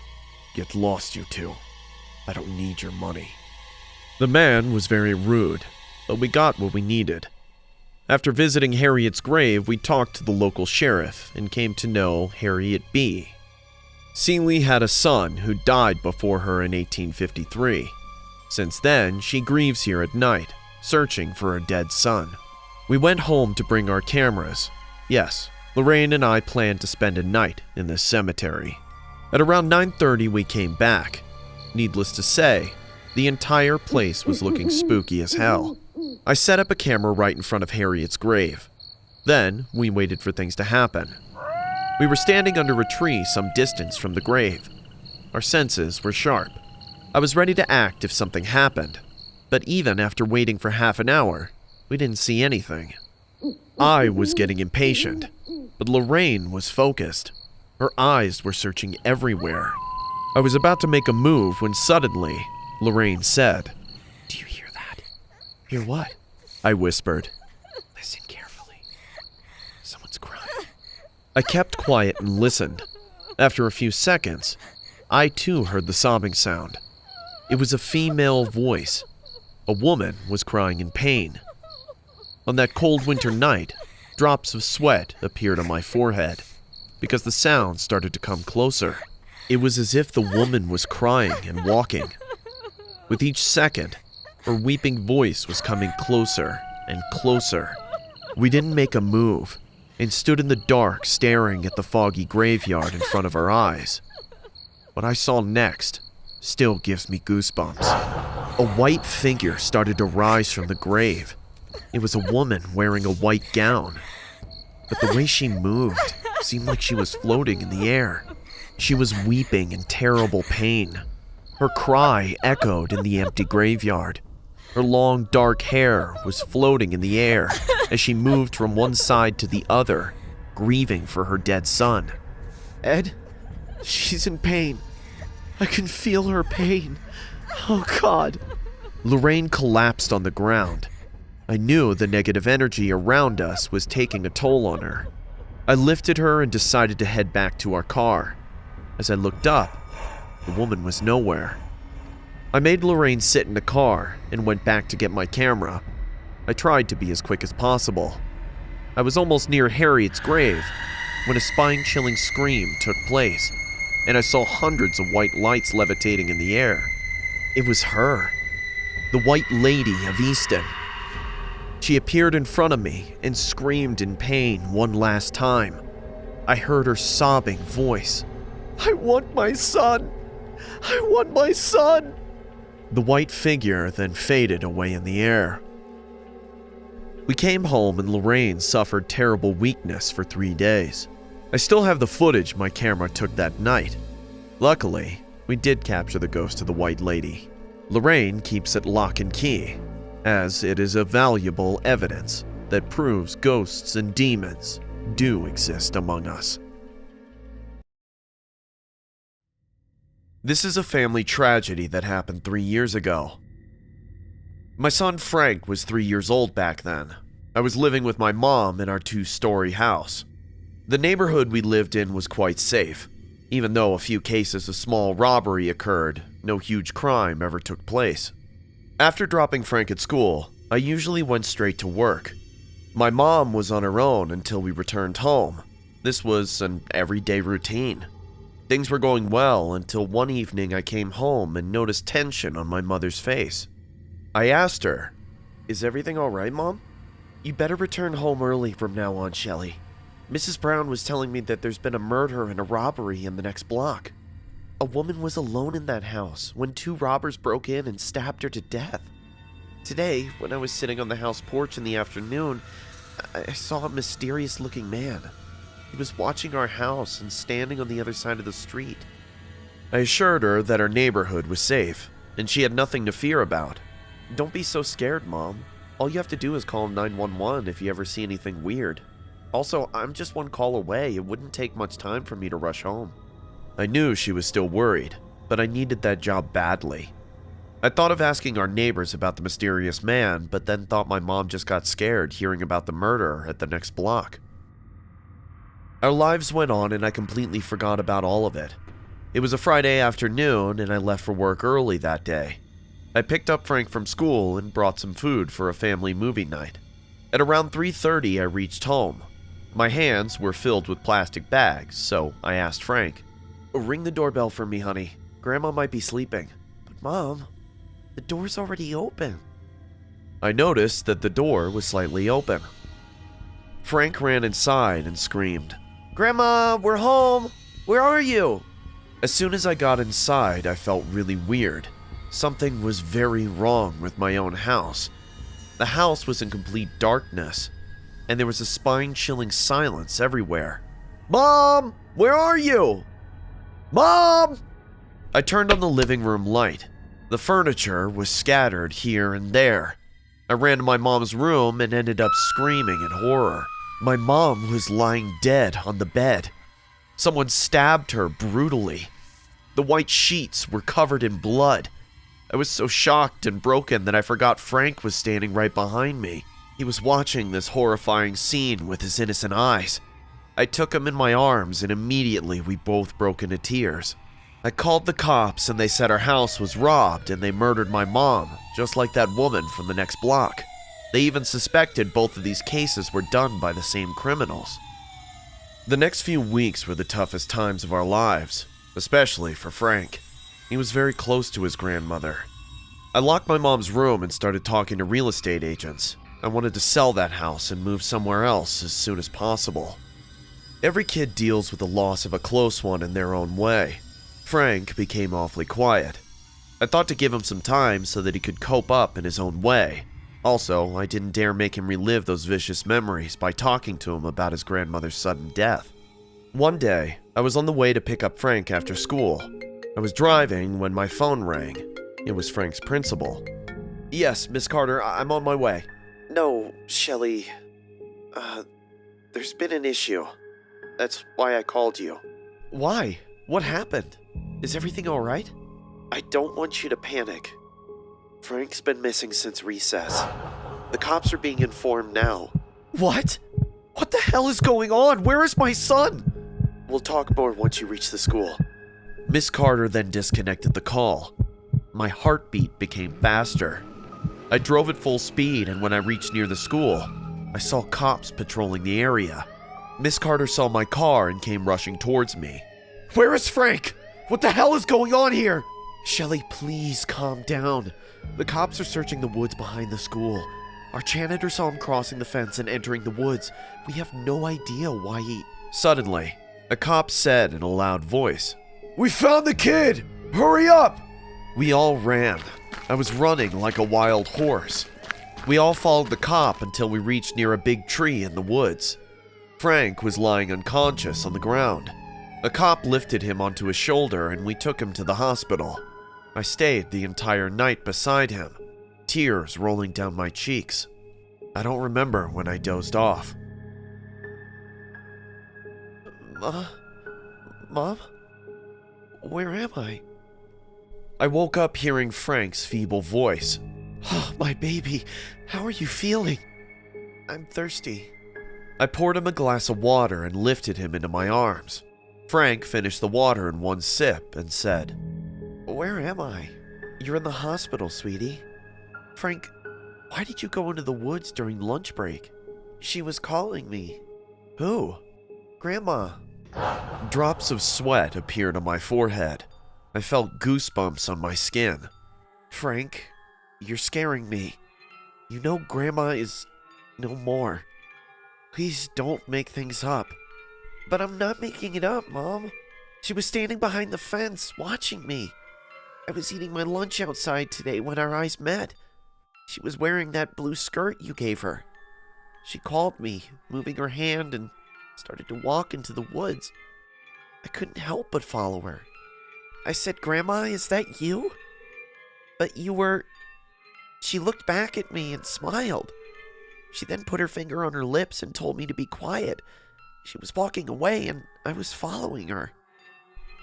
get lost, you two. I don't need your money." The man was very rude, but we got what we needed. After visiting Harriet's grave, we talked to the local sheriff and came to know Harriet B. Seeley had a son who died before her in 1853. Since then, she grieves here at night, searching for her dead son. We went home to bring our cameras. Yes, Lorraine and I planned to spend a night in this cemetery. At around 9:30, we came back. Needless to say, the entire place was looking spooky as hell. I set up a camera right in front of Harriet's grave. Then, we waited for things to happen. We were standing under a tree some distance from the grave. Our senses were sharp. I was ready to act if something happened, but even after waiting for half an hour, we didn't see anything. I was getting impatient, but Lorraine was focused. Her eyes were searching everywhere. I was about to make a move when suddenly, Lorraine said, "Do you hear that?" "Hear what?" I whispered. "Listen carefully. Someone's crying." I kept quiet and listened. After a few seconds, I too heard the sobbing sound. It was a female voice. A woman was crying in pain. On that cold winter night, drops of sweat appeared on my forehead because the sound started to come closer. It was as if the woman was crying and walking. With each second, her weeping voice was coming closer and closer. We didn't make a move and stood in the dark staring at the foggy graveyard in front of our eyes. What I saw next still gives me goosebumps. A white figure started to rise from the grave. It was a woman wearing a white gown, but the way she moved seemed like she was floating in the air. She was weeping in terrible pain. Her cry echoed in the empty graveyard. Her long, dark hair was floating in the air as she moved from one side to the other, grieving for her dead son. Ed, she's in pain. I can feel her pain. Oh, God. Lorraine collapsed on the ground. I knew the negative energy around us was taking a toll on her. I lifted her and decided to head back to our car. As I looked up, the woman was nowhere. I made Lorraine sit in the car and went back to get my camera. I tried to be as quick as possible. I was almost near Harriet's grave when a spine-chilling scream took place, and I saw hundreds of white lights levitating in the air. It was her, the White Lady of Easton. She appeared in front of me and screamed in pain one last time. I heard her sobbing voice. I want my son! I want my son! The white figure then faded away in the air. We came home and Lorraine suffered terrible weakness for 3 days. I still have the footage my camera took that night. Luckily, we did capture the ghost of the White Lady. Lorraine keeps it lock and key, as it is a valuable evidence that proves ghosts and demons do exist among us. This is a family tragedy that happened 3 years ago. My son Frank was 3 years old back then. I was living with my mom in our 2-story house. The neighborhood we lived in was quite safe. Even though a few cases of small robbery occurred, no huge crime ever took place. After dropping Frank at school, I usually went straight to work. My mom was on her own until we returned home. This was an everyday routine. Things were going well until one evening I came home and noticed tension on my mother's face. I asked her, "Is everything all right, Mom? You better return home early from now on, Shelley. Mrs. Brown was telling me that there's been a murder and a robbery in the next block. A woman was alone in that house when 2 robbers broke in and stabbed her to death. Today, when I was sitting on the house porch in the afternoon, I saw a mysterious-looking man. He was watching our house and standing on the other side of the street." I assured her that our neighborhood was safe, and she had nothing to fear about. "Don't be so scared, Mom. All you have to do is call 911 if you ever see anything weird. Also, I'm just 1 call away. It wouldn't take much time for me to rush home." I knew she was still worried, but I needed that job badly. I thought of asking our neighbors about the mysterious man, but then thought my mom just got scared hearing about the murder at the next block. Our lives went on and I completely forgot about all of it. It was a Friday afternoon and I left for work early that day. I picked up Frank from school and brought some food for a family movie night. At around 3:30, I reached home. My hands were filled with plastic bags, so I asked Frank, "Ring the doorbell for me, honey. Grandma might be sleeping." "But Mom, the door's already open." I noticed that the door was slightly open. Frank ran inside and screamed, "Grandma, we're home! Where are you?" As soon as I got inside, I felt really weird. Something was very wrong with my own house. The house was in complete darkness, and there was a spine-chilling silence everywhere. "Mom, where are you? Mom!" I turned on the living room light. The furniture was scattered here and there. I ran to my mom's room and ended up screaming in horror. My mom was lying dead on the bed. Someone stabbed her brutally. The white sheets were covered in blood. I was so shocked and broken that I forgot Frank was standing right behind me. He was watching this horrifying scene with his innocent eyes. I took him in my arms and immediately we both broke into tears. I called the cops and they said our house was robbed and they murdered my mom, just like that woman from the next block. They even suspected both of these cases were done by the same criminals. The next few weeks were the toughest times of our lives, especially for Frank. He was very close to his grandmother. I locked my mom's room and started talking to real estate agents. I wanted to sell that house and move somewhere else as soon as possible. Every kid deals with the loss of a close one in their own way. Frank became awfully quiet. I thought to give him some time so that he could cope up in his own way. Also, I didn't dare make him relive those vicious memories by talking to him about his grandmother's sudden death. One day, I was on the way to pick up Frank after school. I was driving when my phone rang. It was Frank's principal. "Yes, Miss Carter, I'm on my way." No, Shelley. There's been an issue. That's why I called you. "Why? What happened? Is everything all right?" I don't want you to panic. Frank's been missing since recess. The cops are being informed now. "What? What the hell is going on? Where is my son?" We'll talk more once you reach the school. Miss Carter then disconnected the call. My heartbeat became faster. I drove at full speed, and when I reached near the school, I saw cops patrolling the area. Miss Carter saw my car and came rushing towards me. "Where is Frank? What the hell is going on here?" Shelley, please calm down. The cops are searching the woods behind the school. Our janitor saw him crossing the fence and entering the woods. We have no idea why he... Suddenly, a cop said in a loud voice, "We found the kid! Hurry up!" We all ran. I was running like a wild horse. We all followed the cop until we reached near a big tree in the woods. Frank was lying unconscious on the ground. A cop lifted him onto his shoulder and we took him to the hospital. I stayed the entire night beside him, tears rolling down my cheeks. I don't remember when I dozed off. Mom? Where am I? I woke up hearing Frank's feeble voice. Oh, my baby, how are you feeling? I'm thirsty. I poured him a glass of water and lifted him into my arms. Frank finished the water in one sip and said, "Where am I?" "You're in the hospital, sweetie." "Frank, why did you go into the woods during lunch break?" "She was calling me." "Who?" "Grandma." Drops of sweat appeared on my forehead. I felt goosebumps on my skin. "Frank, you're scaring me. You know Grandma is no more. Please don't make things up." "But I'm not making it up, Mom. She was standing behind the fence, watching me. I was eating my lunch outside today when our eyes met. She was wearing that blue skirt you gave her. She called me, moving her hand, and started to walk into the woods. I couldn't help but follow her. I said, 'Grandma, is that you?' But you were..." She looked back at me and smiled. She then put her finger on her lips and told me to be quiet. She was walking away and I was following her."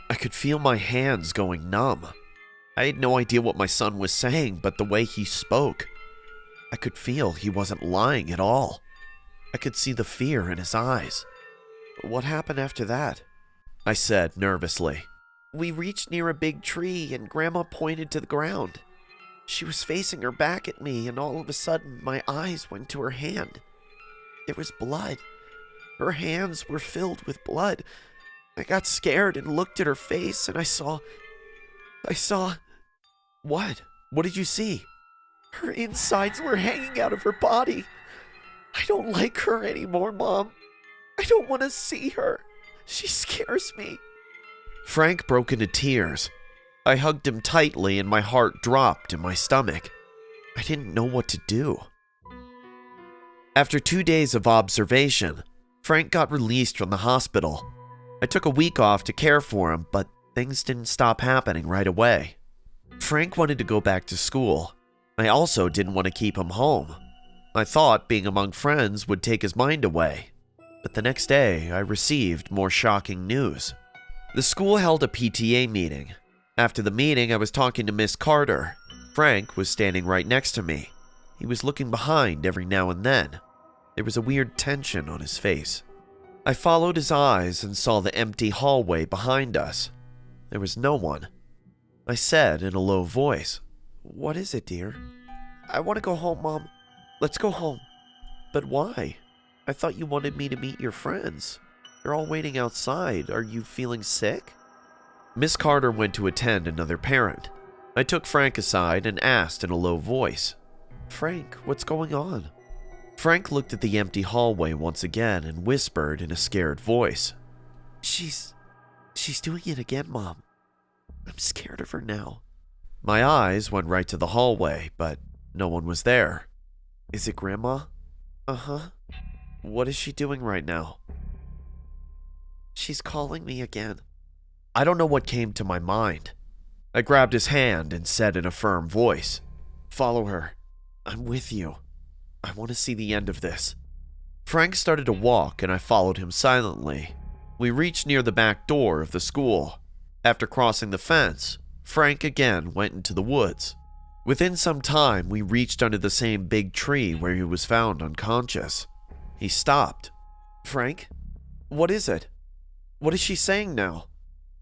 I could feel my hands going numb. I had no idea what my son was saying, but the way he spoke, I could feel he wasn't lying at all. I could see the fear in his eyes. "What happened after that?" I said nervously. "We reached near a big tree and Grandma pointed to the ground. She was facing her back at me and all of a sudden my eyes went to her hand. There was blood. Her hands were filled with blood. I got scared and looked at her face and I saw... What? What did you see?" Her insides were hanging out of her body. I don't like her anymore, Mom. I don't want to see her. She scares me." Frank broke into tears. I hugged him tightly and my heart dropped in my stomach. I didn't know what to do. After 2 days of observation, Frank got released from the hospital. I took a week off to care for him, but things didn't stop happening right away. Frank wanted to go back to school. I also didn't want to keep him home. I thought being among friends would take his mind away. But the next day, I received more shocking news. The school held a PTA meeting. After the meeting, I was talking to Miss Carter. Frank was standing right next to me. He was looking behind every now and then. There was a weird tension on his face. I followed his eyes and saw the empty hallway behind us. There was no one. I said in a low voice, "What is it, dear?" "I want to go home, Mom. Let's go home." "But why? I thought you wanted me to meet your friends. They're all waiting outside. Are you feeling sick?" Miss Carter went to attend another parent. I took Frank aside and asked in a low voice, "Frank, what's going on?" Frank looked at the empty hallway once again and whispered in a scared voice, She's doing it again, Mom. I'm scared of her now." My eyes went right to the hallway, but no one was there. Is it Grandma? Uh-huh. What is she doing right now? She's calling me again. I don't know what came to my mind. I grabbed his hand and said in a firm voice, Follow her. I'm with you. I want to see the end of this. Frank started to walk and I followed him silently. We reached near the back door of the school. After crossing the fence, Frank again went into the woods. Within some time, we reached under the same big tree where he was found unconscious. He stopped. Frank? What is it? What is she saying now?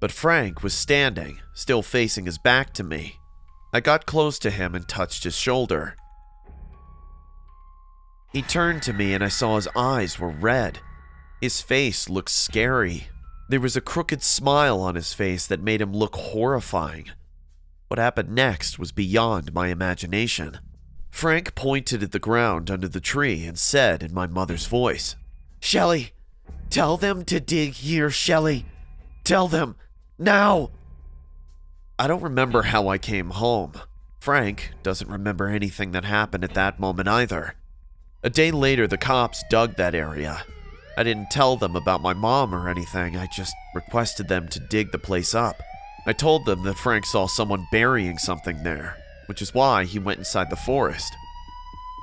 But Frank was standing, still facing his back to me. I got close to him and touched his shoulder. He turned to me and I saw his eyes were red. His face looked scary. There was a crooked smile on his face that made him look horrifying. What happened next was beyond my imagination. Frank pointed at the ground under the tree and said in my mother's voice, Shelly, tell them to dig here, Shelly. Tell them, now. I don't remember how I came home. Frank doesn't remember anything that happened at that moment either. A day later, the cops dug that area. I didn't tell them about my mom or anything, I just requested them to dig the place up. I told them that Frank saw someone burying something there, which is why he went inside the forest.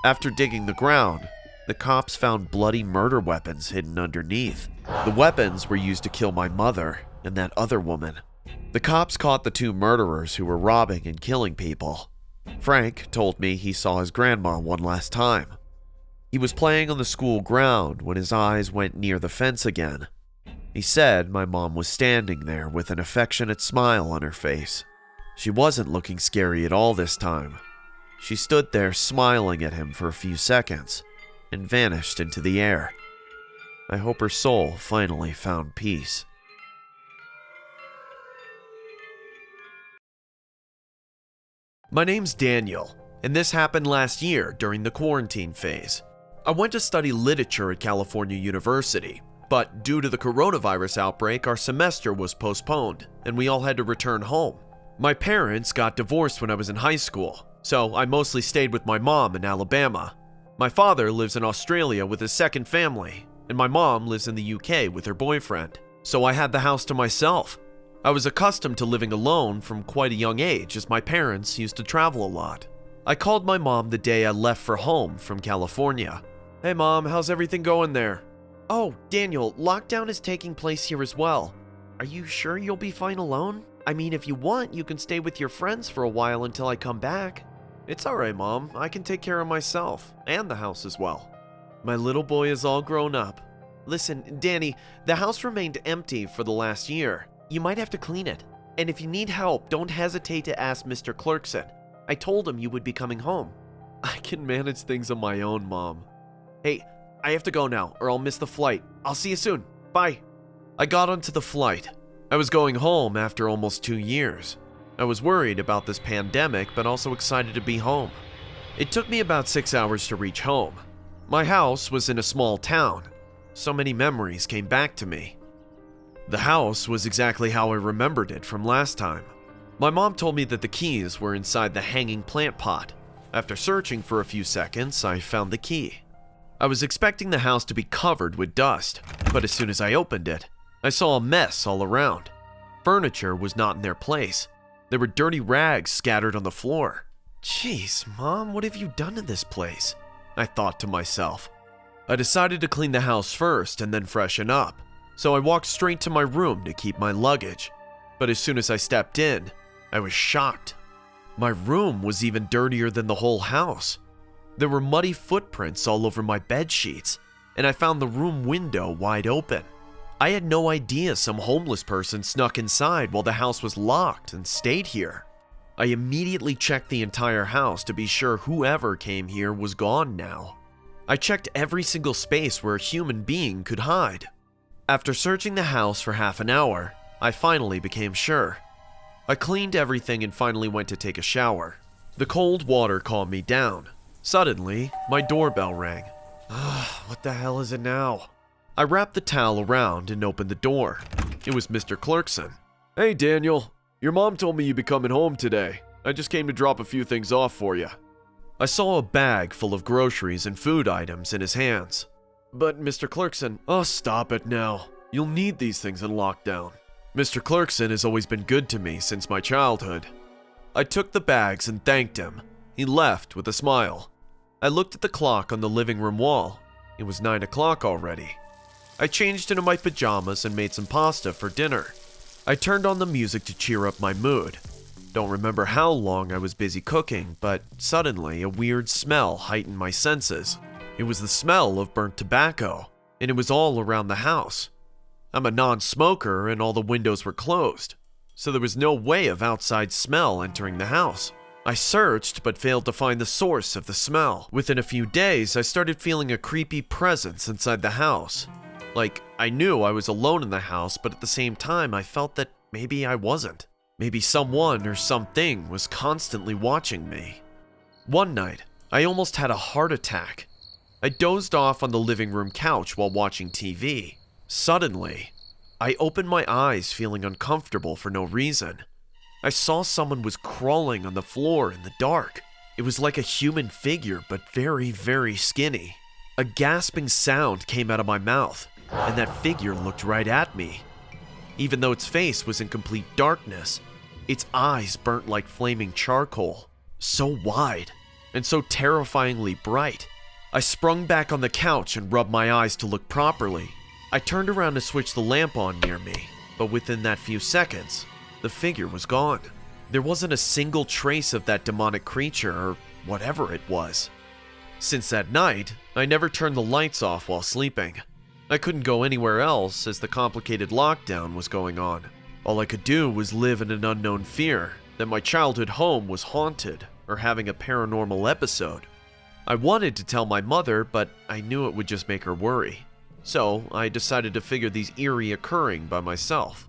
After digging the ground, the cops found bloody murder weapons hidden underneath. The weapons were used to kill my mother and that other woman. The cops caught the two murderers who were robbing and killing people. Frank told me he saw his grandma one last time. He was playing on the school ground when his eyes went near the fence again. He said my mom was standing there with an affectionate smile on her face. She wasn't looking scary at all this time. She stood there smiling at him for a few seconds and vanished into the air. I hope her soul finally found peace. My name's Daniel, and this happened last year during the quarantine phase. I went to study literature at California University, but due to the coronavirus outbreak, our semester was postponed, and we all had to return home. My parents got divorced when I was in high school, so I mostly stayed with my mom in Alabama. My father lives in Australia with his second family, and my mom lives in the UK with her boyfriend, so I had the house to myself. I was accustomed to living alone from quite a young age as my parents used to travel a lot. I called my mom the day I left for home from California. Hey mom, how's everything going there? Oh, Daniel, lockdown is taking place here as well. Are you sure you'll be fine alone? I mean, if you want, you can stay with your friends for a while until I come back. It's alright, Mom. I can take care of myself, and the house as well. My little boy is all grown up. Listen, Danny, the house remained empty for the last year. You might have to clean it. And if you need help, don't hesitate to ask Mr. Clarkson. I told him you would be coming home. I can manage things on my own, Mom. Hey, I have to go now, or I'll miss the flight. I'll see you soon. Bye. I got onto the flight. I was going home after almost 2 years. I was worried about this pandemic, but also excited to be home. It took me about 6 hours to reach home. My house was in a small town. So many memories came back to me. The house was exactly how I remembered it from last time. My mom told me that the keys were inside the hanging plant pot. After searching for a few seconds, I found the key. I was expecting the house to be covered with dust, but as soon as I opened it, I saw a mess all around. Furniture was not in their place. There were dirty rags scattered on the floor. Jeez, Mom, what have you done to this place? I thought to myself. I decided to clean the house first and then freshen up, so I walked straight to my room to keep my luggage. But as soon as I stepped in, I was shocked. My room was even dirtier than the whole house. There were muddy footprints all over my bed sheets, and I found the room window wide open. I had no idea some homeless person snuck inside while the house was locked and stayed here. I immediately checked the entire house to be sure whoever came here was gone now. I checked every single space where a human being could hide. After searching the house for half an hour, I finally became sure. I cleaned everything and finally went to take a shower. The cold water calmed me down. Suddenly, my doorbell rang. What the hell is it now? I wrapped the towel around and opened the door. It was Mr. Clarkson. Hey Daniel, your mom told me you'd be coming home today. I just came to drop a few things off for you. I saw a bag full of groceries and food items in his hands. But Mr. Clarkson, oh, stop it now. You'll need these things in lockdown. Mr. Clarkson has always been good to me since my childhood. I took the bags and thanked him. He left with a smile. I looked at the clock on the living room wall. It was 9 o'clock already. I changed into my pajamas and made some pasta for dinner. I turned on the music to cheer up my mood. Don't remember how long I was busy cooking, but suddenly a weird smell heightened my senses. It was the smell of burnt tobacco, and it was all around the house. I'm a non-smoker and all the windows were closed, so there was no way of outside smell entering the house. I searched but failed to find the source of the smell. Within a few days, I started feeling a creepy presence inside the house. Like, I knew I was alone in the house, but at the same time, I felt that maybe I wasn't. Maybe someone or something was constantly watching me. One night, I almost had a heart attack. I dozed off on the living room couch while watching TV. Suddenly, I opened my eyes feeling uncomfortable for no reason. I saw someone was crawling on the floor in the dark. It was like a human figure, but very, very skinny. A gasping sound came out of my mouth, and that figure looked right at me. Even though its face was in complete darkness, its eyes burnt like flaming charcoal, so wide and so terrifyingly bright. I sprung back on the couch and rubbed my eyes to look properly. I turned around to switch the lamp on near me, but within that few seconds, the figure was gone. There wasn't a single trace of that demonic creature or whatever it was. Since that night, I never turned the lights off while sleeping. I couldn't go anywhere else as the complicated lockdown was going on. All I could do was live in an unknown fear that my childhood home was haunted or having a paranormal episode. I wanted to tell my mother, but I knew it would just make her worry. So I decided to figure these eerie occurring by myself.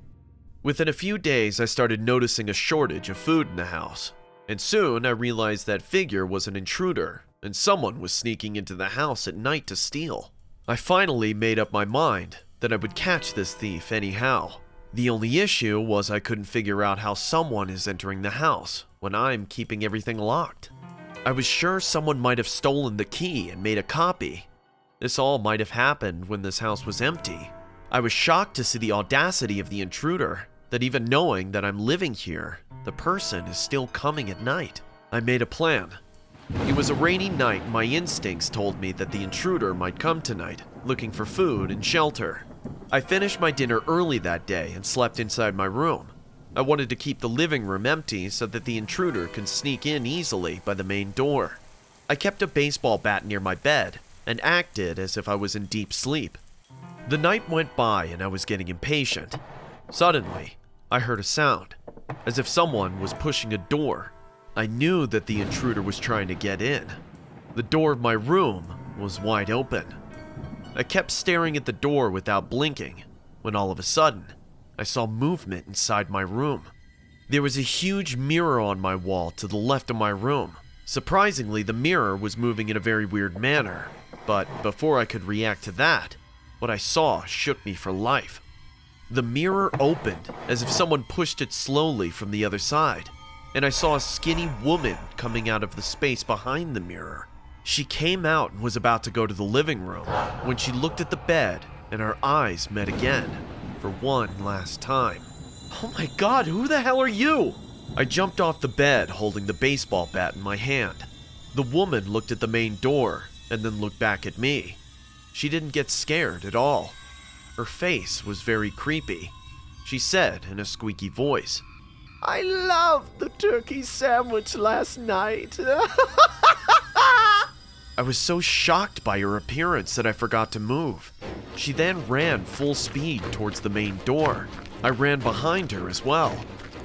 Within a few days, I started noticing a shortage of food in the house, and soon I realized that figure was an intruder, and someone was sneaking into the house at night to steal. I finally made up my mind that I would catch this thief anyhow. The only issue was I couldn't figure out how someone is entering the house when I'm keeping everything locked. I was sure someone might have stolen the key and made a copy. This all might have happened when this house was empty. I was shocked to see the audacity of the intruder, that even knowing that I'm living here, the person is still coming at night. I made a plan. It was a rainy night and my instincts told me that the intruder might come tonight, looking for food and shelter. I finished my dinner early that day and slept inside my room. I wanted to keep the living room empty so that the intruder can sneak in easily by the main door. I kept a baseball bat near my bed and acted as if I was in deep sleep. The night went by and I was getting impatient. Suddenly, I heard a sound, as if someone was pushing a door. I knew that the intruder was trying to get in. The door of my room was wide open. I kept staring at the door without blinking, when all of a sudden, I saw movement inside my room. There was a huge mirror on my wall to the left of my room. Surprisingly, the mirror was moving in a very weird manner, but before I could react to that, what I saw shook me for life. The mirror opened as if someone pushed it slowly from the other side, and I saw a skinny woman coming out of the space behind the mirror. She came out and was about to go to the living room when she looked at the bed and our eyes met again for one last time. Oh my God, who the hell are you? I jumped off the bed holding the baseball bat in my hand. The woman looked at the main door and then looked back at me. She didn't get scared at all. Her face was very creepy. She said in a squeaky voice, I loved the turkey sandwich last night. I was so shocked by her appearance that I forgot to move. She then ran full speed towards the main door. I ran behind her as well.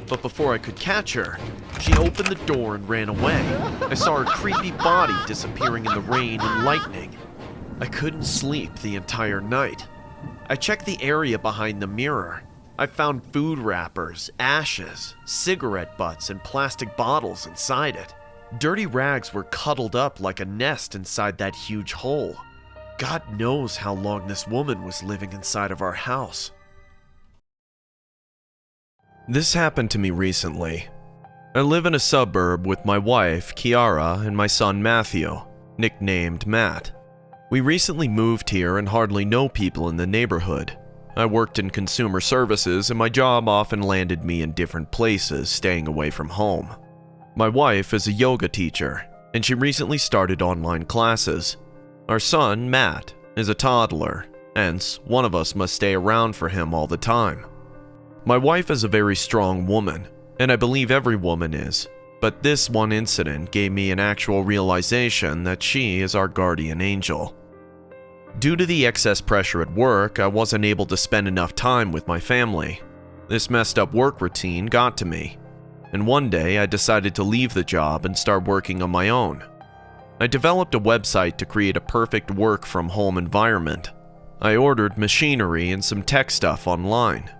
But before I could catch her, she opened the door and ran away. I saw her creepy body disappearing in the rain and lightning. I couldn't sleep the entire night. I checked the area behind the mirror. I found food wrappers, ashes, cigarette butts, and plastic bottles inside it. Dirty rags were cuddled up like a nest inside that huge hole. God knows how long this woman was living inside of our house. This happened to me recently. I live in a suburb with my wife, Kiara, and my son, Matthew, nicknamed Matt. We recently moved here and hardly know people in the neighborhood. I worked in consumer services and my job often landed me in different places, staying away from home. My wife is a yoga teacher, and she recently started online classes. Our son, Matt, is a toddler, hence one of us must stay around for him all the time. My wife is a very strong woman, and I believe every woman is, but this one incident gave me an actual realization that she is our guardian angel. Due to the excess pressure at work, I wasn't able to spend enough time with my family. This messed up work routine got to me, and one day I decided to leave the job and start working on my own. I developed a website to create a perfect work-from-home environment. I ordered machinery and some tech stuff online.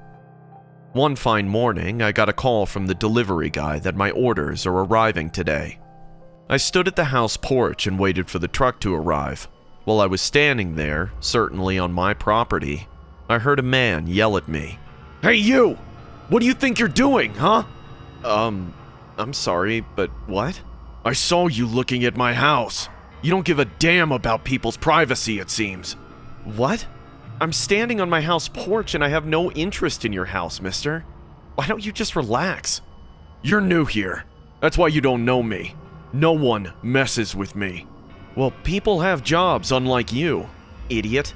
One fine morning, I got a call from the delivery guy that my orders are arriving today. I stood at the house porch and waited for the truck to arrive. While I was standing there, certainly on my property, I heard a man yell at me. "Hey you! What do you think you're doing, huh?" I'm sorry, but what? "I saw you looking at my house. You don't give a damn about people's privacy, it seems." "What? I'm standing on my house porch and I have no interest in your house, mister. Why don't you just relax?" "You're new here. That's why you don't know me. No one messes with me." "Well, people have jobs unlike you, idiot."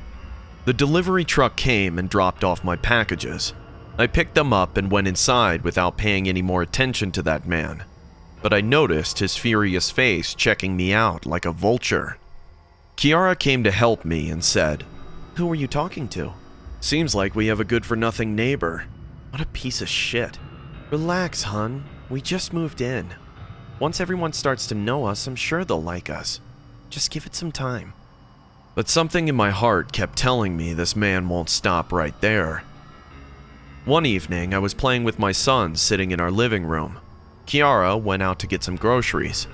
The delivery truck came and dropped off my packages. I picked them up and went inside without paying any more attention to that man. But I noticed his furious face checking me out like a vulture. Kiara came to help me and said, "Who were you talking to? Seems like we have a good-for-nothing neighbor. What a piece of shit." "Relax, hun. We just moved in. Once everyone starts to know us, I'm sure they'll like us. Just give it some time." But something in my heart kept telling me this man won't stop right there. One evening, I was playing with my son sitting in our living room. Kiara went out to get some groceries.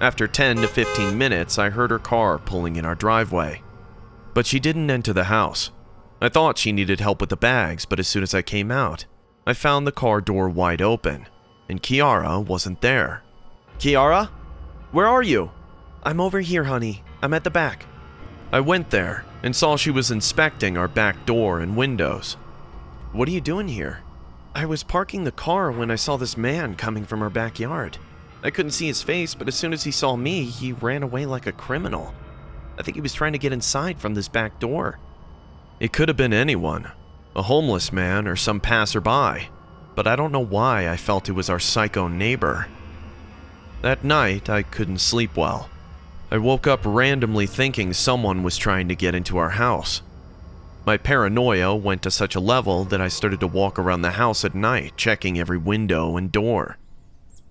After 10 to 15 minutes, I heard her car pulling in our driveway. But she didn't enter the house. I thought she needed help with the bags, but as soon as I came out, I found the car door wide open, and Kiara wasn't there. "Kiara? Where are you?" "I'm over here, honey. I'm at the back." I went there and saw she was inspecting our back door and windows. "What are you doing here?" "I was parking the car when I saw this man coming from our backyard. I couldn't see his face, but as soon as he saw me, he ran away like a criminal. I think he was trying to get inside from this back door." It could have been anyone, a homeless man or some passerby, but I don't know why I felt it was our psycho neighbor. That night, I couldn't sleep well. I woke up randomly thinking someone was trying to get into our house. My paranoia went to such a level that I started to walk around the house at night, checking every window and door.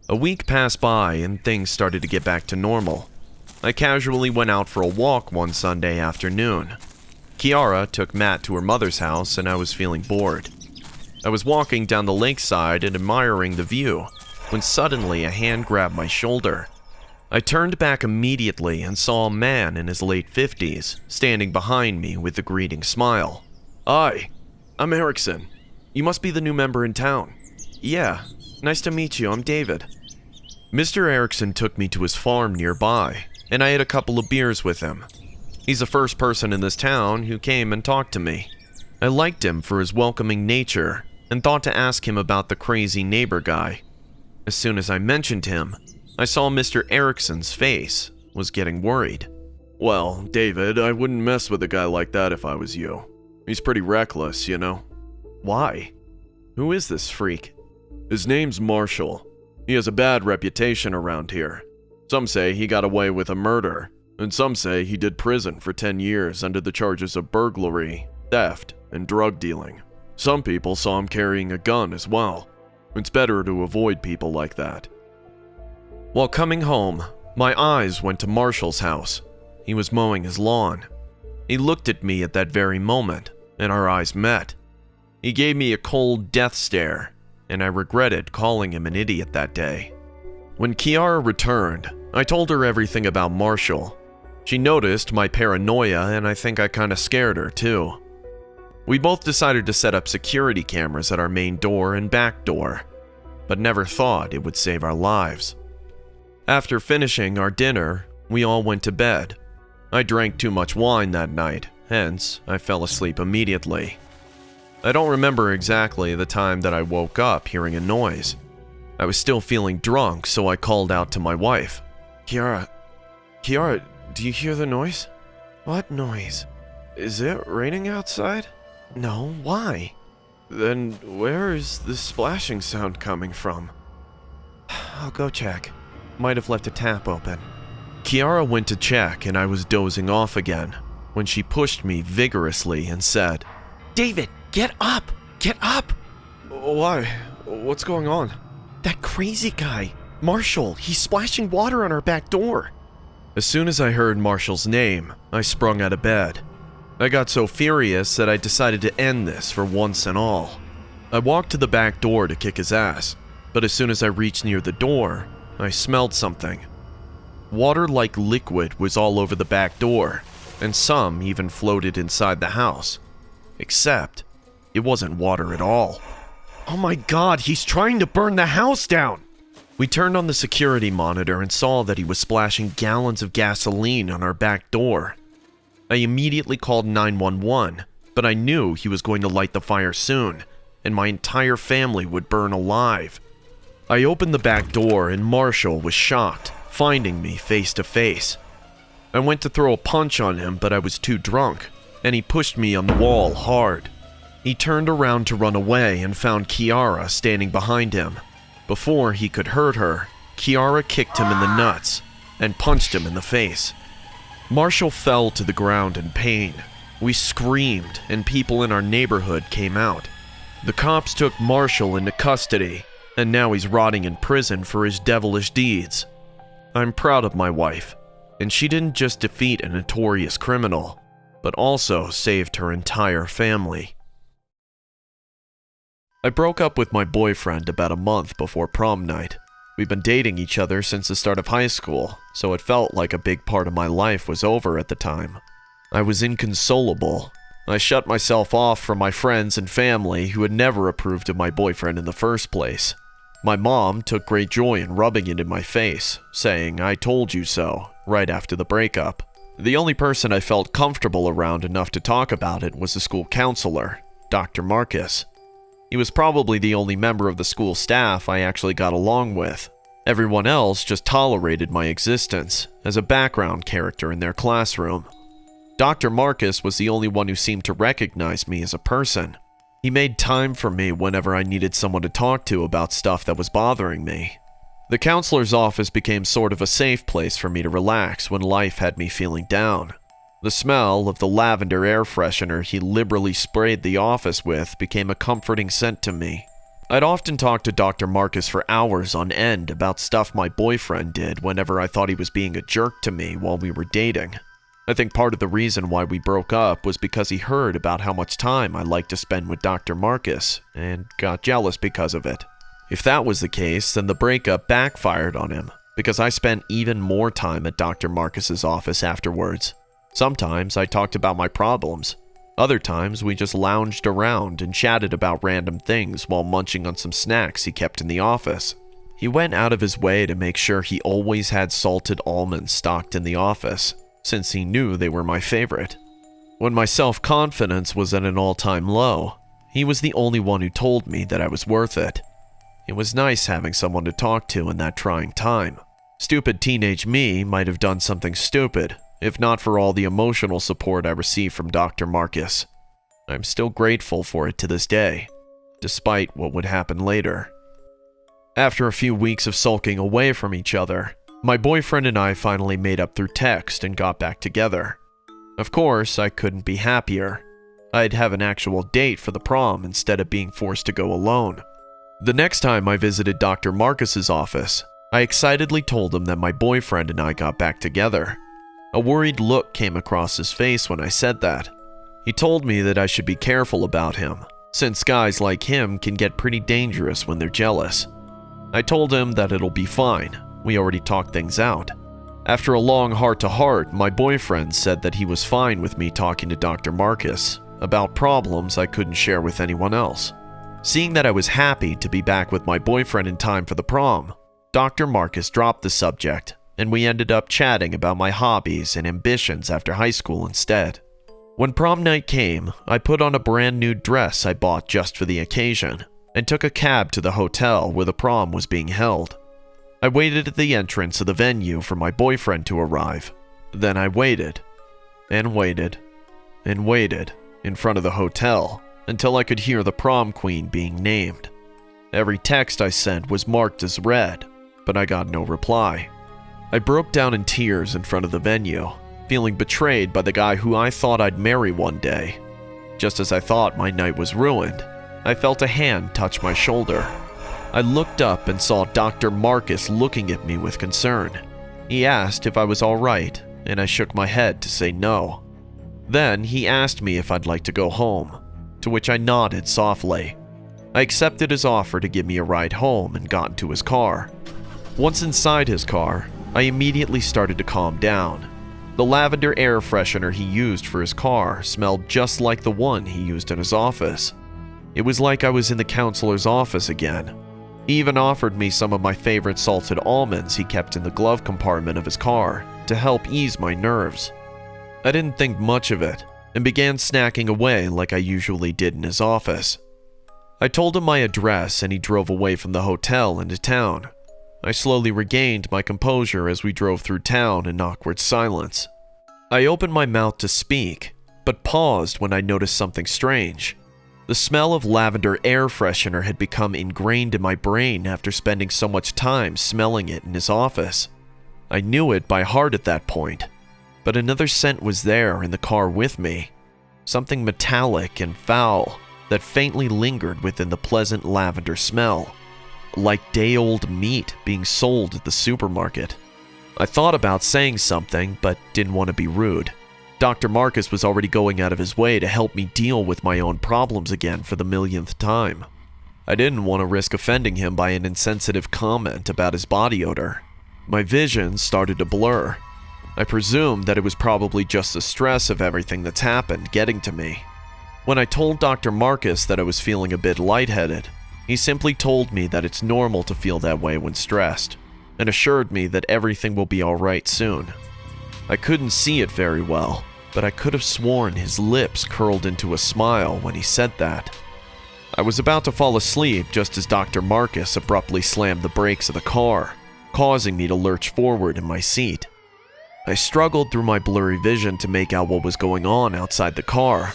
A week passed by and things started to get back to normal. I casually went out for a walk one Sunday afternoon. Kiara took Matt to her mother's house and I was feeling bored. I was walking down the lakeside and admiring the view, when suddenly a hand grabbed my shoulder. I turned back immediately and saw a man in his late 50s standing behind me with a greeting smile. "Hi, I'm Erickson. You must be the new member in town." "Yeah, nice to meet you. I'm David." Mr. Erickson took me to his farm nearby, and I had a couple of beers with him. He's the first person in this town who came and talked to me. I liked him for his welcoming nature and thought to ask him about the crazy neighbor guy. As soon as I mentioned him, I saw Mr. Erickson's face was getting worried. "Well, David, I wouldn't mess with a guy like that if I was you. He's pretty reckless, you know." "Why? Who is this freak?" "His name's Marshall. He has a bad reputation around here. Some say he got away with a murder, and some say he did prison for 10 years under the charges of burglary, theft, and drug dealing. Some people saw him carrying a gun as well. It's better to avoid people like that." While coming home, my eyes went to Marshall's house. He was mowing his lawn. He looked at me at that very moment, and our eyes met. He gave me a cold death stare, and I regretted calling him an idiot that day. When Kiara returned, I told her everything about Marshall. She noticed my paranoia, and I think I kinda scared her too. We both decided to set up security cameras at our main door and back door. but never thought it would save our lives. After finishing our dinner, we all went to bed. I drank too much wine that night, hence I fell asleep immediately. I don't remember exactly the time that I woke up hearing a noise. I was still feeling drunk, so I called out to my wife. Kiara, do you hear the noise? What noise? Is it raining outside? No, why? Then where is this splashing sound coming from? I'll go check. Might have left a tap open. Kiara went to check and I was dozing off again when she pushed me vigorously and said, David, get up! Get up! Why? What's going on? That crazy guy, Marshall, he's splashing water on our back door. As soon as I heard Marshall's name, I sprung out of bed. I got so furious that I decided to end this for once and all. I walked to the back door to kick his ass, but as soon as I reached near the door, I smelled something. Water-like liquid was all over the back door, and some even floated inside the house. Except, it wasn't water at all. Oh my God, he's trying to burn the house down! We turned on the security monitor and saw that he was splashing gallons of gasoline on our back door. I immediately called 911, but I knew he was going to light the fire soon, and my entire family would burn alive. I opened the back door and Marshall was shocked, finding me face to face. I went to throw a punch on him, but I was too drunk, and he pushed me on the wall hard. He turned around to run away and found Kiara standing behind him. Before he could hurt her, Kiara kicked him in the nuts and punched him in the face. Marshall fell to the ground in pain. We screamed, and people in our neighborhood came out. The cops took Marshall into custody, and now he's rotting in prison for his devilish deeds. I'm proud of my wife, and she didn't just defeat a notorious criminal, but also saved her entire family. I broke up with my boyfriend about a month before prom night. We've been dating each other since the start of high school, so it felt like a big part of my life was over at the time. I was inconsolable. I shut myself off from my friends and family who had never approved of my boyfriend in the first place. My mom took great joy in rubbing it in my face, saying, "I told you so," right after the breakup. The only person I felt comfortable around enough to talk about it was the school counselor, Dr. Marcus. He was probably the only member of the school staff I actually got along with. Everyone else just tolerated my existence as a background character in their classroom. Dr. Marcus was the only one who seemed to recognize me as a person. He made time for me whenever I needed someone to talk to about stuff that was bothering me. The counselor's office became sort of a safe place for me to relax when life had me feeling down. The smell of the lavender air freshener he liberally sprayed the office with became a comforting scent to me. I'd often talk to Dr. Marcus for hours on end about stuff my boyfriend did whenever I thought he was being a jerk to me while we were dating. I think part of the reason why we broke up was because he heard about how much time I liked to spend with Dr. Marcus and got jealous because of it. If that was the case, then the breakup backfired on him because I spent even more time at Dr. Marcus's office afterwards. Sometimes I talked about my problems. Other times we just lounged around and chatted about random things while munching on some snacks he kept in the office. He went out of his way to make sure he always had salted almonds stocked in the office, since he knew they were my favorite. When my self-confidence was at an all-time low, he was the only one who told me that I was worth it. It was nice having someone to talk to in that trying time. Stupid teenage me might have done something stupid, if not for all the emotional support I received from Dr. Marcus. I'm still grateful for it to this day, despite what would happen later. After a few weeks of sulking away from each other, my boyfriend and I finally made up through text and got back together. Of course, I couldn't be happier. I'd have an actual date for the prom instead of being forced to go alone. The next time I visited Dr. Marcus's office, I excitedly told him that my boyfriend and I got back together. A worried look came across his face when I said that. He told me that I should be careful about him, since guys like him can get pretty dangerous when they're jealous. I told him that it'll be fine. We already talked things out. After a long heart-to-heart, my boyfriend said that he was fine with me talking to Dr. Marcus about problems I couldn't share with anyone else. Seeing that I was happy to be back with my boyfriend in time for the prom, Dr. Marcus dropped the subject, and we ended up chatting about my hobbies and ambitions after high school instead. When prom night came, I put on a brand new dress I bought just for the occasion, and took a cab to the hotel where the prom was being held. I waited at the entrance of the venue for my boyfriend to arrive. Then I waited, and waited, and waited in front of the hotel until I could hear the prom queen being named. Every text I sent was marked as read, but I got no reply. I broke down in tears in front of the venue, feeling betrayed by the guy who I thought I'd marry one day. Just as I thought my night was ruined, I felt a hand touch my shoulder. I looked up and saw Dr. Marcus looking at me with concern. He asked if I was all right, and I shook my head to say no. Then he asked me if I'd like to go home, to which I nodded softly. I accepted his offer to give me a ride home and got into his car. Once inside his car, I immediately started to calm down. The lavender air freshener he used for his car smelled just like the one he used in his office. It was like I was in the counselor's office again. He even offered me some of my favorite salted almonds he kept in the glove compartment of his car to help ease my nerves. I didn't think much of it and began snacking away like I usually did in his office. I told him my address and he drove away from the hotel into town. I slowly regained my composure as we drove through town in awkward silence. I opened my mouth to speak, but paused when I noticed something strange. The smell of lavender air freshener had become ingrained in my brain after spending so much time smelling it in his office. I knew it by heart at that point, but another scent was there in the car with me. Something metallic and foul that faintly lingered within the pleasant lavender smell, like day-old meat being sold at the supermarket. I thought about saying something, but didn't want to be rude. Dr. Marcus was already going out of his way to help me deal with my own problems again for the millionth time. I didn't want to risk offending him by an insensitive comment about his body odor. My vision started to blur. I presumed that it was probably just the stress of everything that's happened getting to me. When I told Dr. Marcus that I was feeling a bit lightheaded, he simply told me that it's normal to feel that way when stressed, and assured me that everything will be alright soon. I couldn't see it very well, but I could have sworn his lips curled into a smile when he said that. I was about to fall asleep just as Dr. Marcus abruptly slammed the brakes of the car, causing me to lurch forward in my seat. I struggled through my blurry vision to make out what was going on outside the car.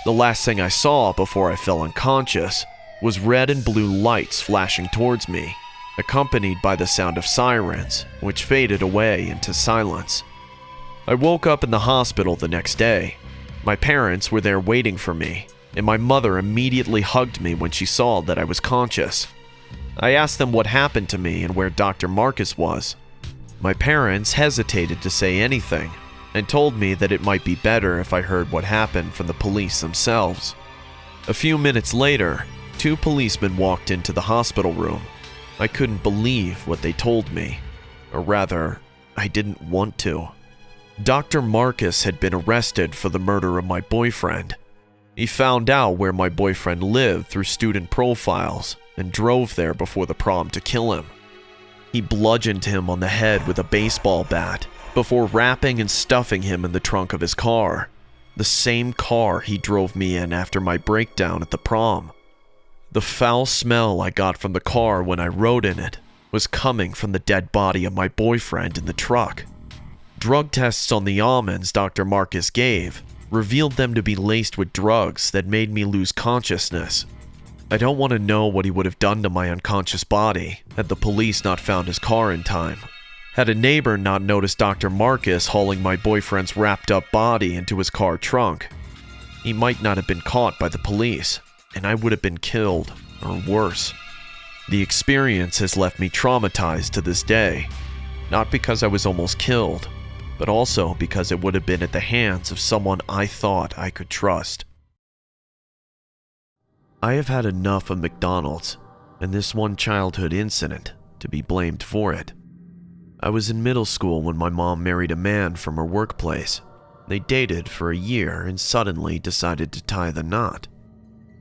The last thing I saw before I fell unconscious was red and blue lights flashing towards me, accompanied by the sound of sirens, which faded away into silence. I woke up in the hospital the next day. My parents were there waiting for me, and my mother immediately hugged me when she saw that I was conscious. I asked them what happened to me and where Dr. Marcus was. My parents hesitated to say anything, and told me that it might be better if I heard what happened from the police themselves. A few minutes later, 2 policemen walked into the hospital room. I couldn't believe what they told me, or rather, I didn't want to. Dr. Marcus had been arrested for the murder of my boyfriend. He found out where my boyfriend lived through student profiles and drove there before the prom to kill him. He bludgeoned him on the head with a baseball bat before wrapping and stuffing him in the trunk of his car, the same car he drove me in after my breakdown at the prom. The foul smell I got from the car when I rode in it was coming from the dead body of my boyfriend in the truck. Drug tests on the almonds Dr. Marcus gave revealed them to be laced with drugs that made me lose consciousness. I don't want to know what he would have done to my unconscious body had the police not found his car in time. Had a neighbor not noticed Dr. Marcus hauling my boyfriend's wrapped up body into his car trunk, he might not have been caught by the police, and I would have been killed, or worse. The experience has left me traumatized to this day, not because I was almost killed, but also because it would have been at the hands of someone I thought I could trust. I have had enough of McDonald's and this one childhood incident to be blamed for it. I was in middle school when my mom married a man from her workplace. They dated for a year and suddenly decided to tie the knot.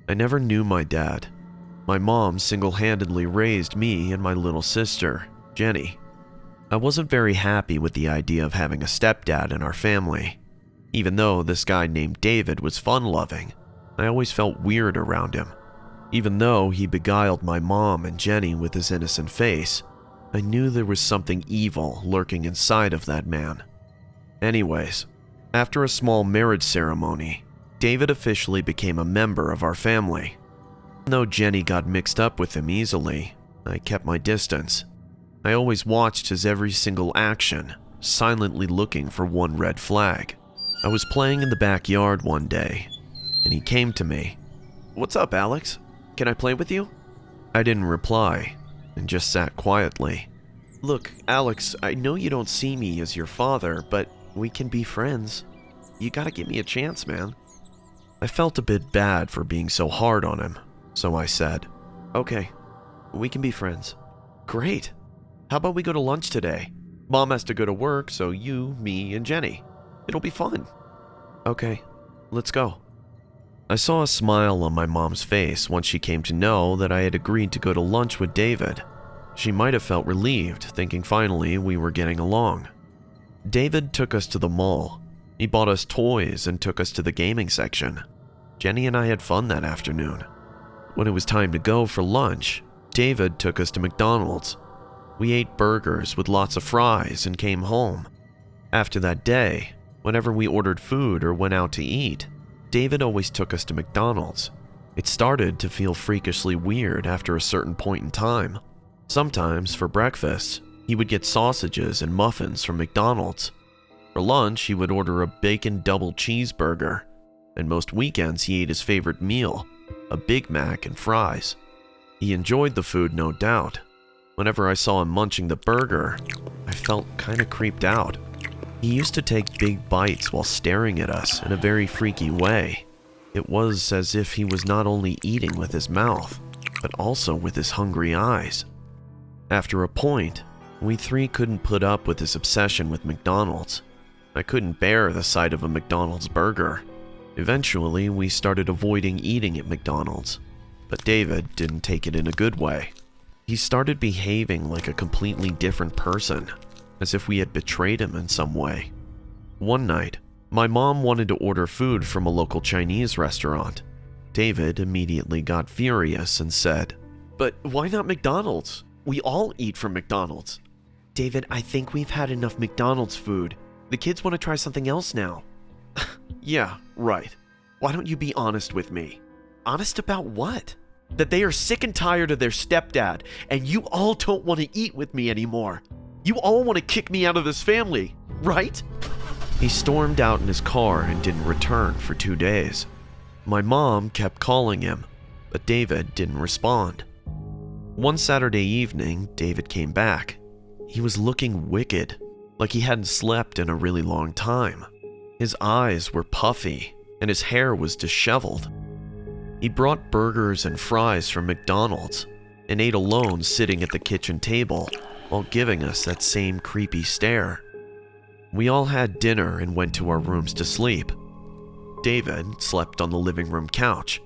I never knew my dad. My mom single-handedly raised me and my little sister, Jenny. I wasn't very happy with the idea of having a stepdad in our family. Even though this guy named David was fun-loving, I always felt weird around him. Even though he beguiled my mom and Jenny with his innocent face, I knew there was something evil lurking inside of that man. Anyways, after a small marriage ceremony, David officially became a member of our family. Even though Jenny got mixed up with him easily, I kept my distance. I always watched his every single action, silently looking for one red flag. I was playing in the backyard one day, and he came to me. "What's up, Alex? Can I play with you?" I didn't reply, and just sat quietly. "Look, Alex, I know you don't see me as your father, but we can be friends. You gotta give me a chance, man." I felt a bit bad for being so hard on him, so I said, "Okay, we can be friends." "Great. How about we go to lunch today? Mom has to go to work, so you, me, and Jenny. It'll be fun." "Okay, let's go." I saw a smile on my mom's face once she came to know that I had agreed to go to lunch with David. She might have felt relieved, thinking finally we were getting along. David took us to the mall. He bought us toys and took us to the gaming section. Jenny and I had fun that afternoon. When it was time to go for lunch, David took us to McDonald's. We ate burgers with lots of fries and came home. After that day, whenever we ordered food or went out to eat, David always took us to McDonald's. It started to feel freakishly weird after a certain point in time. Sometimes, for breakfast, he would get sausages and muffins from McDonald's. For lunch, he would order a bacon double cheeseburger, and most weekends he ate his favorite meal, a Big Mac and fries. He enjoyed the food, no doubt. Whenever I saw him munching the burger, I felt kinda creeped out. He used to take big bites while staring at us in a very freaky way. It was as if he was not only eating with his mouth, but also with his hungry eyes. After a point, we three couldn't put up with his obsession with McDonald's. I couldn't bear the sight of a McDonald's burger. Eventually, we started avoiding eating at McDonald's, but David didn't take it in a good way. He started behaving like a completely different person, as if we had betrayed him in some way. One night, my mom wanted to order food from a local Chinese restaurant. David immediately got furious and said, "But why not McDonald's? We all eat from McDonald's." "David, I think we've had enough McDonald's food. The kids want to try something else now." "Yeah, right. Why don't you be honest with me?" "Honest about what?" "That they are sick and tired of their stepdad, and you all don't want to eat with me anymore. You all want to kick me out of this family, right?" He stormed out in his car and didn't return for 2 days. My mom kept calling him, but David didn't respond. One Saturday evening, David came back. He was looking wicked, like he hadn't slept in a really long time. His eyes were puffy, and his hair was disheveled. He brought burgers and fries from McDonald's and ate alone sitting at the kitchen table while giving us that same creepy stare. We all had dinner and went to our rooms to sleep. David slept on the living room couch,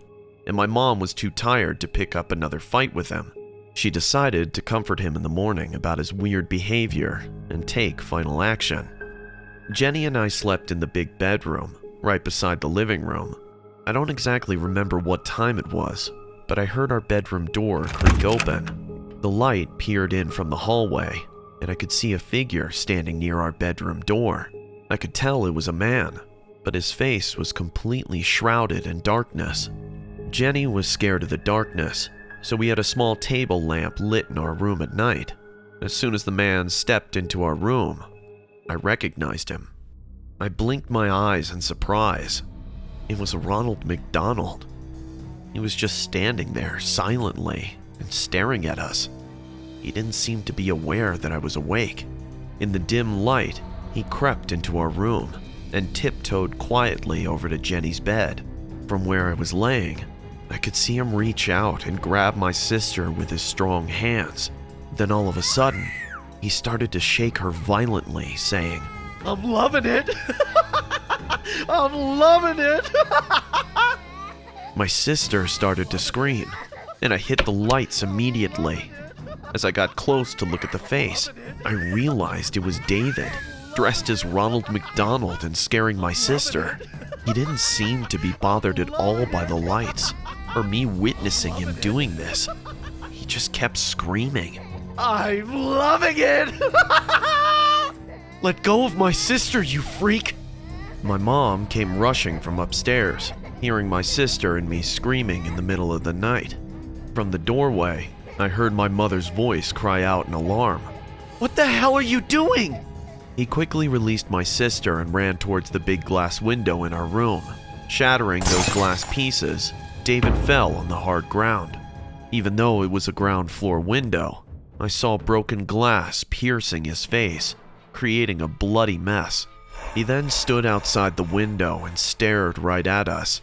and my mom was too tired to pick up another fight with him. She decided to comfort him in the morning about his weird behavior and take final action. Jenny and I slept in the big bedroom, right beside the living room. I don't exactly remember what time it was, but I heard our bedroom door creak open. The light peered in from the hallway, and I could see a figure standing near our bedroom door. I could tell it was a man, but his face was completely shrouded in darkness. Jenny was scared of the darkness, so we had a small table lamp lit in our room at night. As soon as the man stepped into our room, I recognized him. I blinked my eyes in surprise. It was Ronald McDonald. He was just standing there silently and staring at us. He didn't seem to be aware that I was awake. In the dim light, he crept into our room and tiptoed quietly over to Jenny's bed. From where I was laying, I could see him reach out and grab my sister with his strong hands. Then all of a sudden, he started to shake her violently, saying, "I'm loving it! I'm loving it!" My sister started to scream, and I hit the lights immediately. As I got close to look at the face, I realized it was David, dressed as Ronald McDonald and scaring my sister. He didn't seem to be bothered at all by the lights, or me witnessing him doing this. He just kept screaming. "I'm loving it! Let go of my sister, you freak!" My mom came rushing from upstairs, hearing my sister and me screaming in the middle of the night. From the doorway, I heard my mother's voice cry out in alarm. "What the hell are you doing?" He quickly released my sister and ran towards the big glass window in our room. Shattering those glass pieces, David fell on the hard ground. Even though it was a ground floor window, I saw broken glass piercing his face, creating a bloody mess. He then stood outside the window and stared right at us.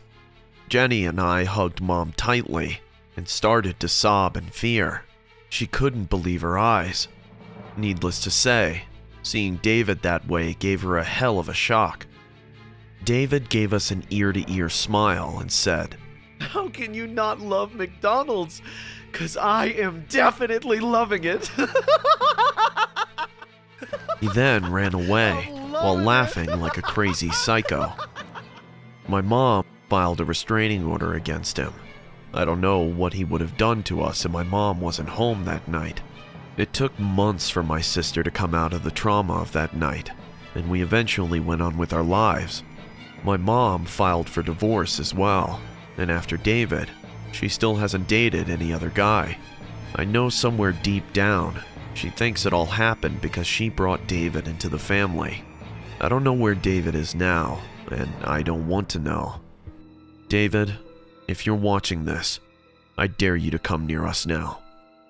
Jenny and I hugged Mom tightly and started to sob in fear. She couldn't believe her eyes. Needless to say, seeing David that way gave her a hell of a shock. David gave us an ear-to-ear smile and said, "How can you not love McDonald's? 'Cause I am definitely loving it." He then ran away while laughing like a crazy psycho. My mom filed a restraining order against him. I don't know what he would have done to us if my mom wasn't home that night. It took months for my sister to come out of the trauma of that night, and we eventually went on with our lives. My mom filed for divorce as well, and after David, she still hasn't dated any other guy. I know somewhere deep down, she thinks it all happened because she brought David into the family. I don't know where David is now, and I don't want to know. David, if you're watching this, I dare you to come near us now,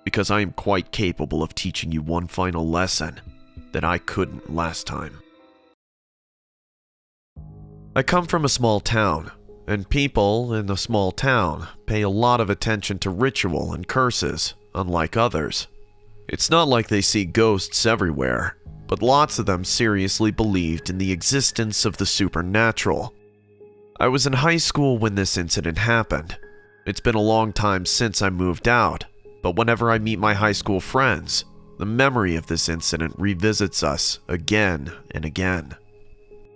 because I am quite capable of teaching you one final lesson that I couldn't last time. I come from a small town, and people in the small town pay a lot of attention to ritual and curses, unlike others. It's not like they see ghosts everywhere, but lots of them seriously believed in the existence of the supernatural. I was in high school when this incident happened. It's been a long time since I moved out, but whenever I meet my high school friends, the memory of this incident revisits us again and again.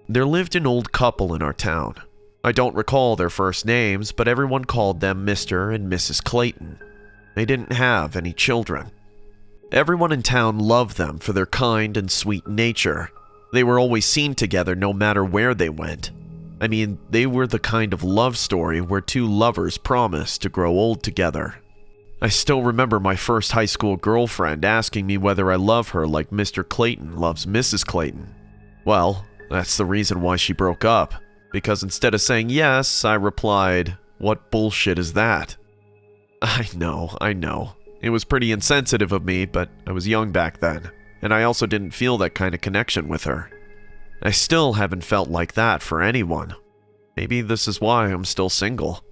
There lived an old couple in our town. I don't recall their first names, but everyone called them Mr. and Mrs. Clayton. They didn't have any children. Everyone in town loved them for their kind and sweet nature. They were always seen together no matter where they went. I mean, they were the kind of love story where two lovers promise to grow old together. I still remember my first high school girlfriend asking me whether I love her like Mr. Clayton loves Mrs. Clayton. Well, that's the reason why she broke up, because instead of saying yes, I replied, "What bullshit is that?" I know. It was pretty insensitive of me, but I was young back then, and I also didn't feel that kind of connection with her. I still haven't felt like that for anyone. Maybe this is why I'm still single.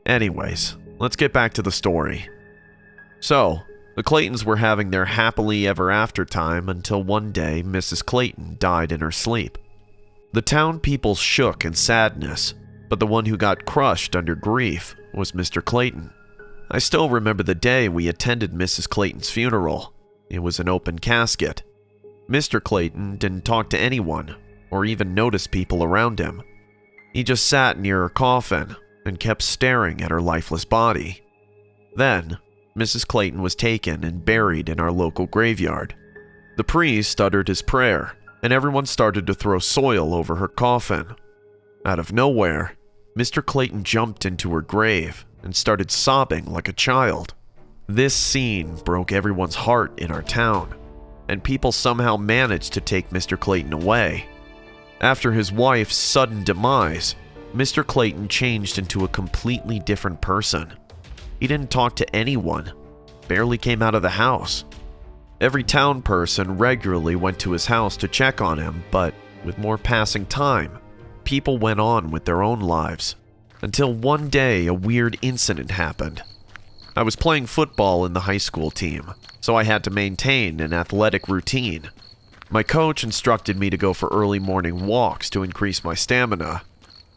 Anyways, let's get back to the story. So, the Claytons were having their happily ever after time until one day Mrs. Clayton died in her sleep. The town people shook in sadness, but the one who got crushed under grief was Mr. Clayton. I still remember the day we attended Mrs. Clayton's funeral. It was an open casket. Mr. Clayton didn't talk to anyone, or even notice people around him. He just sat near her coffin and kept staring at her lifeless body. Then, Mrs. Clayton was taken and buried in our local graveyard. The priest uttered his prayer, and everyone started to throw soil over her coffin. Out of nowhere, Mr. Clayton jumped into her grave and started sobbing like a child. This scene broke everyone's heart in our town, and people somehow managed to take Mr. Clayton away. After his wife's sudden demise, Mr. Clayton changed into a completely different person. He didn't talk to anyone, barely came out of the house. Every town person regularly went to his house to check on him, but with more passing time, people went on with their own lives. Until one day a weird incident happened. I was playing football in the high school team, so I had to maintain an athletic routine. My coach instructed me to go for early morning walks to increase my stamina.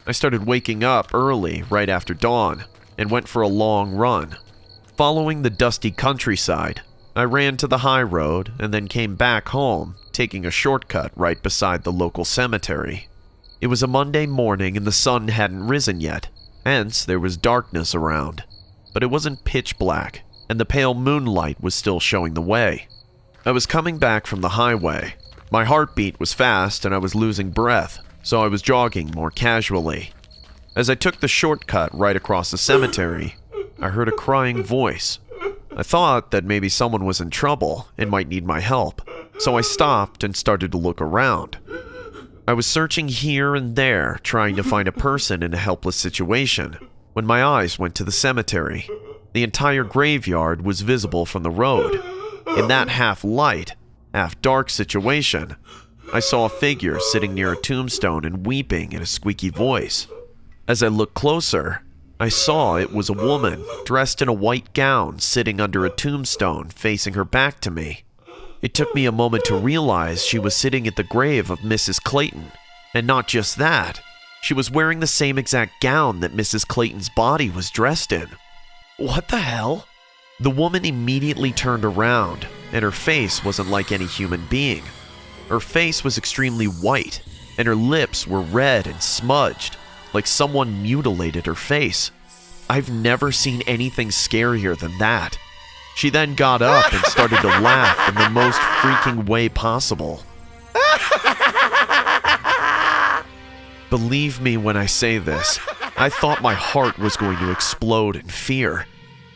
I started waking up early right after dawn and went for a long run. Following the dusty countryside, I ran to the high road and then came back home, taking a shortcut right beside the local cemetery. It was a Monday morning and the sun hadn't risen yet, hence there was darkness around. But it wasn't pitch black, and the pale moonlight was still showing the way. I was coming back from the highway. My heartbeat was fast and I was losing breath, so I was jogging more casually. As I took the shortcut right across the cemetery, I heard a crying voice. I thought that maybe someone was in trouble and might need my help, so I stopped and started to look around. I was searching here and there, trying to find a person in a helpless situation, when my eyes went to the cemetery. The entire graveyard was visible from the road. In that half-light, half-dark situation, I saw a figure sitting near a tombstone and weeping in a squeaky voice. As I looked closer, I saw it was a woman dressed in a white gown sitting under a tombstone facing her back to me. It took me a moment to realize she was sitting at the grave of Mrs. Clayton. And not just that, she was wearing the same exact gown that Mrs. Clayton's body was dressed in. What the hell? The woman immediately turned around, and her face wasn't like any human being. Her face was extremely white, and her lips were red and smudged, like someone mutilated her face. I've never seen anything scarier than that. She then got up and started to laugh in the most freaking way possible. Believe me when I say this, I thought my heart was going to explode in fear.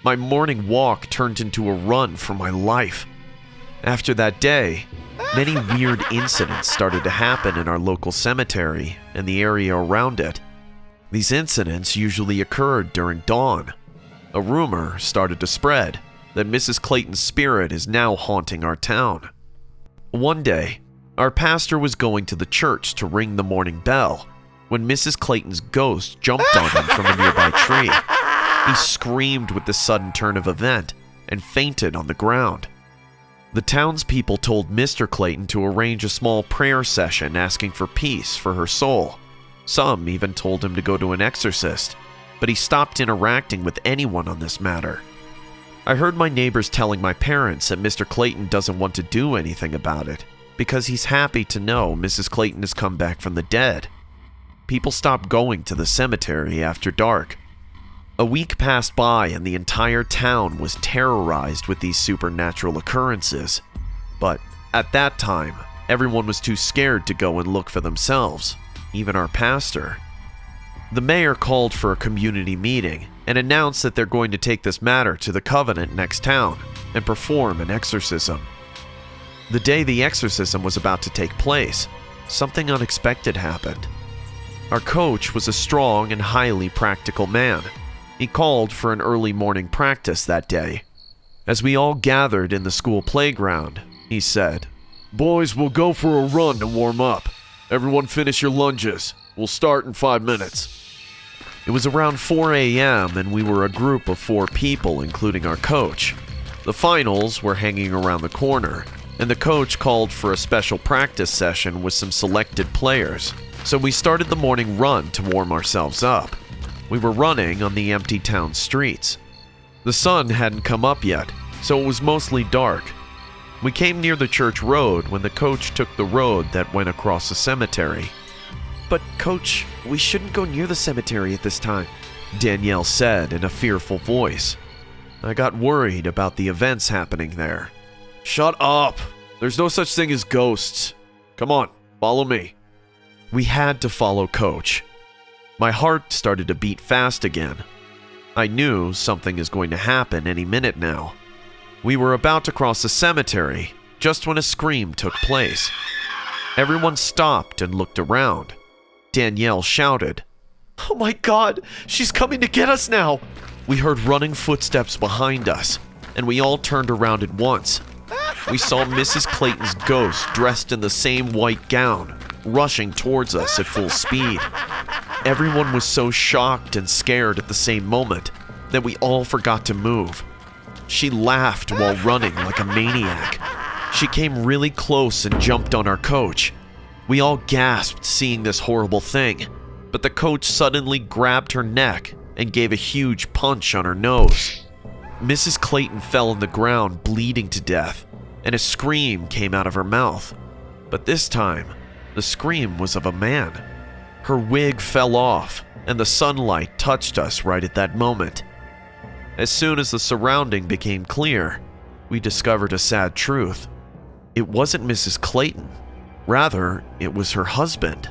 My morning walk turned into a run for my life. After that day, many weird incidents started to happen in our local cemetery and the area around it. These incidents usually occurred during dawn. A rumor started to spread that Mrs. Clayton's spirit is now haunting our town. One day, our pastor was going to the church to ring the morning bell when Mrs. Clayton's ghost jumped on him from a nearby tree. He screamed with the sudden turn of event and fainted on the ground. The townspeople told Mr. Clayton to arrange a small prayer session asking for peace for her soul. Some even told him to go to an exorcist, but he stopped interacting with anyone on this matter. I heard my neighbors telling my parents that Mr. Clayton doesn't want to do anything about it because he's happy to know Mrs. Clayton has come back from the dead. People stopped going to the cemetery after dark. A week passed by and the entire town was terrorized with these supernatural occurrences. But at that time, everyone was too scared to go and look for themselves, even our pastor. The mayor called for a community meeting and announced that they're going to take this matter to the Covenant next town and perform an exorcism. The day the exorcism was about to take place, something unexpected happened. Our coach was a strong and highly practical man. He called for an early morning practice that day. As we all gathered in the school playground, he said, "Boys, we'll go for a run to warm up. Everyone finish your lunges. We'll start in 5 minutes." It was around 4 a.m. and we were a group of 4 people, including our coach. The finals were hanging around the corner, and the coach called for a special practice session with some selected players. So we started the morning run to warm ourselves up. We were running on the empty town streets. The sun hadn't come up yet, so it was mostly dark. We came near the church road when the coach took the road that went across the cemetery. "But coach, we shouldn't go near the cemetery at this time," Danielle said in a fearful voice. I got worried about the events happening there. "Shut up! There's no such thing as ghosts. Come on, follow me." We had to follow Coach. My heart started to beat fast again. I knew something is going to happen any minute now. We were about to cross the cemetery just when a scream took place. Everyone stopped and looked around. Danielle shouted, "Oh my God, she's coming to get us now!" We heard running footsteps behind us, and we all turned around at once. We saw Mrs. Clayton's ghost dressed in the same white gown, rushing towards us at full speed. Everyone was so shocked and scared at the same moment that we all forgot to move. She laughed while running like a maniac. She came really close and jumped on our coach. We all gasped seeing this horrible thing, but the coach suddenly grabbed her neck and gave a huge punch on her nose. Mrs. Clayton fell on the ground bleeding to death, and a scream came out of her mouth. But this time, the scream was of a man. Her wig fell off, and the sunlight touched us right at that moment. As soon as the surrounding became clear, we discovered a sad truth. It wasn't Mrs. Clayton. Rather, it was her husband.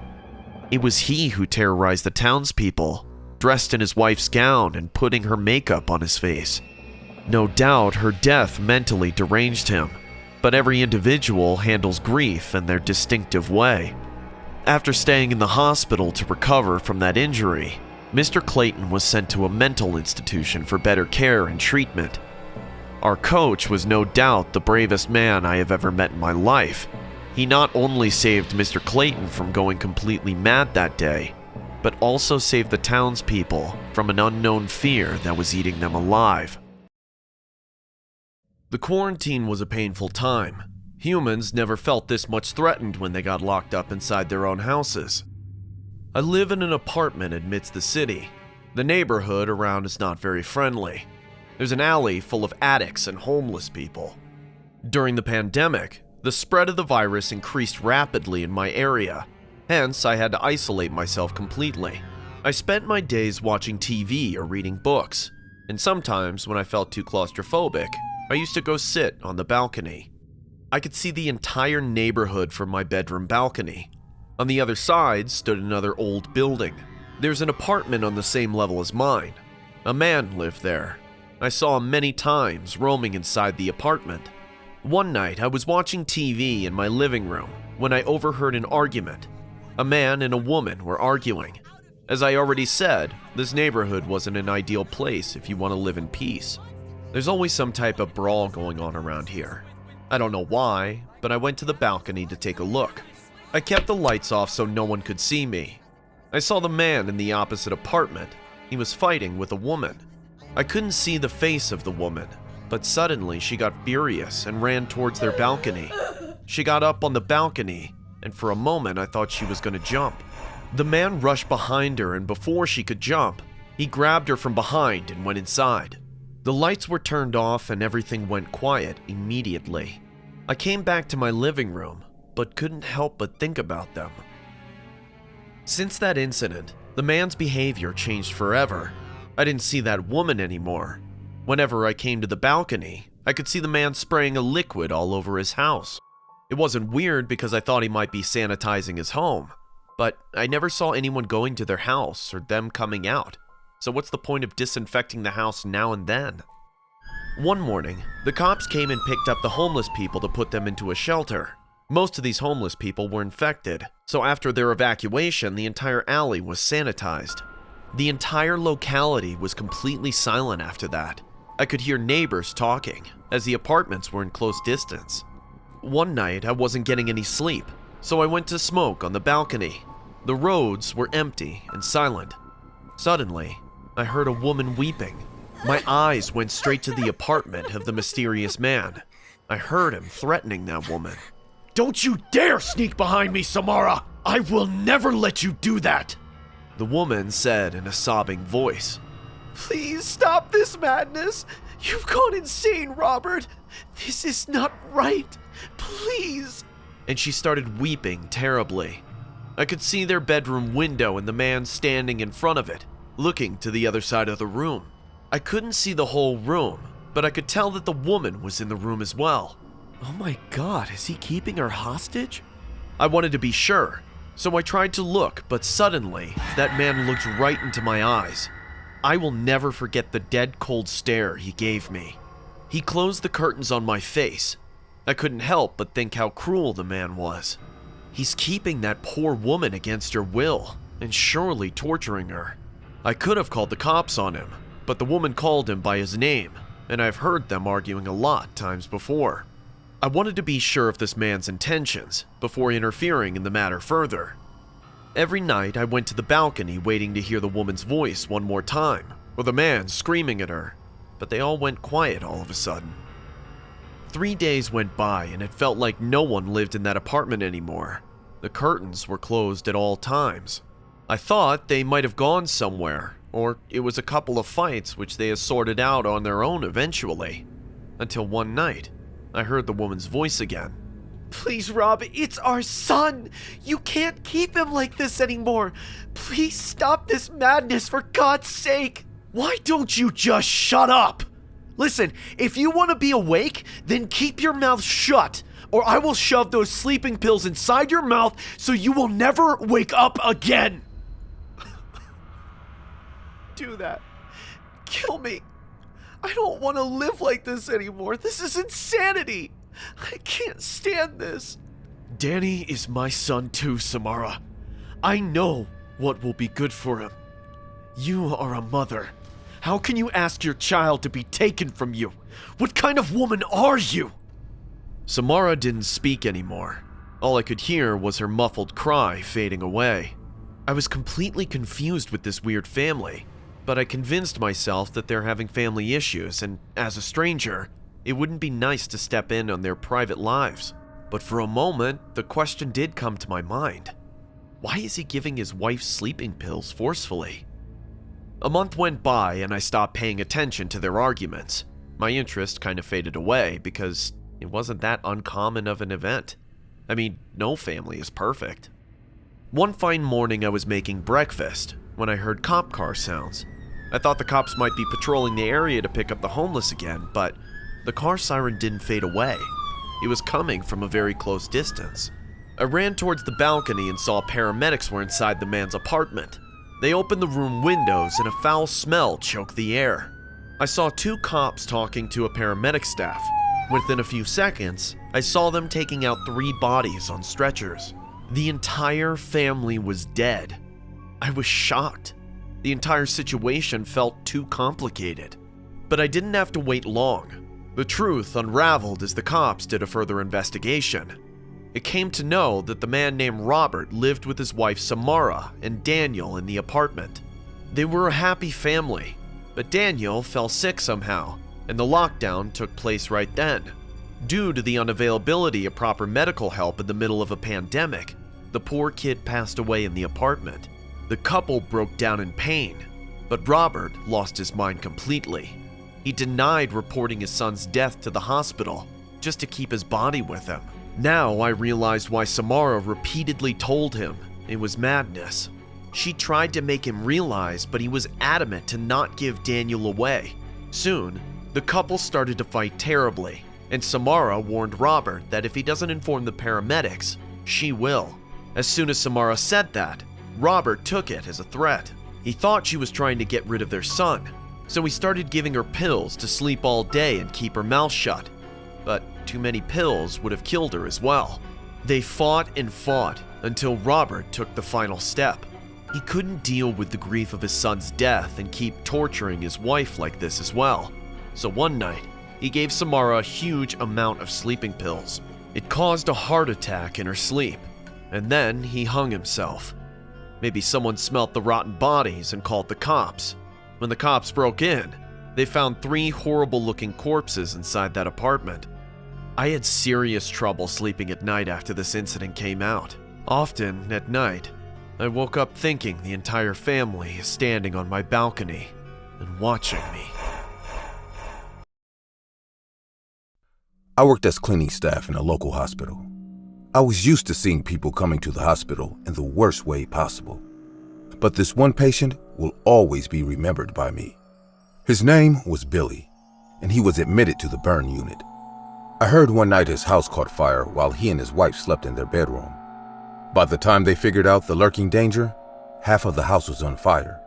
It was he who terrorized the townspeople, dressed in his wife's gown and putting her makeup on his face. No doubt her death mentally deranged him, but every individual handles grief in their distinctive way. After staying in the hospital to recover from that injury, Mr. Clayton was sent to a mental institution for better care and treatment. Our coach was no doubt the bravest man I have ever met in my life. He not only saved Mr. Clayton from going completely mad that day, but also saved the townspeople from an unknown fear that was eating them alive. The quarantine was a painful time. Humans never felt this much threatened when they got locked up inside their own houses. I live in an apartment amidst the city. The neighborhood around is not very friendly. There's an alley full of addicts and homeless people. During the pandemic, the spread of the virus increased rapidly in my area. Hence, I had to isolate myself completely. I spent my days watching TV or reading books, and sometimes when I felt too claustrophobic, I used to go sit on the balcony. I could see the entire neighborhood from my bedroom balcony. On the other side stood another old building. There's an apartment on the same level as mine. A man lived there. I saw him many times roaming inside the apartment. One night, I was watching TV in my living room when I overheard an argument. A man and a woman were arguing. As I already said, this neighborhood wasn't an ideal place if you want to live in peace. There's always some type of brawl going on around here. I don't know why, but I went to the balcony to take a look. I kept the lights off so no one could see me. I saw the man in the opposite apartment. He was fighting with a woman. I couldn't see the face of the woman, but suddenly she got furious and ran towards their balcony. She got up on the balcony, and for a moment I thought she was going to jump. The man rushed behind her, and before she could jump, he grabbed her from behind and went inside. The lights were turned off and everything went quiet immediately. I came back to my living room, but couldn't help but think about them. Since that incident, the man's behavior changed forever. I didn't see that woman anymore. Whenever I came to the balcony, I could see the man spraying a liquid all over his house. It wasn't weird because I thought he might be sanitizing his home, but I never saw anyone going to their house or them coming out. So what's the point of disinfecting the house now and then? One morning, the cops came and picked up the homeless people to put them into a shelter. Most of these homeless people were infected, so after their evacuation, the entire alley was sanitized. The entire locality was completely silent after that. I could hear neighbors talking, as the apartments were in close distance. One night, I wasn't getting any sleep, so I went to smoke on the balcony. The roads were empty and silent. Suddenly, I heard a woman weeping. My eyes went straight to the apartment of the mysterious man. I heard him threatening that woman. Don't you dare sneak behind me, Samara! I will never let you do that! The woman said in a sobbing voice. Please stop this madness. You've gone insane, Robert. This is not right. Please. And she started weeping terribly. I could see their bedroom window and the man standing in front of it, looking to the other side of the room. I couldn't see the whole room, but I could tell that the woman was in the room as well. Oh my God, is he keeping her hostage? I wanted to be sure, so I tried to look, but suddenly, that man looked right into my eyes. I will never forget the dead cold stare he gave me. He closed the curtains on my face. I couldn't help but think how cruel the man was. He's keeping that poor woman against her will, and surely torturing her. I could have called the cops on him, but the woman called him by his name, and I've heard them arguing a lot times before. I wanted to be sure of this man's intentions before interfering in the matter further. Every night I went to the balcony waiting to hear the woman's voice one more time, or the man screaming at her, but they all went quiet all of a sudden. 3 days went by and it felt like no one lived in that apartment anymore. The curtains were closed at all times. I thought they might have gone somewhere, or it was a couple of fights which they had sorted out on their own eventually. Until one night, I heard the woman's voice again. Please, Rob, it's our son. You can't keep him like this anymore. Please stop this madness, for God's sake. Why don't you just shut up? Listen, if you want to be awake, then keep your mouth shut, or I will shove those sleeping pills inside your mouth so you will never wake up again. Do that. Kill me. I don't want to live like this anymore. This is insanity. I can't stand this. Danny is my son too, Samara. I know what will be good for him. You are a mother. How can you ask your child to be taken from you? What kind of woman are you? Samara didn't speak anymore. All I could hear was her muffled cry fading away. I was completely confused with this weird family, but I convinced myself that they're having family issues, and as a stranger, it wouldn't be nice to step in on their private lives. But for a moment, the question did come to my mind. Why is he giving his wife sleeping pills forcefully? A month went by and I stopped paying attention to their arguments. My interest kind of faded away because it wasn't that uncommon of an event. I mean, no family is perfect. One fine morning I was making breakfast when I heard cop car sounds. I thought the cops might be patrolling the area to pick up the homeless again, but the car siren didn't fade away. It was coming from a very close distance. I ran towards the balcony and saw paramedics were inside the man's apartment. They opened the room windows and a foul smell choked the air. I saw two cops talking to a paramedic staff. Within a few seconds, I saw them taking out 3 bodies on stretchers. The entire family was dead. I was shocked. The entire situation felt too complicated. But I didn't have to wait long. The truth unraveled as the cops did a further investigation. It came to know that the man named Robert lived with his wife Samara and Daniel in the apartment. They were a happy family, but Daniel fell sick somehow, and the lockdown took place right then. Due to the unavailability of proper medical help in the middle of a pandemic, the poor kid passed away in the apartment. The couple broke down in pain, but Robert lost his mind completely. He denied reporting his son's death to the hospital just to keep his body with him. Now I realized why Samara repeatedly told him it was madness. She tried to make him realize, but he was adamant to not give Daniel away. Soon, the couple started to fight terribly, and Samara warned Robert that if he doesn't inform the paramedics, she will. As soon as Samara said that, Robert took it as a threat. He thought she was trying to get rid of their son, so he started giving her pills to sleep all day and keep her mouth shut. But too many pills would have killed her as well. They fought and fought until Robert took the final step. He couldn't deal with the grief of his son's death and keep torturing his wife like this as well. So one night, he gave Samara a huge amount of sleeping pills. It caused a heart attack in her sleep, and then he hung himself. Maybe someone smelt the rotten bodies and called the cops. When the cops broke in, they found 3 horrible-looking corpses inside that apartment. I had serious trouble sleeping at night after this incident came out. Often, at night, I woke up thinking the entire family is standing on my balcony and watching me. I worked as cleaning staff in a local hospital. I was used to seeing people coming to the hospital in the worst way possible. But this one patient will always be remembered by me. His name was Billy, and he was admitted to the burn unit. I heard one night his house caught fire while he and his wife slept in their bedroom. By the time they figured out the lurking danger, half of the house was on fire.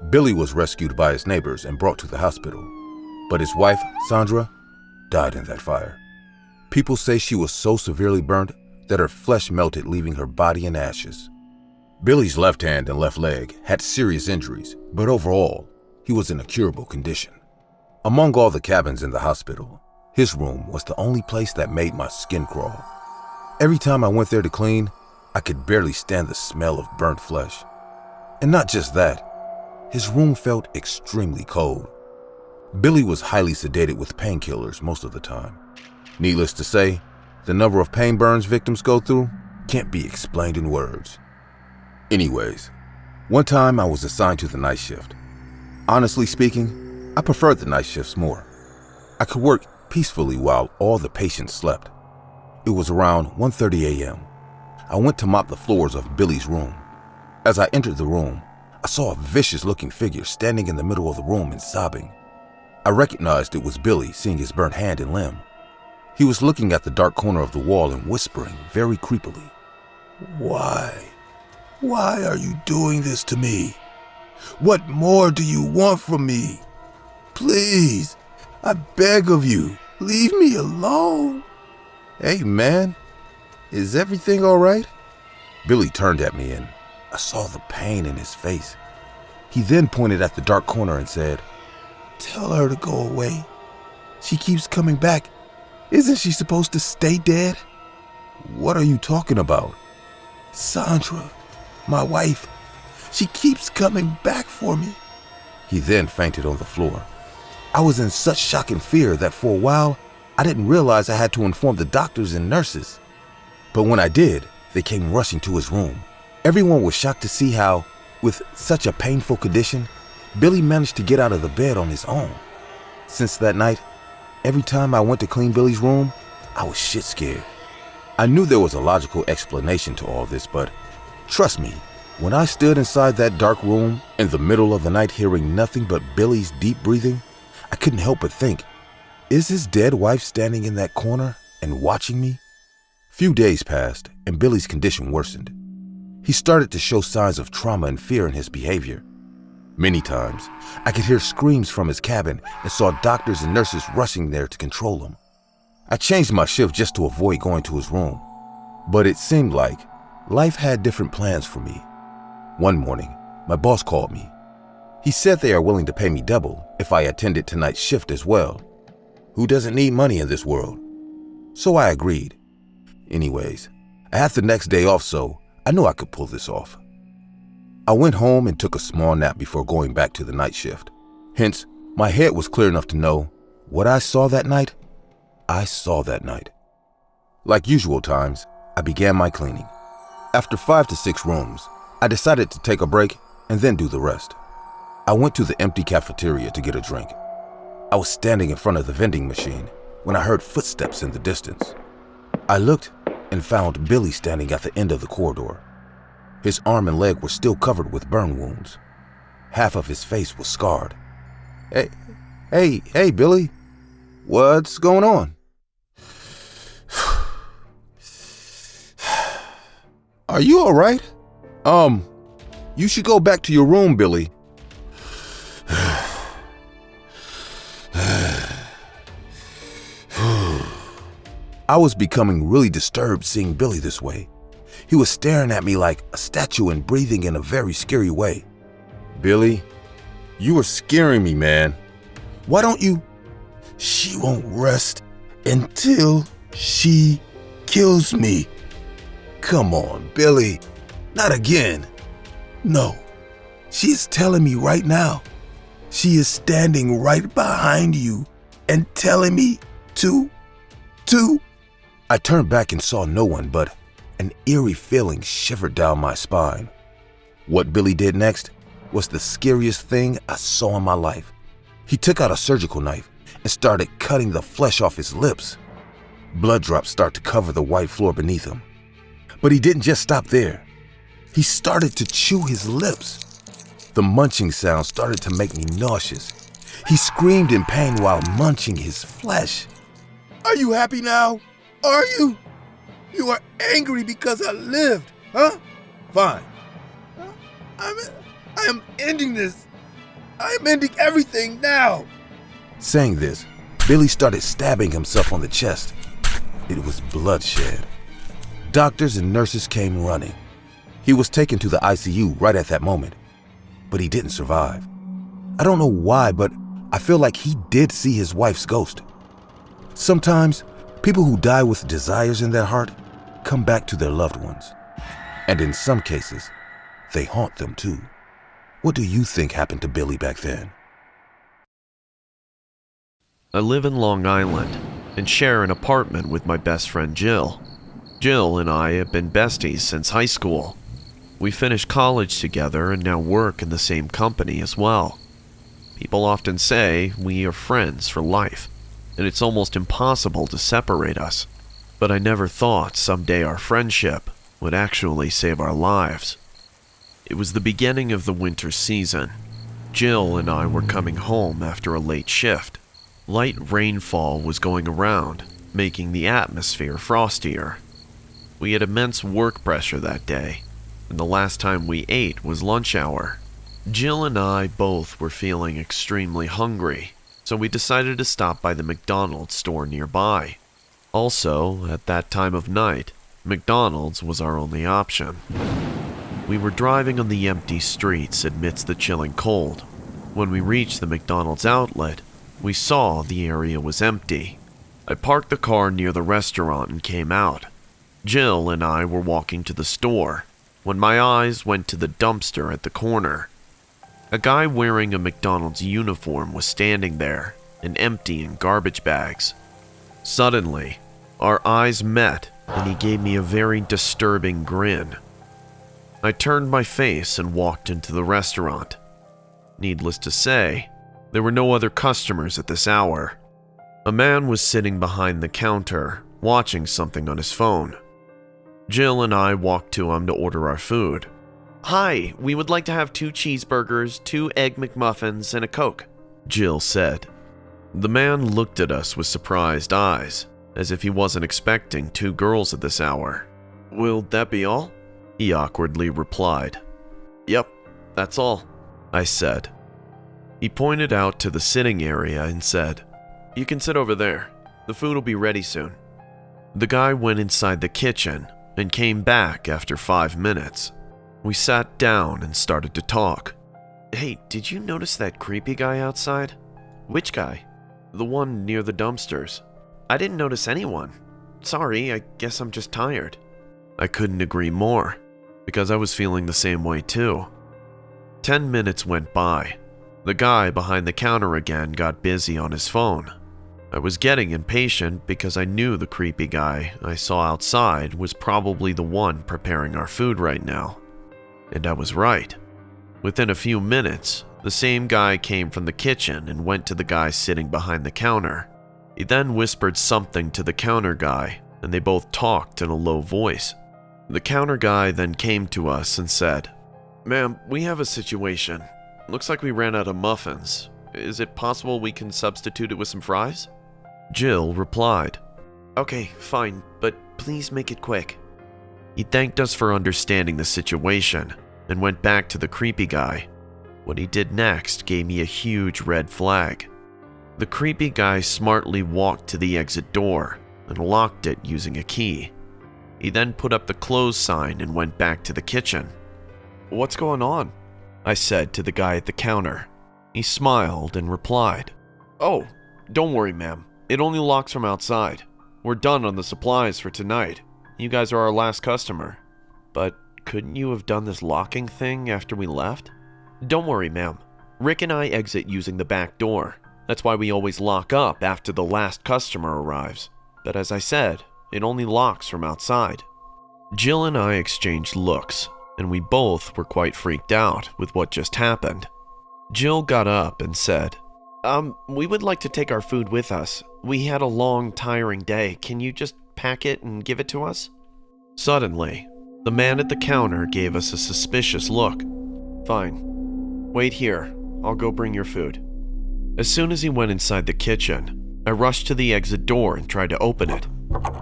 Billy was rescued by his neighbors and brought to the hospital, but his wife, Sandra, died in that fire. People say she was so severely burnt that her flesh melted, leaving her body in ashes. Billy's left hand and left leg had serious injuries, but overall, he was in a curable condition. Among all the cabins in the hospital, his room was the only place that made my skin crawl. Every time I went there to clean, I could barely stand the smell of burnt flesh. And not just that, his room felt extremely cold. Billy was highly sedated with painkillers most of the time. Needless to say, the number of pain burns victims go through can't be explained in words. Anyways, one time I was assigned to the night shift, Honestly speaking, I preferred the night shifts more. I could work peacefully while all the patients slept. It was around 1:30 a.m. I went to mop the floors of Billy's room. As I entered the room, I saw a vicious-looking figure standing in the middle of the room and sobbing. I recognized it was Billy, seeing his burnt hand and limb. He was looking at the dark corner of the wall and whispering very creepily, "Why? Why are you doing this to me? What more do you want from me? Please, I beg of you, leave me alone." "Hey, man, is everything all right?" Billy turned at me and I saw the pain in his face. He then pointed at the dark corner and said, "Tell her to go away. She keeps coming back. Isn't she supposed to stay dead?" "What are you talking about?" "Sandra, my wife. She keeps coming back for me." He then fainted on the floor. I was in such shock and fear that for a while, I didn't realize I had to inform the doctors and nurses. But when I did, they came rushing to his room. Everyone was shocked to see how, with such a painful condition, Billy managed to get out of the bed on his own. Since that night, every time I went to clean Billy's room, I was shit scared. I knew there was a logical explanation to all this, but trust me, when I stood inside that dark room in the middle of the night hearing nothing but Billy's deep breathing, I couldn't help but think, is his dead wife standing in that corner and watching me? Few days passed and Billy's condition worsened. He started to show signs of trauma and fear in his behavior. Many times, I could hear screams from his cabin and saw doctors and nurses rushing there to control him. I changed my shift just to avoid going to his room, but it seemed like life had different plans for me. One morning, my boss called me. He said they are willing to pay me double if I attended tonight's shift as well. Who doesn't need money in this world? So I agreed. Anyways, I had the next day off, so I knew I could pull this off. I went home and took a small nap before going back to the night shift. Hence, my head was clear enough to know what I saw that night, I saw that night. Like usual times, I began my cleaning. After 5 to 6 rooms, I decided to take a break and then do the rest. I went to the empty cafeteria to get a drink. I was standing in front of the vending machine when I heard footsteps in the distance. I looked and found Billy standing at the end of the corridor. His arm and leg were still covered with burn wounds. Half of his face was scarred. Hey, Billy. What's going on? Are you all right? You should go back to your room, Billy. I was becoming really disturbed seeing Billy this way. He was staring at me like a statue and breathing in a very scary way. "Billy, you are scaring me, man. Why don't you?" "She won't rest until she kills me." "Come on, Billy. Not again." "No, she is telling me right now. She is standing right behind you and telling me to. I turned back and saw no one, but an eerie feeling shivered down my spine. What Billy did next was the scariest thing I saw in my life. He took out a surgical knife and started cutting the flesh off his lips. Blood drops started to cover the white floor beneath him. But he didn't just stop there. He started to chew his lips. The munching sound started to make me nauseous. He screamed in pain while munching his flesh. "Are you happy now? Are you? You are angry because I lived, huh? Fine. I am ending this. I am ending everything now." Saying this, Billy started stabbing himself on the chest. It was bloodshed. Doctors and nurses came running. He was taken to the ICU right at that moment, but he didn't survive. I don't know why, but I feel like he did see his wife's ghost. Sometimes, people who die with desires in their heart come back to their loved ones. And in some cases, they haunt them too. What do you think happened to Billy back then? I live in Long Island and share an apartment with my best friend Jill. Jill and I have been besties since high school. We finished college together and now work in the same company as well. People often say we are friends for life, and it's almost impossible to separate us. But I never thought someday our friendship would actually save our lives. It was the beginning of the winter season. Jill and I were coming home after a late shift. Light rainfall was going around, making the atmosphere frostier. We had immense work pressure that day, and the last time we ate was lunch hour. Jill and I both were feeling extremely hungry, so we decided to stop by the McDonald's store nearby. Also, at that time of night, McDonald's was our only option. We were driving on the empty streets amidst the chilling cold. When we reached the McDonald's outlet, we saw the area was empty. I parked the car near the restaurant and came out. Jill and I were walking to the store when my eyes went to the dumpster at the corner. A guy wearing a McDonald's uniform was standing there and emptying garbage bags. Suddenly, our eyes met and he gave me a very disturbing grin. I turned my face and walked into the restaurant. Needless to say, there were no other customers at this hour. A man was sitting behind the counter, watching something on his phone. Jill and I walked to him to order our food. Hi, we would like to have 2 cheeseburgers, 2 Egg McMuffins, and a Coke, Jill said. The man looked at us with surprised eyes, as if he wasn't expecting 2 girls at this hour. Will that be all? He awkwardly replied. Yep, that's all, I said. He pointed out to the sitting area and said, You can sit over there. The food will be ready soon. The guy went inside the kitchen and came back after 5 minutes. We sat down and started to talk. Hey, did you notice that creepy guy outside? Which guy? The one near the dumpsters. I didn't notice anyone. Sorry, I guess I'm just tired. I couldn't agree more, because I was feeling the same way too. 10 minutes went by. The guy behind the counter again got busy on his phone. I was getting impatient because I knew the creepy guy I saw outside was probably the one preparing our food right now. And I was right. Within a few minutes, the same guy came from the kitchen and went to the guy sitting behind the counter. He then whispered something to the counter guy, and they both talked in a low voice. The counter guy then came to us and said, Ma'am, we have a situation. Looks like we ran out of muffins. Is it possible we can substitute it with some fries? Jill replied, Okay, fine, but please make it quick. He thanked us for understanding the situation and went back to the creepy guy. What he did next gave me a huge red flag. The creepy guy smartly walked to the exit door and locked it using a key. He then put up the close sign and went back to the kitchen. What's going on? I said to the guy at the counter. He smiled and replied, Oh, don't worry, ma'am. It only locks from outside. We're done on the supplies for tonight. You guys are our last customer. But couldn't you have done this locking thing after we left? Don't worry, ma'am. Rick and I exit using the back door. That's why we always lock up after the last customer arrives. But as I said, it only locks from outside. Jill and I exchanged looks, and we both were quite freaked out with what just happened. Jill got up and said, We would like to take our food with us. We had a long, tiring day. Can you just pack it and give it to us? Suddenly, the man at the counter gave us a suspicious look. Fine. Wait here. I'll go bring your food. As soon as he went inside the kitchen, I rushed to the exit door and tried to open it.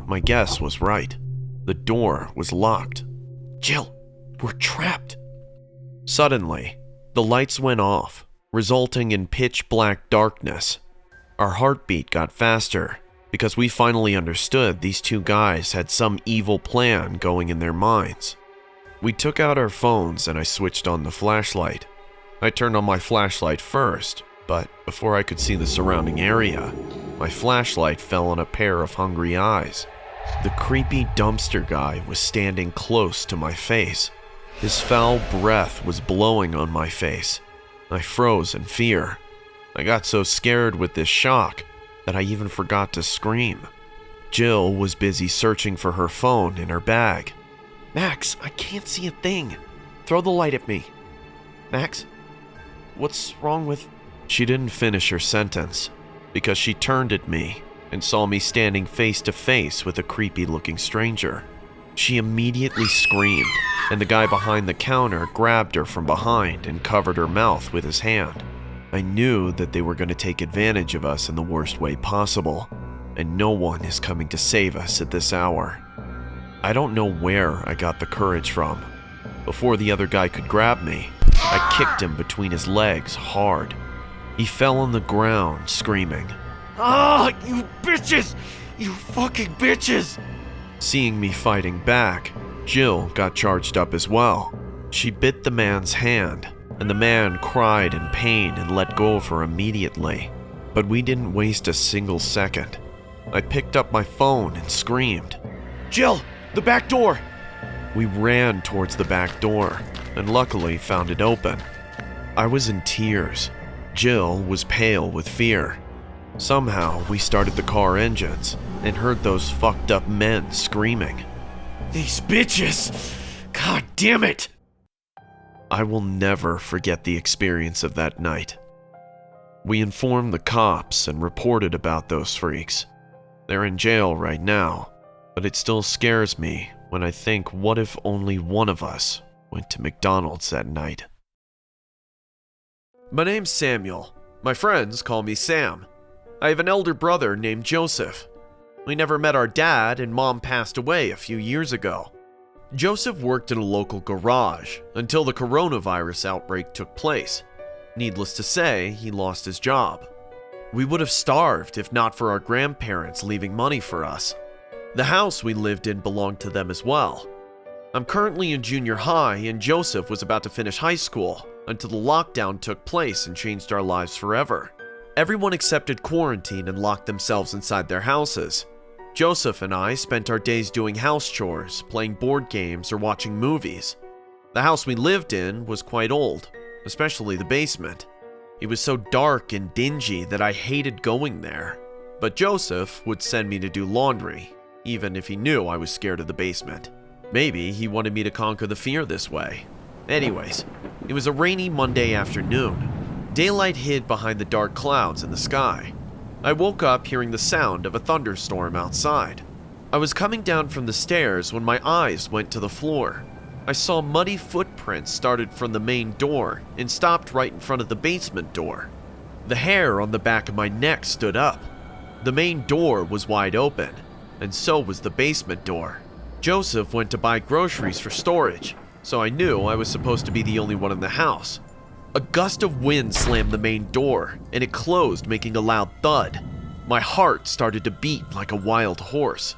My guess was right. The door was locked. Jill, we're trapped. Suddenly, the lights went off, resulting in pitch black darkness. Our heartbeat got faster because we finally understood these 2 guys had some evil plan going in their minds. We took out our phones and I switched on the flashlight. I turned on my flashlight first, but before I could see the surrounding area, my flashlight fell on a pair of hungry eyes. The creepy dumpster guy was standing close to my face. His foul breath was blowing on my face. I froze in fear. I got so scared with this shock that I even forgot to scream. Jill was busy searching for her phone in her bag. Max, I can't see a thing. Throw the light at me. Max? What's wrong with... She didn't finish her sentence because she turned at me and saw me standing face to face with a creepy-looking stranger. She immediately screamed, and the guy behind the counter grabbed her from behind and covered her mouth with his hand. I knew that they were going to take advantage of us in the worst way possible, and no one is coming to save us at this hour. I don't know where I got the courage from. Before the other guy could grab me, I kicked him between his legs hard. He fell on the ground, screaming, "Ah, you bitches! You fucking bitches!" Seeing me fighting back, Jill got charged up as well. She bit the man's hand, and the man cried in pain and let go of her immediately. But we didn't waste a single second. I picked up my phone and screamed, "Jill, the back door!" We ran towards the back door, and luckily found it open. I was in tears. Jill was pale with fear. Somehow, we started the car engines and heard those fucked up men screaming. "These bitches! God damn it!" I will never forget the experience of that night. We informed the cops and reported about those freaks. They're in jail right now, but it still scares me when I think, what if only one of us went to McDonald's that night? My name's Samuel. My friends call me Sam. I have an elder brother named Joseph. We never met our dad, and Mom passed away a few years ago. Joseph worked in a local garage until the coronavirus outbreak took place. Needless to say, he lost his job. We would have starved if not for our grandparents leaving money for us. The house we lived in belonged to them as well. I'm currently in junior high, and Joseph was about to finish high school until the lockdown took place and changed our lives forever. Everyone accepted quarantine and locked themselves inside their houses. Joseph and I spent our days doing house chores, playing board games, or watching movies. The house we lived in was quite old, especially the basement. It was so dark and dingy that I hated going there. But Joseph would send me to do laundry, even if he knew I was scared of the basement. Maybe he wanted me to conquer the fear this way. Anyways, it was a rainy Monday afternoon. Daylight hid behind the dark clouds in the sky. I woke up hearing the sound of a thunderstorm outside. I was coming down from the stairs when my eyes went to the floor. I saw muddy footprints started from the main door and stopped right in front of the basement door. The hair on the back of my neck stood up. The main door was wide open, and so was the basement door. Joseph went to buy groceries for storage, so I knew I was supposed to be the only one in the house. A gust of wind slammed the main door, and it closed, making a loud thud. My heart started to beat like a wild horse.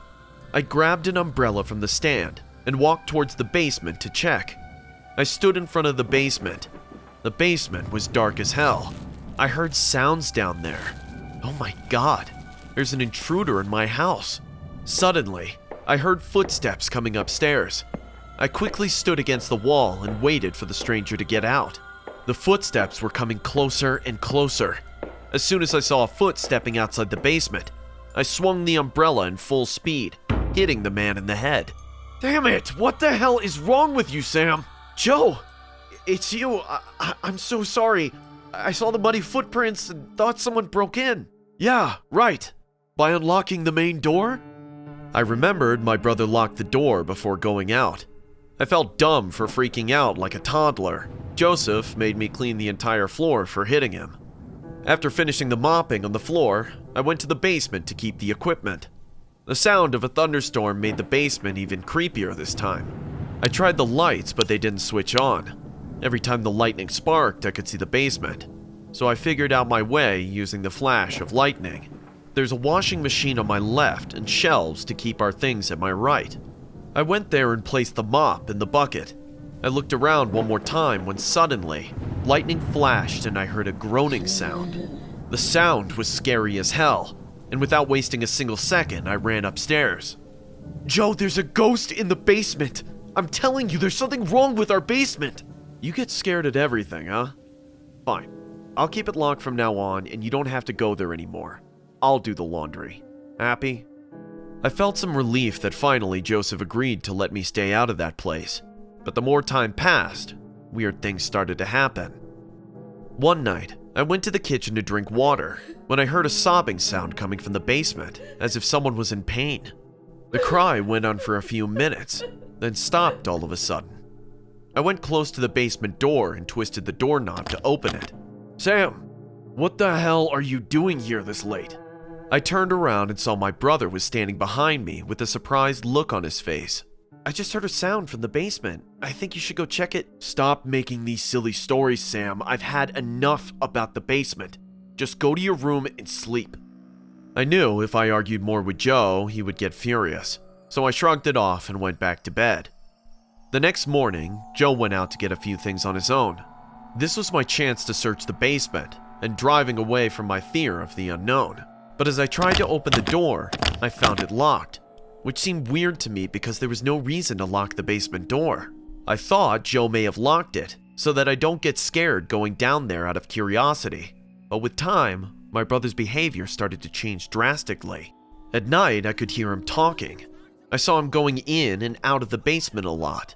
I grabbed an umbrella from the stand and walked towards the basement to check. I stood in front of the basement. The basement was dark as hell. I heard sounds down there. Oh my God, there's an intruder in my house. Suddenly, I heard footsteps coming upstairs. I quickly stood against the wall and waited for the stranger to get out. The footsteps were coming closer and closer. As soon as I saw a foot stepping outside the basement, I swung the umbrella in full speed, hitting the man in the head. Damn it! What the hell is wrong with you, Sam? Joe! It's you. I'm so sorry. I saw the muddy footprints and thought someone broke in. Yeah, right. By unlocking the main door? I remembered my brother locked the door before going out. I felt dumb for freaking out like a toddler. Joseph made me clean the entire floor for hitting him. After finishing the mopping on the floor, I went to the basement to keep the equipment. The sound of a thunderstorm made the basement even creepier this time. I tried the lights, but they didn't switch on. Every time the lightning sparked, I could see the basement. So I figured out my way using the flash of lightning. There's a washing machine on my left and shelves to keep our things at my right. I went there and placed the mop in the bucket. I looked around one more time when suddenly, lightning flashed and I heard a groaning sound. The sound was scary as hell, and without wasting a single second, I ran upstairs. Joe, there's a ghost in the basement. I'm telling you, there's something wrong with our basement. You get scared at everything, huh? Fine. I'll keep it locked from now on, and you don't have to go there anymore. I'll do the laundry. Happy? I felt some relief that finally Joseph agreed to let me stay out of that place. But the more time passed, weird things started to happen. One night, I went to the kitchen to drink water when I heard a sobbing sound coming from the basement, as if someone was in pain. The cry went on for a few minutes, then stopped all of a sudden. I went close to the basement door and twisted the doorknob to open it. Sam, what the hell are you doing here this late? I turned around and saw my brother was standing behind me with a surprised look on his face. I just heard a sound from the basement. I think you should go check it. Stop making these silly stories, Sam. I've had enough about the basement. Just go to your room and sleep. I knew if I argued more with Joe, he would get furious, so I shrugged it off and went back to bed. The next morning, Joe went out to get a few things on his own. This was my chance to search the basement and driving away from my fear of the unknown. But as I tried to open the door, I found it locked, which seemed weird to me because there was no reason to lock the basement door. I thought Joe may have locked it so that I don't get scared going down there out of curiosity. But with time, my brother's behavior started to change drastically. At night, I could hear him talking. I saw him going in and out of the basement a lot.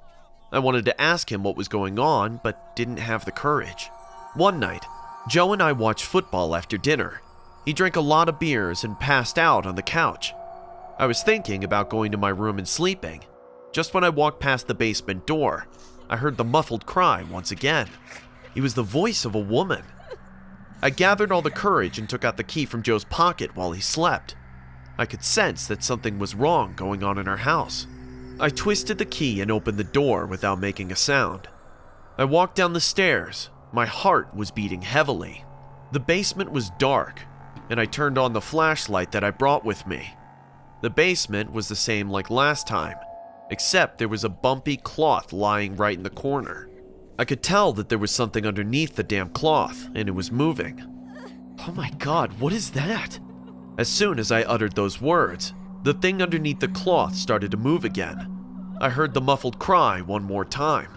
I wanted to ask him what was going on, but didn't have the courage. One night, Joe and I watched football after dinner. He drank a lot of beers and passed out on the couch. I was thinking about going to my room and sleeping. Just when I walked past the basement door, I heard the muffled cry once again. It was the voice of a woman. I gathered all the courage and took out the key from Joe's pocket while he slept. I could sense that something was wrong going on in our house. I twisted the key and opened the door without making a sound. I walked down the stairs. My heart was beating heavily. The basement was dark, and I turned on the flashlight that I brought with me. The basement was the same like last time, except there was a bumpy cloth lying right in the corner. I could tell that there was something underneath the damp cloth, and it was moving. Oh my God, what is that? As soon as I uttered those words, the thing underneath the cloth started to move again. I heard the muffled cry one more time.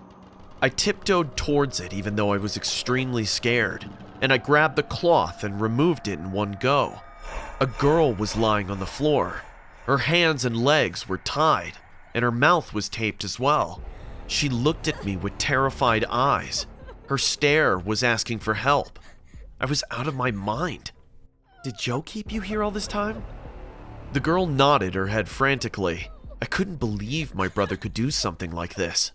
I tiptoed towards it even though I was extremely scared, and I grabbed the cloth and removed it in one go. A girl was lying on the floor. Her hands and legs were tied, and her mouth was taped as well. She looked at me with terrified eyes. Her stare was asking for help. I was out of my mind. Did Joe keep you here all this time? The girl nodded her head frantically. I couldn't believe my brother could do something like this.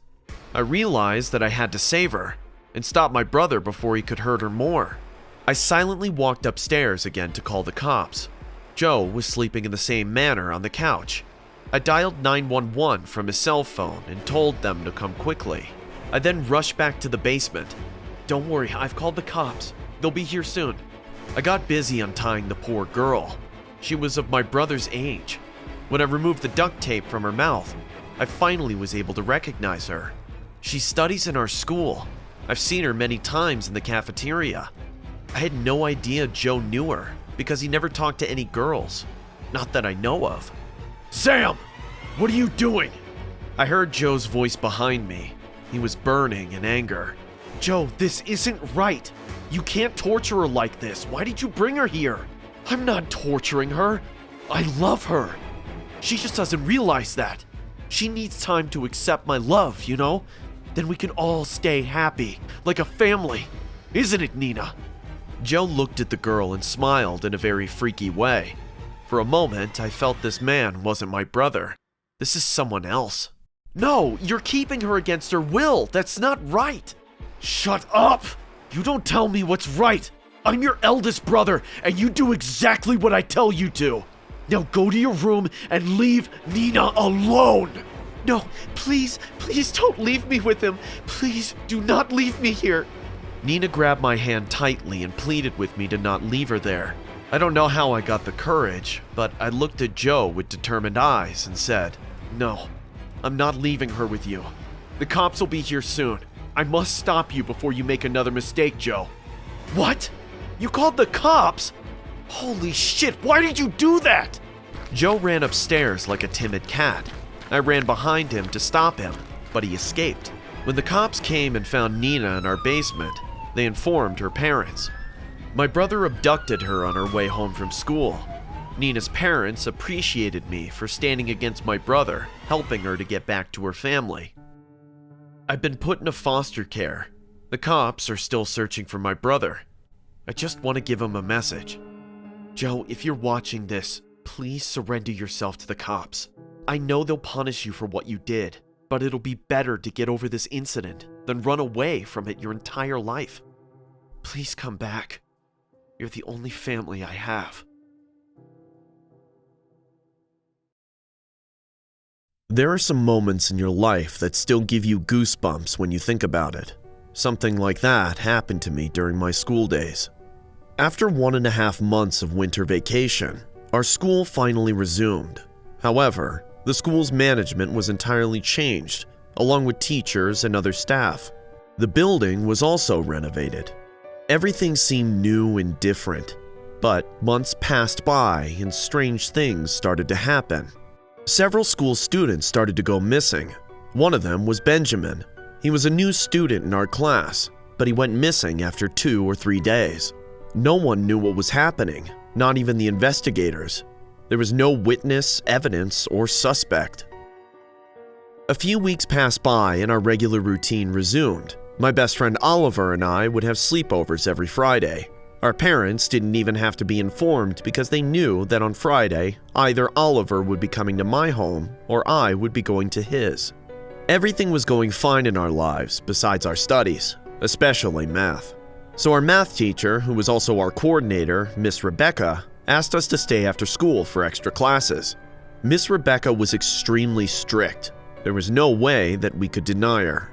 I realized that I had to save her and stop my brother before he could hurt her more. I silently walked upstairs again to call the cops. Joe was sleeping in the same manner on the couch. I dialed 911 from his cell phone and told them to come quickly. I then rushed back to the basement. Don't worry, I've called the cops. They'll be here soon. I got busy untying the poor girl. She was of my brother's age. When I removed the duct tape from her mouth, I finally was able to recognize her. She studies in our school. I've seen her many times in the cafeteria. I had no idea Joe knew her because he never talked to any girls. Not that I know of. Sam, what are you doing? I heard Joe's voice behind me. He was burning in anger. Joe, this isn't right. You can't torture her like this. Why did you bring her here? I'm not torturing her. I love her. She just doesn't realize that. She needs time to accept my love, you know? Then we can all stay happy, like a family. Isn't it, Nina? Joe looked at the girl and smiled in a very freaky way. For a moment, I felt this man wasn't my brother. This is someone else. No, you're keeping her against her will. That's not right. Shut up! You don't tell me what's right. I'm your eldest brother, and you do exactly what I tell you to. Now go to your room and leave Nina alone. No, please don't leave me with him. Please do not leave me here. Nina grabbed my hand tightly and pleaded with me to not leave her there. I don't know how I got the courage, but I looked at Joe with determined eyes and said, "No, I'm not leaving her with you. The cops will be here soon. I must stop you before you make another mistake, Joe." "What? You called the cops? Holy shit, why did you do that?" Joe ran upstairs like a timid cat. I ran behind him to stop him, but he escaped. When the cops came and found Nina in our basement, they informed her parents. My brother abducted her on her way home from school. Nina's parents appreciated me for standing against my brother, helping her to get back to her family. I've been put into foster care. The cops are still searching for my brother. I just want to give him a message. Joe, if you're watching this, please surrender yourself to the cops. I know they'll punish you for what you did, but it'll be better to get over this incident than run away from it your entire life. Please come back. You're the only family I have. There are some moments in your life that still give you goosebumps when you think about it. Something like that happened to me during my school days. After 1.5 months of winter vacation, our school finally resumed. However, the school's management was entirely changed, along with teachers and other staff. The building was also renovated. Everything seemed new and different, but months passed by and strange things started to happen. Several school students started to go missing. One of them was Benjamin. He was a new student in our class, but he went missing after 2 or 3 days. No one knew what was happening, not even the investigators. There was no witness, evidence, or suspect. A few weeks passed by and our regular routine resumed. My best friend Oliver and I would have sleepovers every Friday. Our parents didn't even have to be informed because they knew that on Friday, either Oliver would be coming to my home or I would be going to his. Everything was going fine in our lives besides our studies, especially math. So our math teacher, who was also our coordinator, Miss Rebecca, asked us to stay after school for extra classes. Miss Rebecca was extremely strict. There was no way that we could deny her.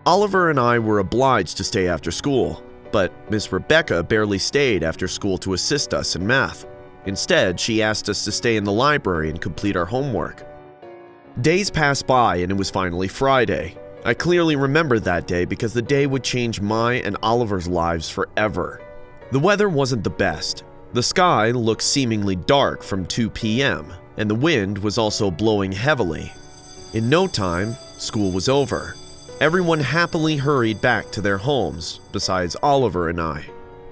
Oliver and I were obliged to stay after school, but Miss Rebecca barely stayed after school to assist us in math. Instead, she asked us to stay in the library and complete our homework. Days passed by and it was finally Friday. I clearly remember that day because the day would change my and Oliver's lives forever. The weather wasn't the best. The sky looked seemingly dark from 2 p.m., and the wind was also blowing heavily. In no time, school was over. Everyone happily hurried back to their homes, besides Oliver and I.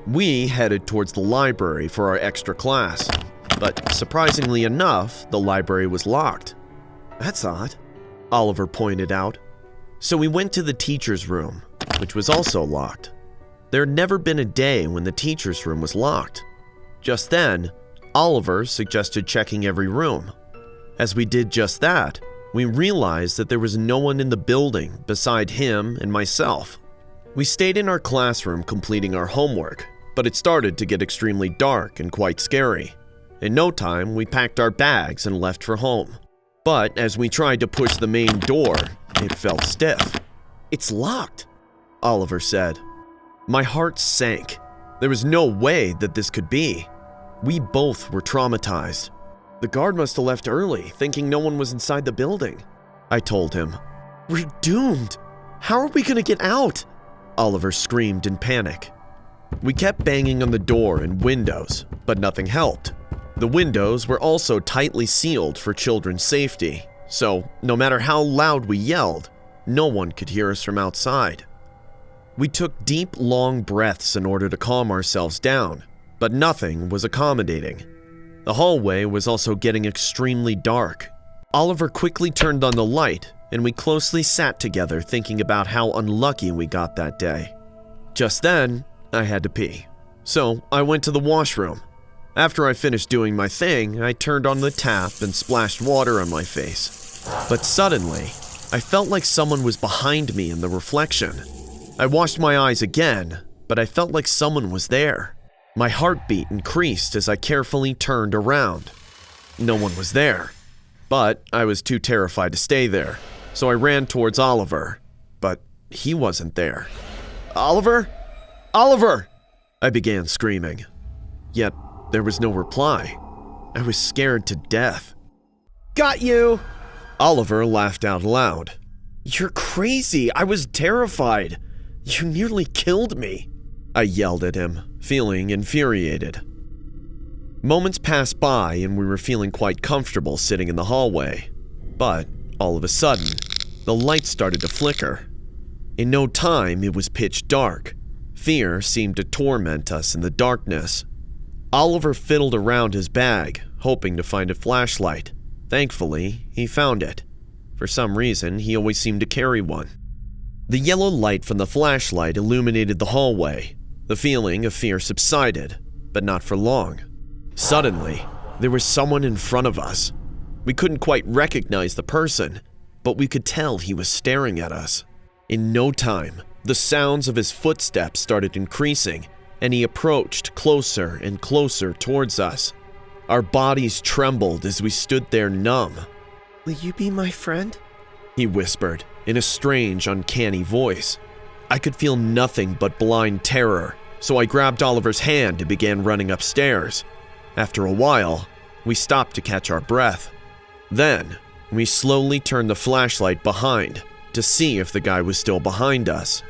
We headed towards the library for our extra class, but surprisingly enough, the library was locked. "That's odd," Oliver pointed out. So we went to the teacher's room, which was also locked. There had never been a day when the teacher's room was locked. Just then, Oliver suggested checking every room. As we did just that, we realized that there was no one in the building beside him and myself. We stayed in our classroom completing our homework, but it started to get extremely dark and quite scary. In no time, we packed our bags and left for home. But as we tried to push the main door, it felt stiff. "It's locked," Oliver said. My heart sank. There was no way that this could be. We both were traumatized. "The guard must have left early, thinking no one was inside the building," I told him. "We're doomed. How are we going to get out?" Oliver screamed in panic. We kept banging on the door and windows, but nothing helped. The windows were also tightly sealed for children's safety, so no matter how loud we yelled, no one could hear us from outside. We took deep, long breaths in order to calm ourselves down, but nothing was accommodating. The hallway was also getting extremely dark. Oliver quickly turned on the light, and we closely sat together thinking about how unlucky we got that day. Just then, I had to pee, so I went to the washroom. After I finished doing my thing, I turned on the tap and splashed water on my face. But suddenly, I felt like someone was behind me in the reflection. I washed my eyes again, but I felt like someone was there. My heartbeat increased as I carefully turned around. No one was there, but I was too terrified to stay there, so I ran towards Oliver, but he wasn't there. "Oliver? Oliver!" I began screaming. Yet there was no reply. I was scared to death. "Got you!" Oliver laughed out loud. "You're crazy. I was terrified. You nearly killed me," I yelled at him, feeling infuriated. Moments passed by and we were feeling quite comfortable sitting in the hallway. But all of a sudden, the light started to flicker. In no time, it was pitch dark. Fear seemed to torment us in the darkness. Oliver fiddled around his bag, hoping to find a flashlight. Thankfully, he found it. For some reason, he always seemed to carry one. The yellow light from the flashlight illuminated the hallway. The The feeling of fear subsided, but not for long. Suddenly, there was someone in front of us. We couldn't quite recognize the person, but we could tell he was staring at us. In no time, the sounds of his footsteps started increasing, and he approached closer and closer towards us. Our bodies trembled as we stood there numb. "Will you be my friend?" he whispered in a strange, uncanny voice. I could feel nothing but blind terror, so I grabbed Oliver's hand and began running upstairs. After a while, we stopped to catch our breath. Then, we slowly turned the flashlight behind to see if the guy was still behind us.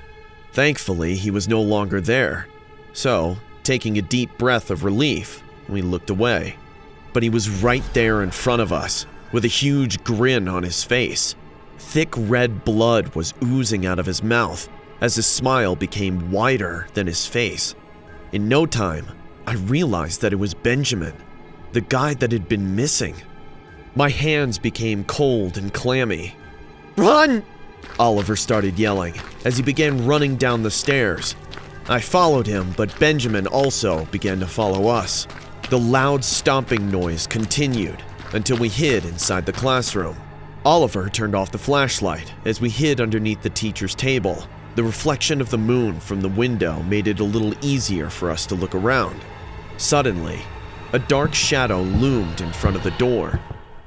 Thankfully, he was no longer there. So, taking a deep breath of relief, we looked away. But he was right there in front of us, with a huge grin on his face. Thick red blood was oozing out of his mouth as his smile became wider than his face. In no time, I realized that it was Benjamin, the guy that had been missing. My hands became cold and clammy. "Run!" Oliver started yelling as he began running down the stairs. I followed him, but Benjamin also began to follow us. The loud stomping noise continued until we hid inside the classroom. Oliver turned off the flashlight as we hid underneath the teacher's table. The reflection of the moon from the window made it a little easier for us to look around. Suddenly, a dark shadow loomed in front of the door.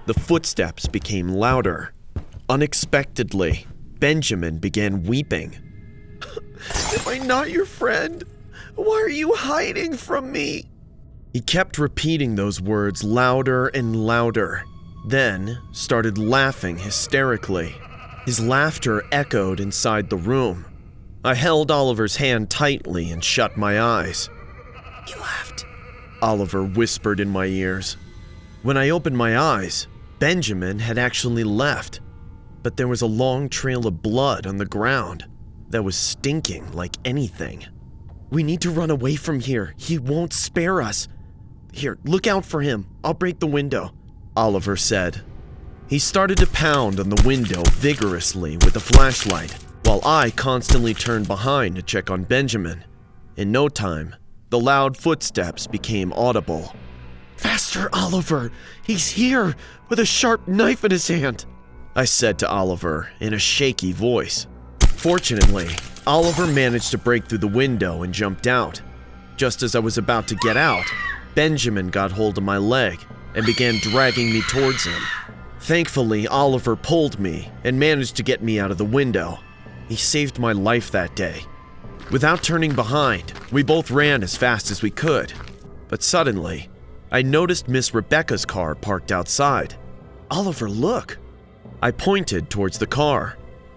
The footsteps became louder. Unexpectedly, Benjamin began weeping. Am I not your friend? Why are you hiding from me? He kept repeating those words louder and louder, then started laughing hysterically. His laughter echoed inside the room. I held Oliver's hand tightly and shut my eyes. "He left," Oliver whispered in my ears. When I opened my eyes, Benjamin had actually left, but there was a long trail of blood on the ground that was stinking like anything. "We need to run away from here. He won't spare us. Here, look out for him. I'll break the window," Oliver said. He started to pound on the window vigorously with the flashlight, while I constantly turned behind to check on Benjamin. In no time, the loud footsteps became audible. "Faster, Oliver! He's here with a sharp knife in his hand!" I said to Oliver in a shaky voice. Fortunately, Oliver managed to break through the window and jumped out. Just as I was about to get out, Benjamin got hold of my leg and began dragging me towards him. Thankfully, Oliver pulled me and managed to get me out of the window. He saved my life that day. Without turning behind, we both ran as fast as we could. But suddenly, I noticed Miss Rebecca's car parked outside. "Oliver, look!" I pointed towards the car.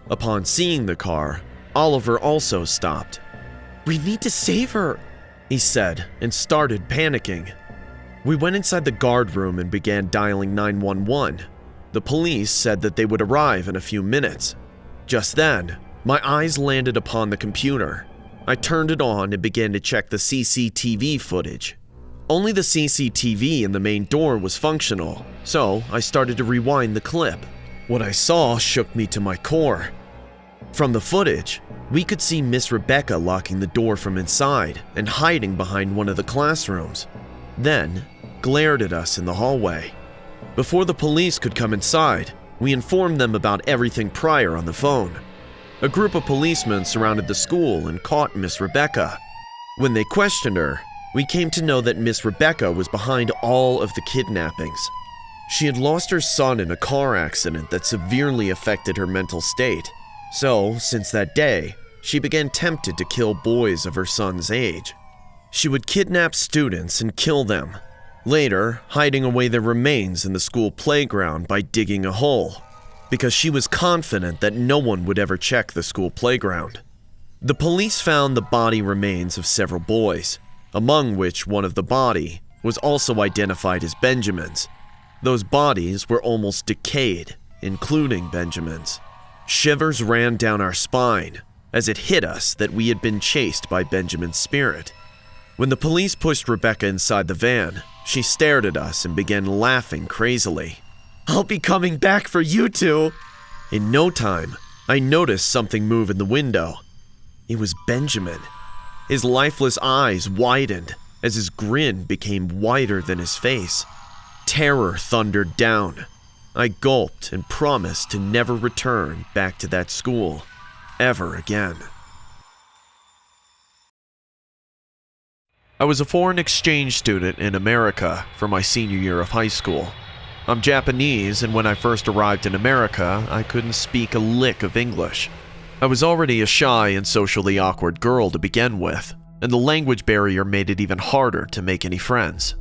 Upon seeing the car, Oliver also stopped. "We need to save her," he said, and started panicking. We went inside the guard room and began dialing 911. The police said that they would arrive in a few minutes. Just then, my eyes landed upon the computer. I turned it on and began to check the CCTV footage. Only the CCTV in the main door was functional, so I started to rewind the clip. What I saw shook me to my core. From the footage, we could see Miss Rebecca locking the door from inside and hiding behind one of the classrooms, then glared at us in the hallway. Before the police could come inside, we informed them about everything prior on the phone. A group of policemen surrounded the school and caught Miss Rebecca. When they questioned her, we came to know that Miss Rebecca was behind all of the kidnappings. She had lost her son in a car accident that severely affected her mental state. So, since that day, she began tempted to kill boys of her son's age. She would kidnap students and kill them, later hiding away their remains in the school playground by digging a hole, because she was confident that no one would ever check the school playground. The police found the body remains of several boys, among which one of the body was also identified as Benjamin's. Those bodies were almost decayed, including Benjamin's. Shivers ran down our spine as it hit us that we had been chased by Benjamin's spirit. When the police pushed Rebecca inside the van, she stared at us and began laughing crazily. "I'll be coming back for you two." In no time, I noticed something move in the window. It was Benjamin. His lifeless eyes widened as his grin became wider than his face. Terror thundered down. I gulped and promised to never return back to that school ever again. I was a foreign exchange student in America for my senior year of high school. I'm Japanese, and when I first arrived in America, I couldn't speak a lick of English. I was already a shy and socially awkward girl to begin with, and the language barrier made it even harder to make any friends.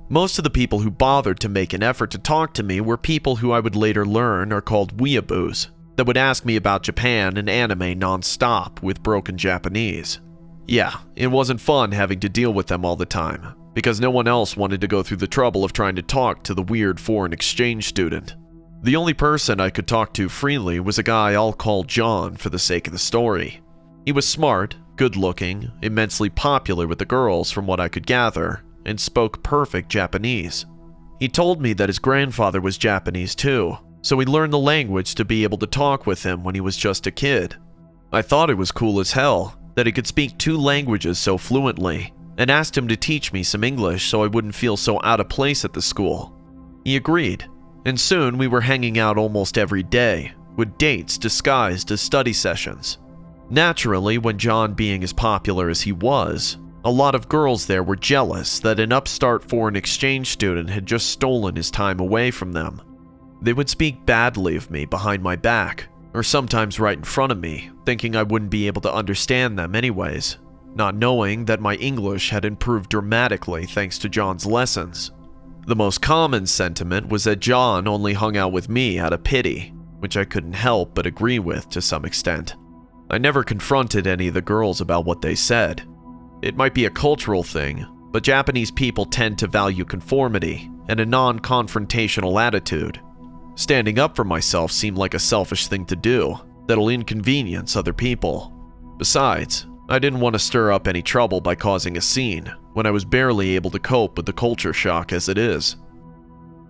Most of the people who bothered to make an effort to talk to me were people who I would later learn are called weeaboos, that would ask me about Japan and anime non-stop with broken Japanese. Yeah, it wasn't fun having to deal with them all the time, because no one else wanted to go through the trouble of trying to talk to the weird foreign exchange student. The only person I could talk to freely was a guy I'll call John for the sake of the story. He was smart, good-looking, immensely popular with the girls from what I could gather, and spoke perfect Japanese. He told me that his grandfather was Japanese too, so he learned the language to be able to talk with him when he was just a kid. I thought it was cool as hell that he could speak 2 languages so fluently, and asked him to teach me some English so I wouldn't feel so out of place at the school. He agreed, and soon we were hanging out almost every day, with dates disguised as study sessions. Naturally, when John being as popular as he was, a lot of girls there were jealous that an upstart foreign exchange student had just stolen his time away from them. They would speak badly of me behind my back, or sometimes right in front of me, thinking I wouldn't be able to understand them anyways, not knowing that my English had improved dramatically thanks to John's lessons. The most common sentiment was that John only hung out with me out of pity, which I couldn't help but agree with to some extent. I never confronted any of the girls about what they said. It might be a cultural thing, but Japanese people tend to value conformity and a non-confrontational attitude. Standing up for myself seemed like a selfish thing to do that'll inconvenience other people. Besides, I didn't want to stir up any trouble by causing a scene when I was barely able to cope with the culture shock as it is.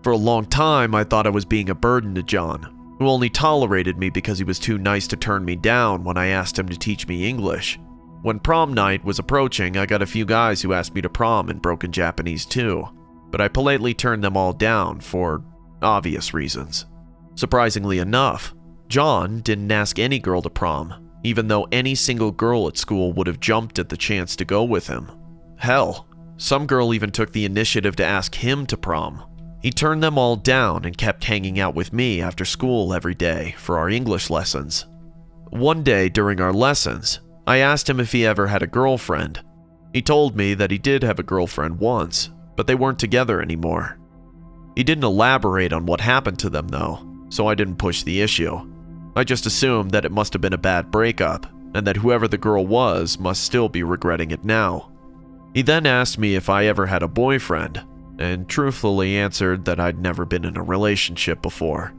For a long time, I thought I was being a burden to John, who only tolerated me because he was too nice to turn me down when I asked him to teach me English. When prom night was approaching, I got a few guys who asked me to prom in broken Japanese too, but I politely turned them all down for obvious reasons. Surprisingly enough, John didn't ask any girl to prom, even though any single girl at school would have jumped at the chance to go with him. Hell, some girl even took the initiative to ask him to prom. He turned them all down and kept hanging out with me after school every day for our English lessons. One day during our lessons, I asked him if he ever had a girlfriend. He told me that he did have a girlfriend once, but they weren't together anymore. He didn't elaborate on what happened to them though, so I didn't push the issue. I just assumed that it must have been a bad breakup, and that whoever the girl was must still be regretting it now. He then asked me if I ever had a boyfriend, and truthfully answered that I'd never been in a relationship before.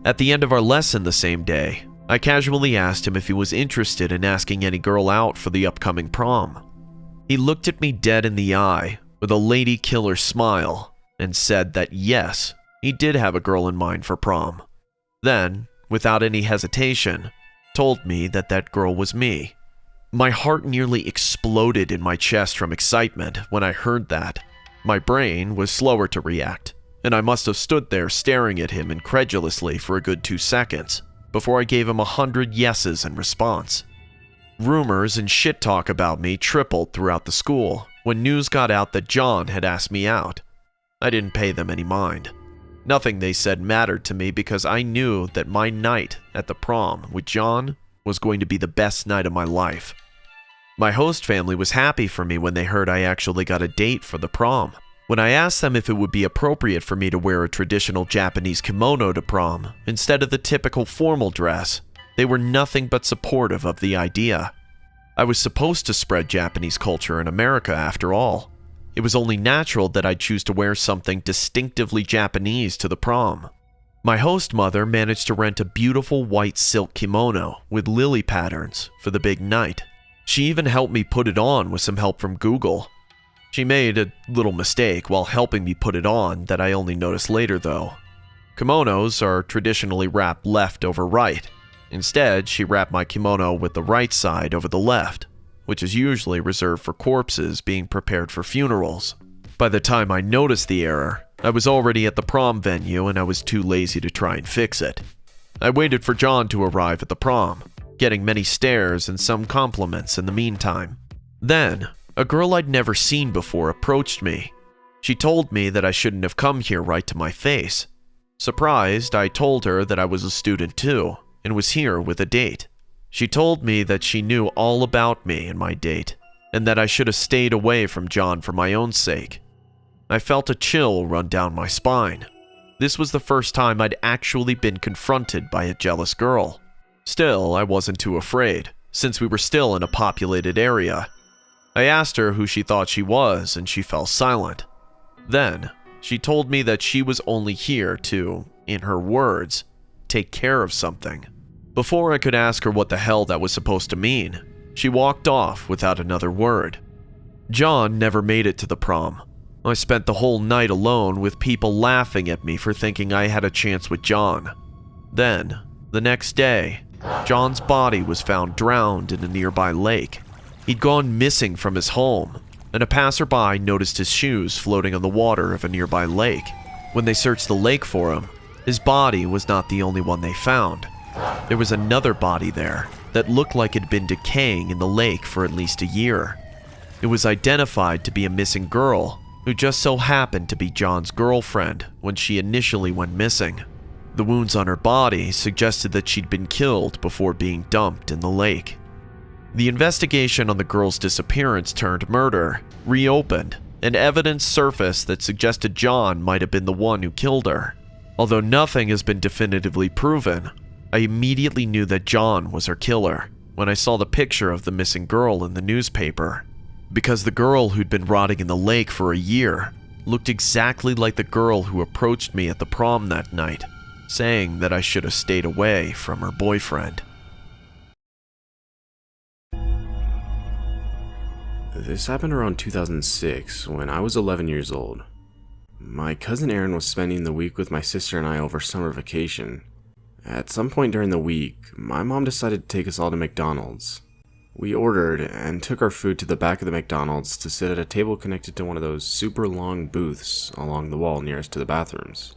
At the end of our lesson the same day, I casually asked him if he was interested in asking any girl out for the upcoming prom. He looked at me dead in the eye with a lady killer smile and said that yes, he did have a girl in mind for prom. Then, without any hesitation, told me that that girl was me. My heart nearly exploded in my chest from excitement when I heard that. My brain was slower to react, and I must have stood there staring at him incredulously for a good 2 seconds before I gave him 100 yeses in response. Rumors and shit talk about me tripled throughout the school when news got out that John had asked me out. I didn't pay them any mind. Nothing they said mattered to me because I knew that my night at the prom with John was going to be the best night of my life. My host family was happy for me when they heard I actually got a date for the prom. When I asked them if it would be appropriate for me to wear a traditional Japanese kimono to prom instead of the typical formal dress, they were nothing but supportive of the idea. I was supposed to spread Japanese culture in America after all. It was only natural that I'd choose to wear something distinctively Japanese to the prom. My host mother managed to rent a beautiful white silk kimono with lily patterns for the big night. She even helped me put it on with some help from Google. She made a little mistake while helping me put it on that I only noticed later though. Kimonos are traditionally wrapped left over right. Instead, she wrapped my kimono with the right side over the left. which is usually reserved for corpses being prepared for funerals. By the time I noticed the error, I was already at the prom venue and I was too lazy to try and fix it. I waited for John to arrive at the prom, getting many stares and some compliments in the meantime. Then, a girl I'd never seen before approached me. She told me that I shouldn't have come here right to my face. Surprised, I told her that I was a student too, and was here with a date. She told me that she knew all about me and my date, and that I should have stayed away from John for my own sake. I felt a chill run down my spine. This was the first time I'd actually been confronted by a jealous girl. Still, I wasn't too afraid, since we were still in a populated area. I asked her who she thought she was, and she fell silent. Then, she told me that she was only here to, in her words, take care of something. Before I could ask her what the hell that was supposed to mean, she walked off without another word. John never made it to the prom. I spent the whole night alone with people laughing at me for thinking I had a chance with John. Then, the next day, John's body was found drowned in a nearby lake. He'd gone missing from his home, and a passerby noticed his shoes floating on the water of a nearby lake. When they searched the lake for him, his body was not the only one they found. There was another body there that looked like it had been decaying in the lake for at least a year. It was identified to be a missing girl who just so happened to be John's girlfriend when she initially went missing. The wounds on her body suggested that she'd been killed before being dumped in the lake. The investigation on the girl's disappearance turned murder reopened, and evidence surfaced that suggested John might have been the one who killed her. Although nothing has been definitively proven, I immediately knew that John was her killer when I saw the picture of the missing girl in the newspaper, because the girl who'd been rotting in the lake for a year looked exactly like the girl who approached me at the prom that night, saying that I should have stayed away from her boyfriend. This happened around 2006 when I was 11 years old. My cousin Aaron was spending the week with my sister and I over summer vacation. At some point during the week, my mom decided to take us all to McDonald's. We ordered and took our food to the back of the McDonald's to sit at a table connected to one of those super long booths along the wall nearest to the bathrooms.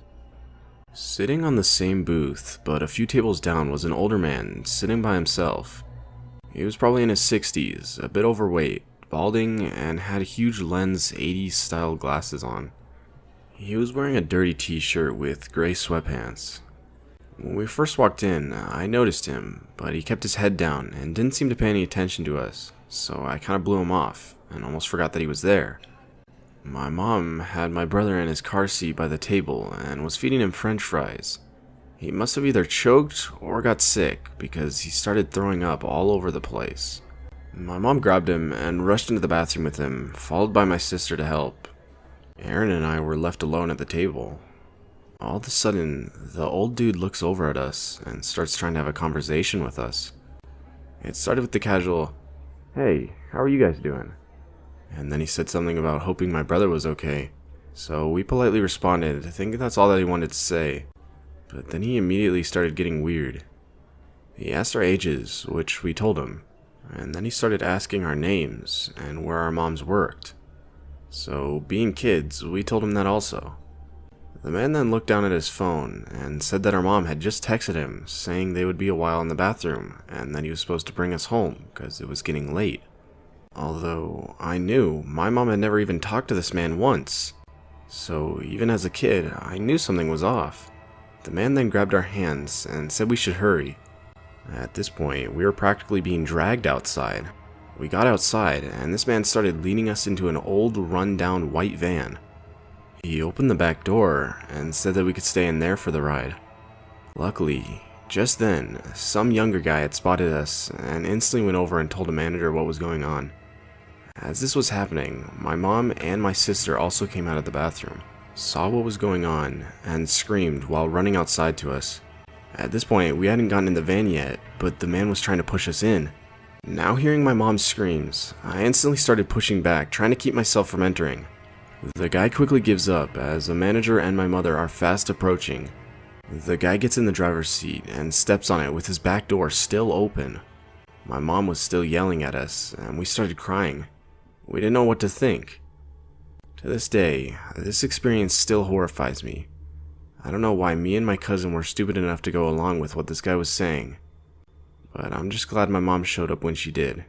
Sitting on the same booth, but a few tables down, was an older man sitting by himself. He was probably in his 60s, a bit overweight, balding, and had huge lens 80s style glasses on. He was wearing a dirty t-shirt with gray sweatpants. When we first walked in, I noticed him, but he kept his head down and didn't seem to pay any attention to us, so I kind of blew him off and almost forgot that he was there. My mom had my brother in his car seat by the table and was feeding him French fries. He must have either choked or got sick because he started throwing up all over the place. My mom grabbed him and rushed into the bathroom with him, followed by my sister to help. Aaron and I were left alone at the table. All of a sudden, the old dude looks over at us and starts trying to have a conversation with us. It started with the casual, "Hey, how are you guys doing?" And then he said something about hoping my brother was okay. So we politely responded, thinking that's all that he wanted to say. But then he immediately started getting weird. He asked our ages, which we told him. And then he started asking our names and where our moms worked. So, being kids, we told him that also. The man then looked down at his phone and said that our mom had just texted him saying they would be a while in the bathroom and that he was supposed to bring us home because it was getting late. Although I knew my mom had never even talked to this man once. So even as a kid, I knew something was off. The man then grabbed our hands and said we should hurry. At this point, we were practically being dragged outside. We got outside, and this man started leading us into an old, run-down white van. He opened the back door and said that we could stay in there for the ride. Luckily, just then, some younger guy had spotted us and instantly went over and told the manager what was going on. As this was happening, my mom and my sister also came out of the bathroom, saw what was going on, and screamed while running outside to us. At this point, we hadn't gotten in the van yet, but the man was trying to push us in. Now hearing my mom's screams, I instantly started pushing back, trying to keep myself from entering. The guy quickly gives up as the manager and my mother are fast approaching. The guy gets in the driver's seat and steps on it with his back door still open. My mom was still yelling at us, and we started crying. We didn't know what to think. To this day, this experience still horrifies me. I don't know why me and my cousin were stupid enough to go along with what this guy was saying, but I'm just glad my mom showed up when she did.